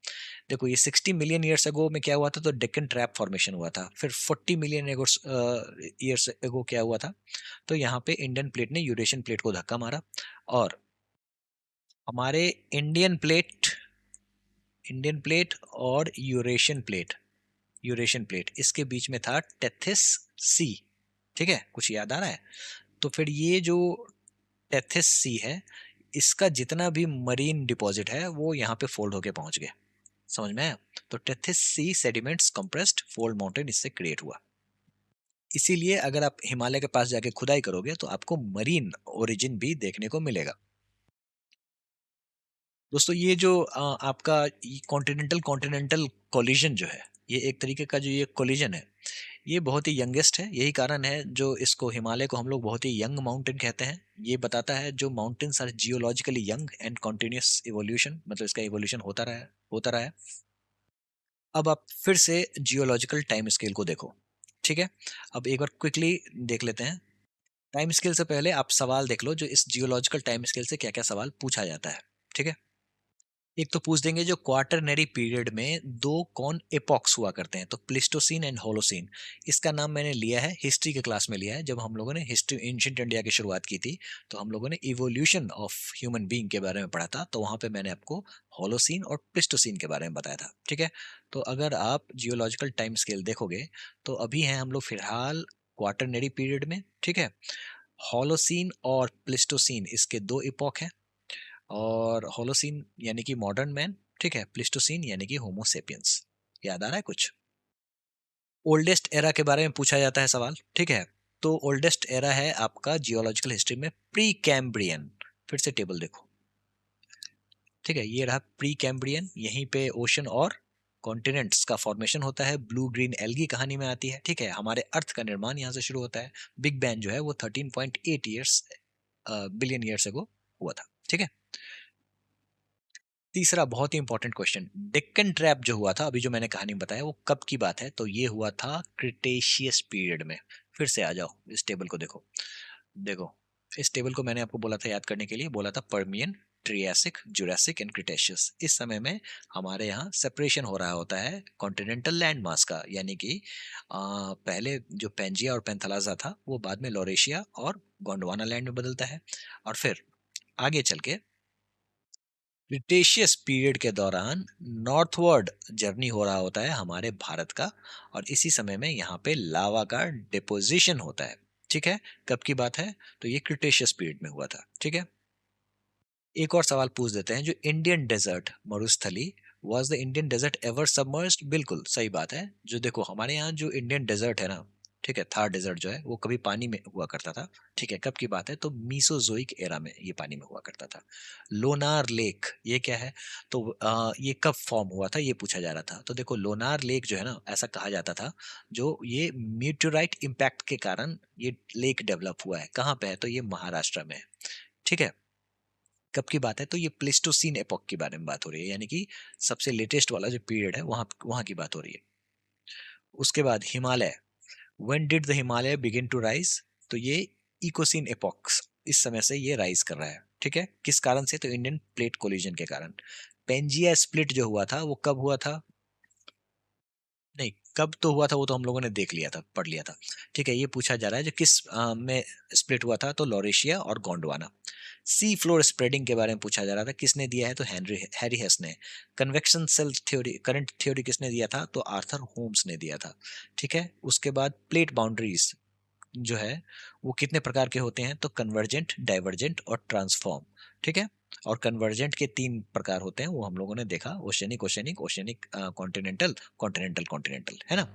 देखो ये 60 मिलियन ईयर्स एगो में क्या हुआ था, तो डेक्कन ट्रैप फॉर्मेशन हुआ था। फिर 40 मिलियन एगो ईयर्स एगो क्या हुआ था, तो यहाँ पे इंडियन प्लेट ने यूरेशियन प्लेट को धक्का मारा, और हमारे इंडियन प्लेट इंडियन प्लेट और यूरेशियन प्लेट इसके बीच में था टेथिस सी, ठीक है, कुछ याद आ रहा है। तो फिर ये जो टेथिस सी है, इसका जितना भी मरीन डिपॉजिट है वो यहाँ पे फोल्ड होके पहुंच गया, समझ में आया। तो Tethys sea sediments compressed fold mountain इससे क्रिएट हुआ। इसीलिए अगर आप हिमालय के पास जाके खुदाई करोगे तो आपको मरीन ओरिजिन भी देखने को मिलेगा। दोस्तों ये जो आपका कॉन्टिनेंटल कॉन्टिनेंटल कोलिजन जो है, ये एक तरीके का जो ये कोलिजन है, ये बहुत ही यंगेस्ट है। यही कारण है जो इसको हिमालय को हम लोग बहुत ही यंग माउंटेन कहते हैं। ये बताता है जो mountains are geologically young and continuous evolution, मतलब इसका इवोल्यूशन होता रहा है। अब आप फिर से जियोलॉजिकल टाइम स्केल को देखो, ठीक है। अब एक बार क्विकली देख लेते हैं। टाइम स्केल से पहले आप सवाल देख लो जो इस जियोलॉजिकल टाइम स्केल से क्या क्या सवाल पूछा जाता है, ठीक है। एक तो पूछ देंगे जो क्वार्टरनरी पीरियड में दो कौन एपॉक्स हुआ करते हैं, तो प्लिस्टोसीन एंड होलोसीन। इसका नाम मैंने लिया है हिस्ट्री के क्लास में लिया है, जब हम लोगों ने हिस्ट्री एंशिएंट इंडिया की शुरुआत की थी, तो हम लोगों ने इवोल्यूशन ऑफ ह्यूमन बीइंग के बारे में पढ़ा था, तो वहां पे मैंने आपको होलोसीन और प्लिस्टोसीन के बारे में बताया था, ठीक है। तो अगर आप जियोलॉजिकल टाइम स्केल देखोगे तो अभी हैं हम लोग फिलहाल क्वार्टरनरी पीरियड में, ठीक है। होलोसीन और प्लिस्टोसीन इसके दो इपॉक हैं, और होलोसीन यानी कि मॉडर्न मैन, ठीक है, प्लिस्टोसीन यानी कि होमोसेपियंस। याद आ रहा है कुछ। ओल्डेस्ट एरा के बारे में पूछा जाता है सवाल, ठीक है। तो ओल्डेस्ट एरा है आपका जियोलॉजिकल हिस्ट्री में प्री कैम्ब्रियन। फिर से टेबल देखो, ठीक है, ये रहा प्री कैम्ब्रियन, यहीं पे ओशन और कॉन्टिनेंट्स का फॉर्मेशन होता है, ब्लू ग्रीन एल्गी कहानी में आती है, ठीक है, हमारे अर्थ का निर्माण यहाँ से शुरू होता है। बिग बैंग जो है वो 13.8 ईयर्स बिलियन ईयर्स अगो हुआ था, ठीक है। तीसरा बहुत ही इंपॉर्टेंट क्वेश्चन, डेक्कन ट्रैप जो हुआ था, अभी जो मैंने कहानी बताया, वो कब की बात है? तो ये हुआ था क्रिटेशियस पीरियड में। फिर से आ जाओ, इस टेबल को देखो, देखो इस टेबल को मैंने आपको बोला था याद करने के लिए, बोला था Permian, Triassic, Jurassic and Cretaceous. इस समय में हमारे यहाँ सेपरेशन हो रहा होता है कॉन्टिनेंटल लैंड मास का, यानी कि पहले जो पेंजिया और पेंथलाजा था वो बाद में लॉरेशिया और गोंडवाना लैंड में बदलता है, और फिर आगे चल के क्रिटेशियस पीरियड के दौरान नॉर्थवर्ड जर्नी हो रहा होता है हमारे भारत का, और इसी समय में यहाँ पे लावा का डिपोजिशन होता है, ठीक है। कब की बात है? तो ये क्रिटेशियस पीरियड में हुआ था, ठीक है। एक और सवाल पूछ देते हैं, जो Indian desert Marusthali, was the Indian desert ever submerged? बिल्कुल सही बात है। जो देखो हमारे यहाँ जो इंडियन डेजर्ट है ना, ठीक है, थार डेजर्ट जो है वो कभी पानी में हुआ करता था, ठीक है। कब की बात है? तो मीसोजोइक एरा में ये पानी में हुआ करता था। लोनार लेक ये क्या है? तो ये कब फॉर्म हुआ था, ये पूछा जा रहा था। तो देखो लोनार लेक जो है ना, ऐसा कहा जाता था, जो ये मीटोराइट इम्पैक्ट के कारण ये लेक डेवलप हुआ है। कहाँ पे है? तो ये महाराष्ट्र में है, ठीक है। कब की बात है? तो ये प्लेस्टोसीन एपॉक के बारे में बात हो रही है, यानी कि सबसे लेटेस्ट वाला जो पीरियड है वहां वहां की बात हो रही है। उसके बाद Himalaya, when did the Himalaya begin to rise? तो ये इकोसीन एपॉक्स, इस समय से ये राइज कर रहा है, ठीक है। किस कारण से? तो इंडियन प्लेट कोलिजन के कारण। पेंजिया स्प्लिट जो हुआ था वो कब हुआ था? नहीं, कब तो हुआ था वो तो हम लोगों ने देख लिया था, पढ़ लिया था, ठीक है। ये पूछा जा रहा है जो किस में स्प्लिट हुआ था, तो लॉरेशिया और गोंडवाना। सी फ्लोर स्प्रेडिंग के बारे में पूछा जा रहा था, किसने दिया है? तो हेनरी हैरी हेस ने। Convection cell theory, current theory किसने दिया था? तो आर्थर होम्स ने दिया था, ठीक है। उसके बाद प्लेट बाउंड्रीज जो है वो कितने प्रकार के होते हैं? तो कन्वर्जेंट, डाइवर्जेंट और ट्रांसफॉर्म, ठीक है। और कन्वर्जेंट के 3 प्रकार होते हैं, वो हम लोगों ने देखा, oceanic oceanic, oceanic continental, continental continental, है ना।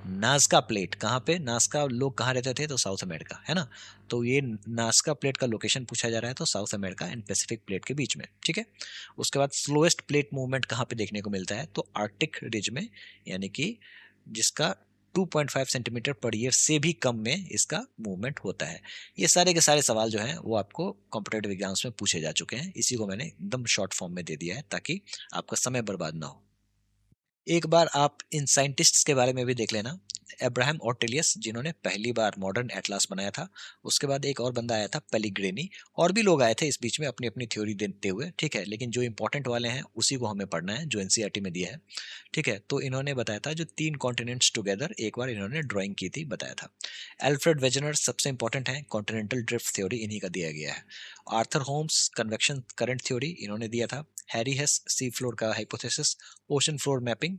नाजका प्लेट कहाँ पे? नाजका लोग कहाँ रहते थे? तो साउथ अमेरिका, है ना। तो ये नाजका प्लेट का लोकेशन पूछा जा रहा है, तो south America and Pacific plate के बीच में, ठीक है। उसके बाद स्लोएस्ट प्लेट मूवमेंट कहाँ पे देखने को मिलता है? तो आर्टिक रिज में, यानी कि जिसका 2.5 सेंटीमीटर पर ईयर से भी कम में इसका मूवमेंट होता है। ये सारे के सारे सवाल जो हैं वो आपको कॉम्पिटेटिव एग्जाम्स में पूछे जा चुके हैं, इसी को मैंने एकदम शॉर्ट फॉर्म में दे दिया है ताकि आपका समय बर्बाद ना हो। एक बार आप इन साइंटिस्ट्स के बारे में भी देख लेना। अब्राहम ऑर्टेलियस, जिन्होंने पहली बार मॉडर्न एटलास बनाया था। उसके बाद एक और बंदा आया था पेलिग्रेनी, और भी लोग आए थे इस बीच में अपनी अपनी थ्योरी देते हुए, ठीक है। लेकिन जो इंपॉर्टेंट वाले हैं उसी को हमें पढ़ना है, जो एनसीईआरटी में दिया है, ठीक है। तो इन्होंने बताया था जो 3 कॉन्टिनेंट्स टुगेदर, एक बार इन्होंने ड्राइंग की थी, बताया था। एल्फ्रेड वेजनर सबसे इंपॉर्टेंट है, कॉन्टिनेंटल ड्रिफ्ट थ्योरी इन्हीं का दिया गया है। Arthur Holmes convection current theory इन्होंने दिया था। हैरी हेस सी फ्लोर का हाइपोथेसिस, ओशन फ्लोर मैपिंग,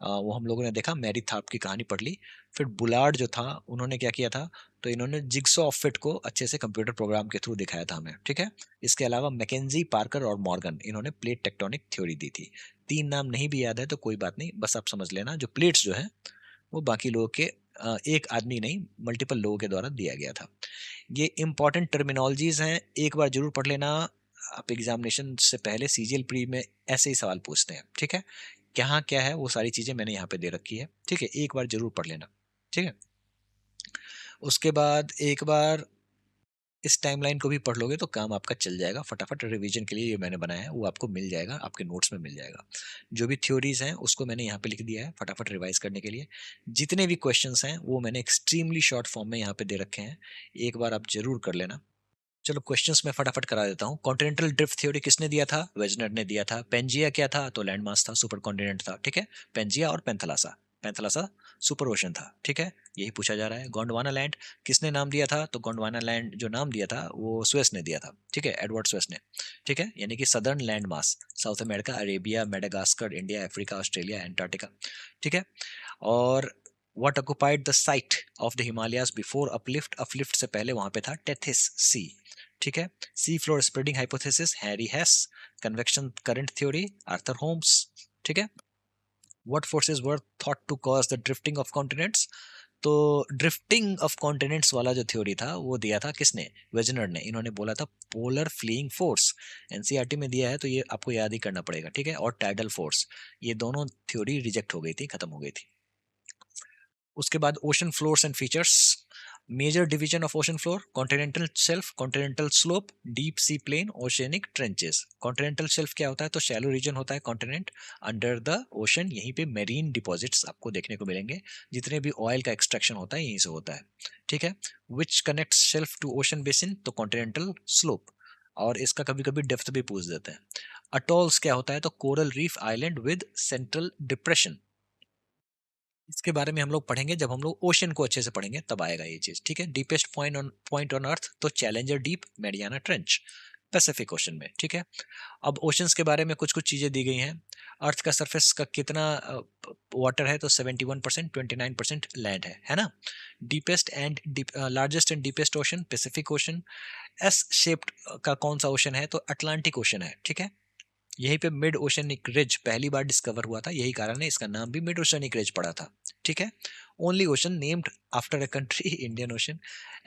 वो हम लोगों ने देखा, मैरी थाप की कहानी पढ़ ली। फिर बुलार्ड जो था उन्होंने क्या किया था? तो इन्होंने जिग्सॉ ऑफ फिट को अच्छे से कंप्यूटर प्रोग्राम के थ्रू दिखाया था हमें, ठीक है। इसके अलावा मैकेंजी, पार्कर और मॉर्गन, इन्होंने प्लेट टेक्टोनिक थ्योरी दी थी। 3 नाम नहीं भी याद है तो कोई बात नहीं, बस आप समझ लेना जो प्लेट्स जो है वो बाकी लोगों के एक आदमी नहीं, मल्टीपल लोगों के द्वारा दिया गया था। ये इंपॉर्टेंट टर्मिनोलॉजीज हैं, एक बार जरूर पढ़ लेना। आप एग्जामिनेशन से पहले सीजीएल प्री में ऐसे ही सवाल पूछते हैं, ठीक है। क्या क्या है वो सारी चीजें मैंने यहाँ पे दे रखी है, ठीक है, एक बार जरूर पढ़ लेना, ठीक है। उसके बाद एक बार इस टाइमलाइन को भी पढ़ लोगे तो काम आपका चल जाएगा फटाफट। रिवीजन के लिए ये मैंने बनाया है, वो आपको मिल जाएगा, आपके नोट्स में मिल जाएगा। जो भी थ्योरीज हैं उसको मैंने यहाँ पे लिख दिया है फटाफट रिवाइज करने के लिए। जितने भी क्वेश्चंस हैं वो मैंने एक्सट्रीमली शॉर्ट फॉर्म में यहाँ पे दे रखे हैं, एक बार आप जरूर कर लेना। चलो क्वेश्चंस मैं फटाफट करा देता हूँ। कॉन्टिनेंटल ड्रिफ्ट थ्योरी किसने दिया था? वेजनर ने दिया था। पेंजिया क्या था? तो लैंड मास था, सुपर कॉन्टिनेंट था, ठीक है। पेंजिया और पेंथलासा, पेंथलासा सुपर ओशन था, ठीक है। यही पूछा जा रहा है। गोंडवाना लैंड किसने नाम दिया था? तो गोंडवाना लैंड जो नाम दिया था वो स्वेस ने दिया था, ठीक है, एडवर्ड स्वेस ने, ठीक है। यानी कि southern land mass, South America, Arabia, Madagascar, India, Africa, Australia, Antarctica, ठीक है। और what occupied the site of the Himalayas before uplift? Uplift से पहले वहां पे था टेथिस सी, ठीक है। Sea floor spreading hypothesis, Harry Hess. Convection current theory, Arthur Holmes, ठीक है। What forces were thought to cause the drifting of continents? तो ड्रिफ्टिंग ऑफ कॉन्टिनेंट्स वाला जो थ्योरी था वो दिया था किसने? वेजनर ने। इन्होंने बोला था पोलर फ्लीइंग फोर्स। एनसीईआरटी में दिया है तो ये आपको याद ही करना पड़ेगा, ठीक है। और टाइडल फोर्स, ये दोनों थ्योरी रिजेक्ट हो गई थी, खत्म हो गई थी। उसके बाद ocean floors and features. Major division of ocean floor: continental shelf, continental slope, deep sea plain, oceanic trenches. Continental shelf क्या होता है? तो शैलो रीजन होता है कॉन्टिनेंट अंडर द ओशन। यहीं पे मेरीन डिपॉजिट्स आपको देखने को मिलेंगे। जितने भी ऑयल का एक्सट्रैक्शन होता है यहीं से होता है, ठीक है। Which connect shelf to ocean basin? तो कॉन्टिनेंटल स्लोप। और इसका कभी कभी डेप्थ भी पूछ देते हैं। अटोल्स क्या होता है? तो coral reef island with central depression. इसके बारे में हम लोग पढ़ेंगे जब हम लोग ओशन को अच्छे से पढ़ेंगे, तब आएगा ये चीज, ठीक है। डीपेस्ट पॉइंट ऑन अर्थ, तो challenger deep, Mariana trench, Pacific ocean में, ठीक है। अब ओशंस के बारे में कुछ कुछ चीजें दी गई हैं। अर्थ का सरफेस का कितना वाटर है? तो 71%, 29% लैंड है ना। Deepest and largest and deepest ocean Pacific ocean. S shaped का कौन सा ओशन है? तो अटलांटिक ओशन है, ठीक है। यहीं पे मिड ओशनिक रिज पहली बार डिस्कवर हुआ था, यही कारण है इसका नाम भी मिड ओशनिक रिज पड़ा था, ठीक है। Only ocean named after a country Indian ocean.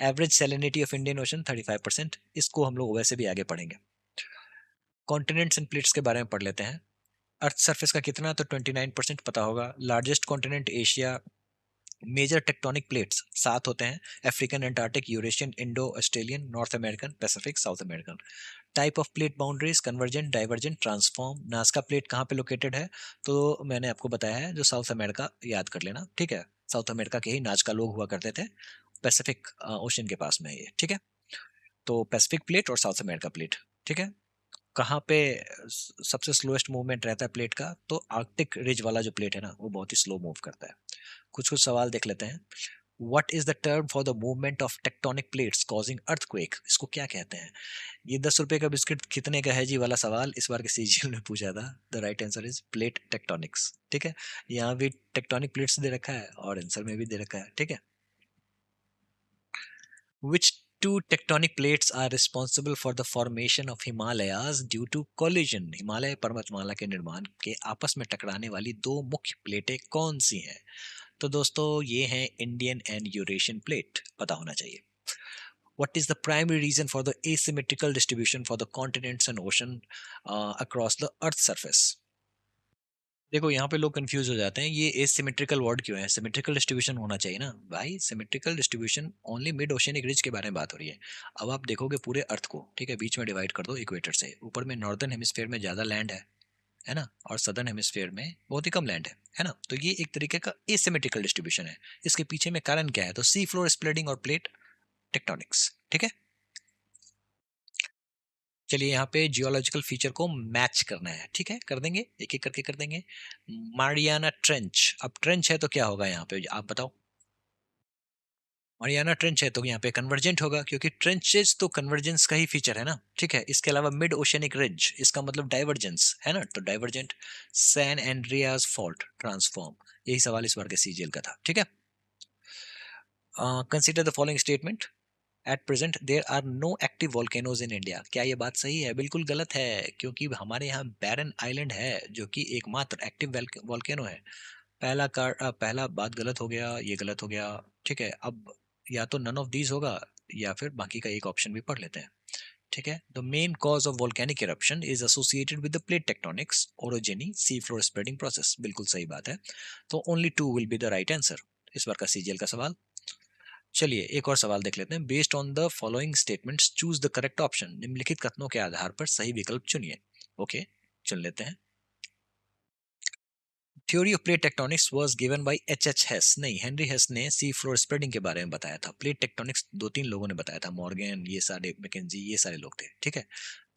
Average salinity of Indian ocean 35%। इसको हम लोग वैसे भी आगे पढ़ेंगे। कॉन्टिनेंट्स एंड प्लेट्स के बारे में पढ़ लेते हैं। अर्थ सरफेस का कितना? तो 29% पता होगा। Largest continent Asia. Major tectonic plates 7 होते हैं: African, Antarctic, Eurasian, Indo Australian, North American, Pacific, South American. Type of plate boundaries: convergent, divergent, transform. Nazca plate कहाँ पे लोकेटेड है? तो मैंने आपको बताया है, जो साउथ अमेरिका, याद कर लेना, ठीक है। साउथ अमेरिका के ही नाजका लोग हुआ करते थे। पैसिफिक ओशन के पास में है ये, ठीक है। तो पैसिफिक प्लेट और साउथ अमेरिका प्लेट, ठीक है। कहाँ पे सबसे स्लोएस्ट मूवमेंट रहता है प्लेट का? तो आर्कटिक रिज वाला जो प्लेट है ना, वो बहुत ही स्लो मूव करता है। कुछ कुछ सवाल देख लेते हैं। What is the term for the movement of tectonic plates causing earthquake? इसको क्या कहते हैं? ये 10 रुपए का बिस्किट कितने का है जी वाला सवाल इस बार के सीजीएल में पूछा था। The right answer is plate tectonics, ठीक है। यहाँ भी टेक्टोनिक प्लेट्स दे रखा है और आंसर में भी दे रखा है, ठीक है। Which two tectonic plates are responsible for the formation of Himalayas due to collision? Himalaya पर्वतमाला के निर्माण के आपस में टकराने वाली दो मुख्य प्लेटें कौन सी हैं? तो दोस्तों ये हैं इंडियन एंड यूरेशियन प्लेट, पता होना चाहिए। What is the primary reason for the asymmetrical distribution for the continents and ocean across the earth surface? देखो यहाँ पे लोग कंफ्यूज हो जाते हैं, ये एसिमेट्रिकल वर्ड क्यों है? सिमेट्रिकल डिस्ट्रीब्यूशन होना चाहिए ना भाई। Symmetrical distribution only mid oceanic ridge के बारे में बात हो रही है। अब आप देखोगे पूरे अर्थ को, ठीक है, बीच में डिवाइड कर दो इक्वेटर से। ऊपर में नॉर्दर्न हेमिस्फीयर में ज्यादा लैंड है ना, और सदर्न हेमिस्फीयर में बहुत ही कम लैंड है ना। तो ये एक तरीके का एसिमेट्रिकल डिस्ट्रीब्यूशन है। इसके पीछे में कारण क्या है? तो सी फ्लोर स्प्रेडिंग और प्लेट टेक्टोनिक्स, ठीक है। चलिए यहाँ पे जियोलॉजिकल फीचर को मैच करना है, ठीक है, कर देंगे, एक एक करके कर देंगे। मारियाना ट्रेंच, अब ट्रेंच है तो क्या होगा यहाँ पे, आप बताओ। मारियाना ट्रेंच है तो यहाँ पे कन्वर्जेंट होगा, क्योंकि ट्रेंचेस तो कन्वर्जेंस का ही फीचर है ना, ठीक है। इसके अलावा मिड ओशियनिक रिज, इसका मतलब डाइवर्जेंस है ना, तो divergent. San Andreas fault, transform. यही सवाल इस बार के सीजीएल का था, ठीक है। Consider the following statement. At present there are no active volcanoes in India. क्या ये बात सही है? बिल्कुल गलत है, क्योंकि हमारे यहाँ बैरन आइलैंड है जो कि एकमात्र एक्टिव वॉल्केनो है। पहला बात गलत हो गया, ये गलत हो गया, ठीक है। अब या तो नन ऑफ दीज होगा या फिर बाकी का एक ऑप्शन भी पढ़ लेते हैं, ठीक है। The main cause of volcanic eruption is associated with the plate tectonics, orogeny, sea floor spreading process. बिल्कुल सही बात है। तो only two will be the right answer इस बार का सीजीएल का सवाल। चलिए एक और सवाल देख लेते हैं। Based on the following statements choose the correct option. निम्नलिखित कथनों के आधार पर सही विकल्प चुनिए। ओके, चुन लेते हैं। Theory of plate tectonics was given by H Hess. नहीं, हेनरी हेस ने सी फ्लोर स्प्रेडिंग के बारे में बताया था। प्लेट टेक्टोनिक्स दो तीन लोगों ने बताया था, मॉर्गन, ये सारे, मैकेंजी, ये सारे लोग थे, ठीक है।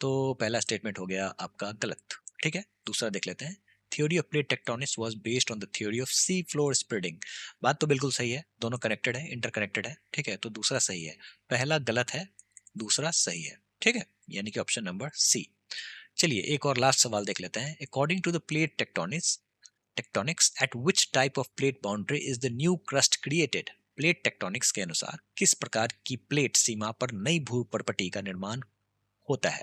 तो पहला स्टेटमेंट हो गया आपका गलत, ठीक है। दूसरा देख लेते हैं। Theory of plate tectonics was based on the theory of C floor spreading. बात तो बिल्कुल सही है, दोनों कनेक्टेड है, इंटरकनेक्टेड है, ठीक है। तो दूसरा सही है, पहला गलत है, दूसरा सही है, ठीक है। यानी कि ऑप्शन नंबर सी। चलिए एक और लास्ट सवाल देख लेते हैं। According to the plate tectonics at which type of plate boundary is the new crust created? Plate tectonics के अनुसार किस प्रकार की प्लेट सीमा पर नई भू पर्पटी का निर्माण होता है।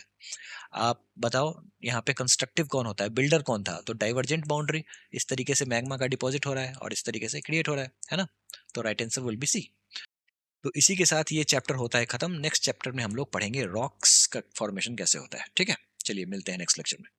आप बताओ यहाँ पे कंस्ट्रक्टिव कौन होता है, बिल्डर कौन था? तो डाइवर्जेंट बाउंड्री, इस तरीके से मैग्मा का डिपॉजिट हो रहा है और इस तरीके से क्रिएट हो रहा है ना? तो right answer will be C. तो इसी के साथ ये चैप्टर होता है खत्म। नेक्स्ट चैप्टर में हम लोग पढ़ेंगे रॉक्स का फॉर्मेशन कैसे होता है। ठीक है, चलिए मिलते हैं नेक्स्ट लेक्चर में।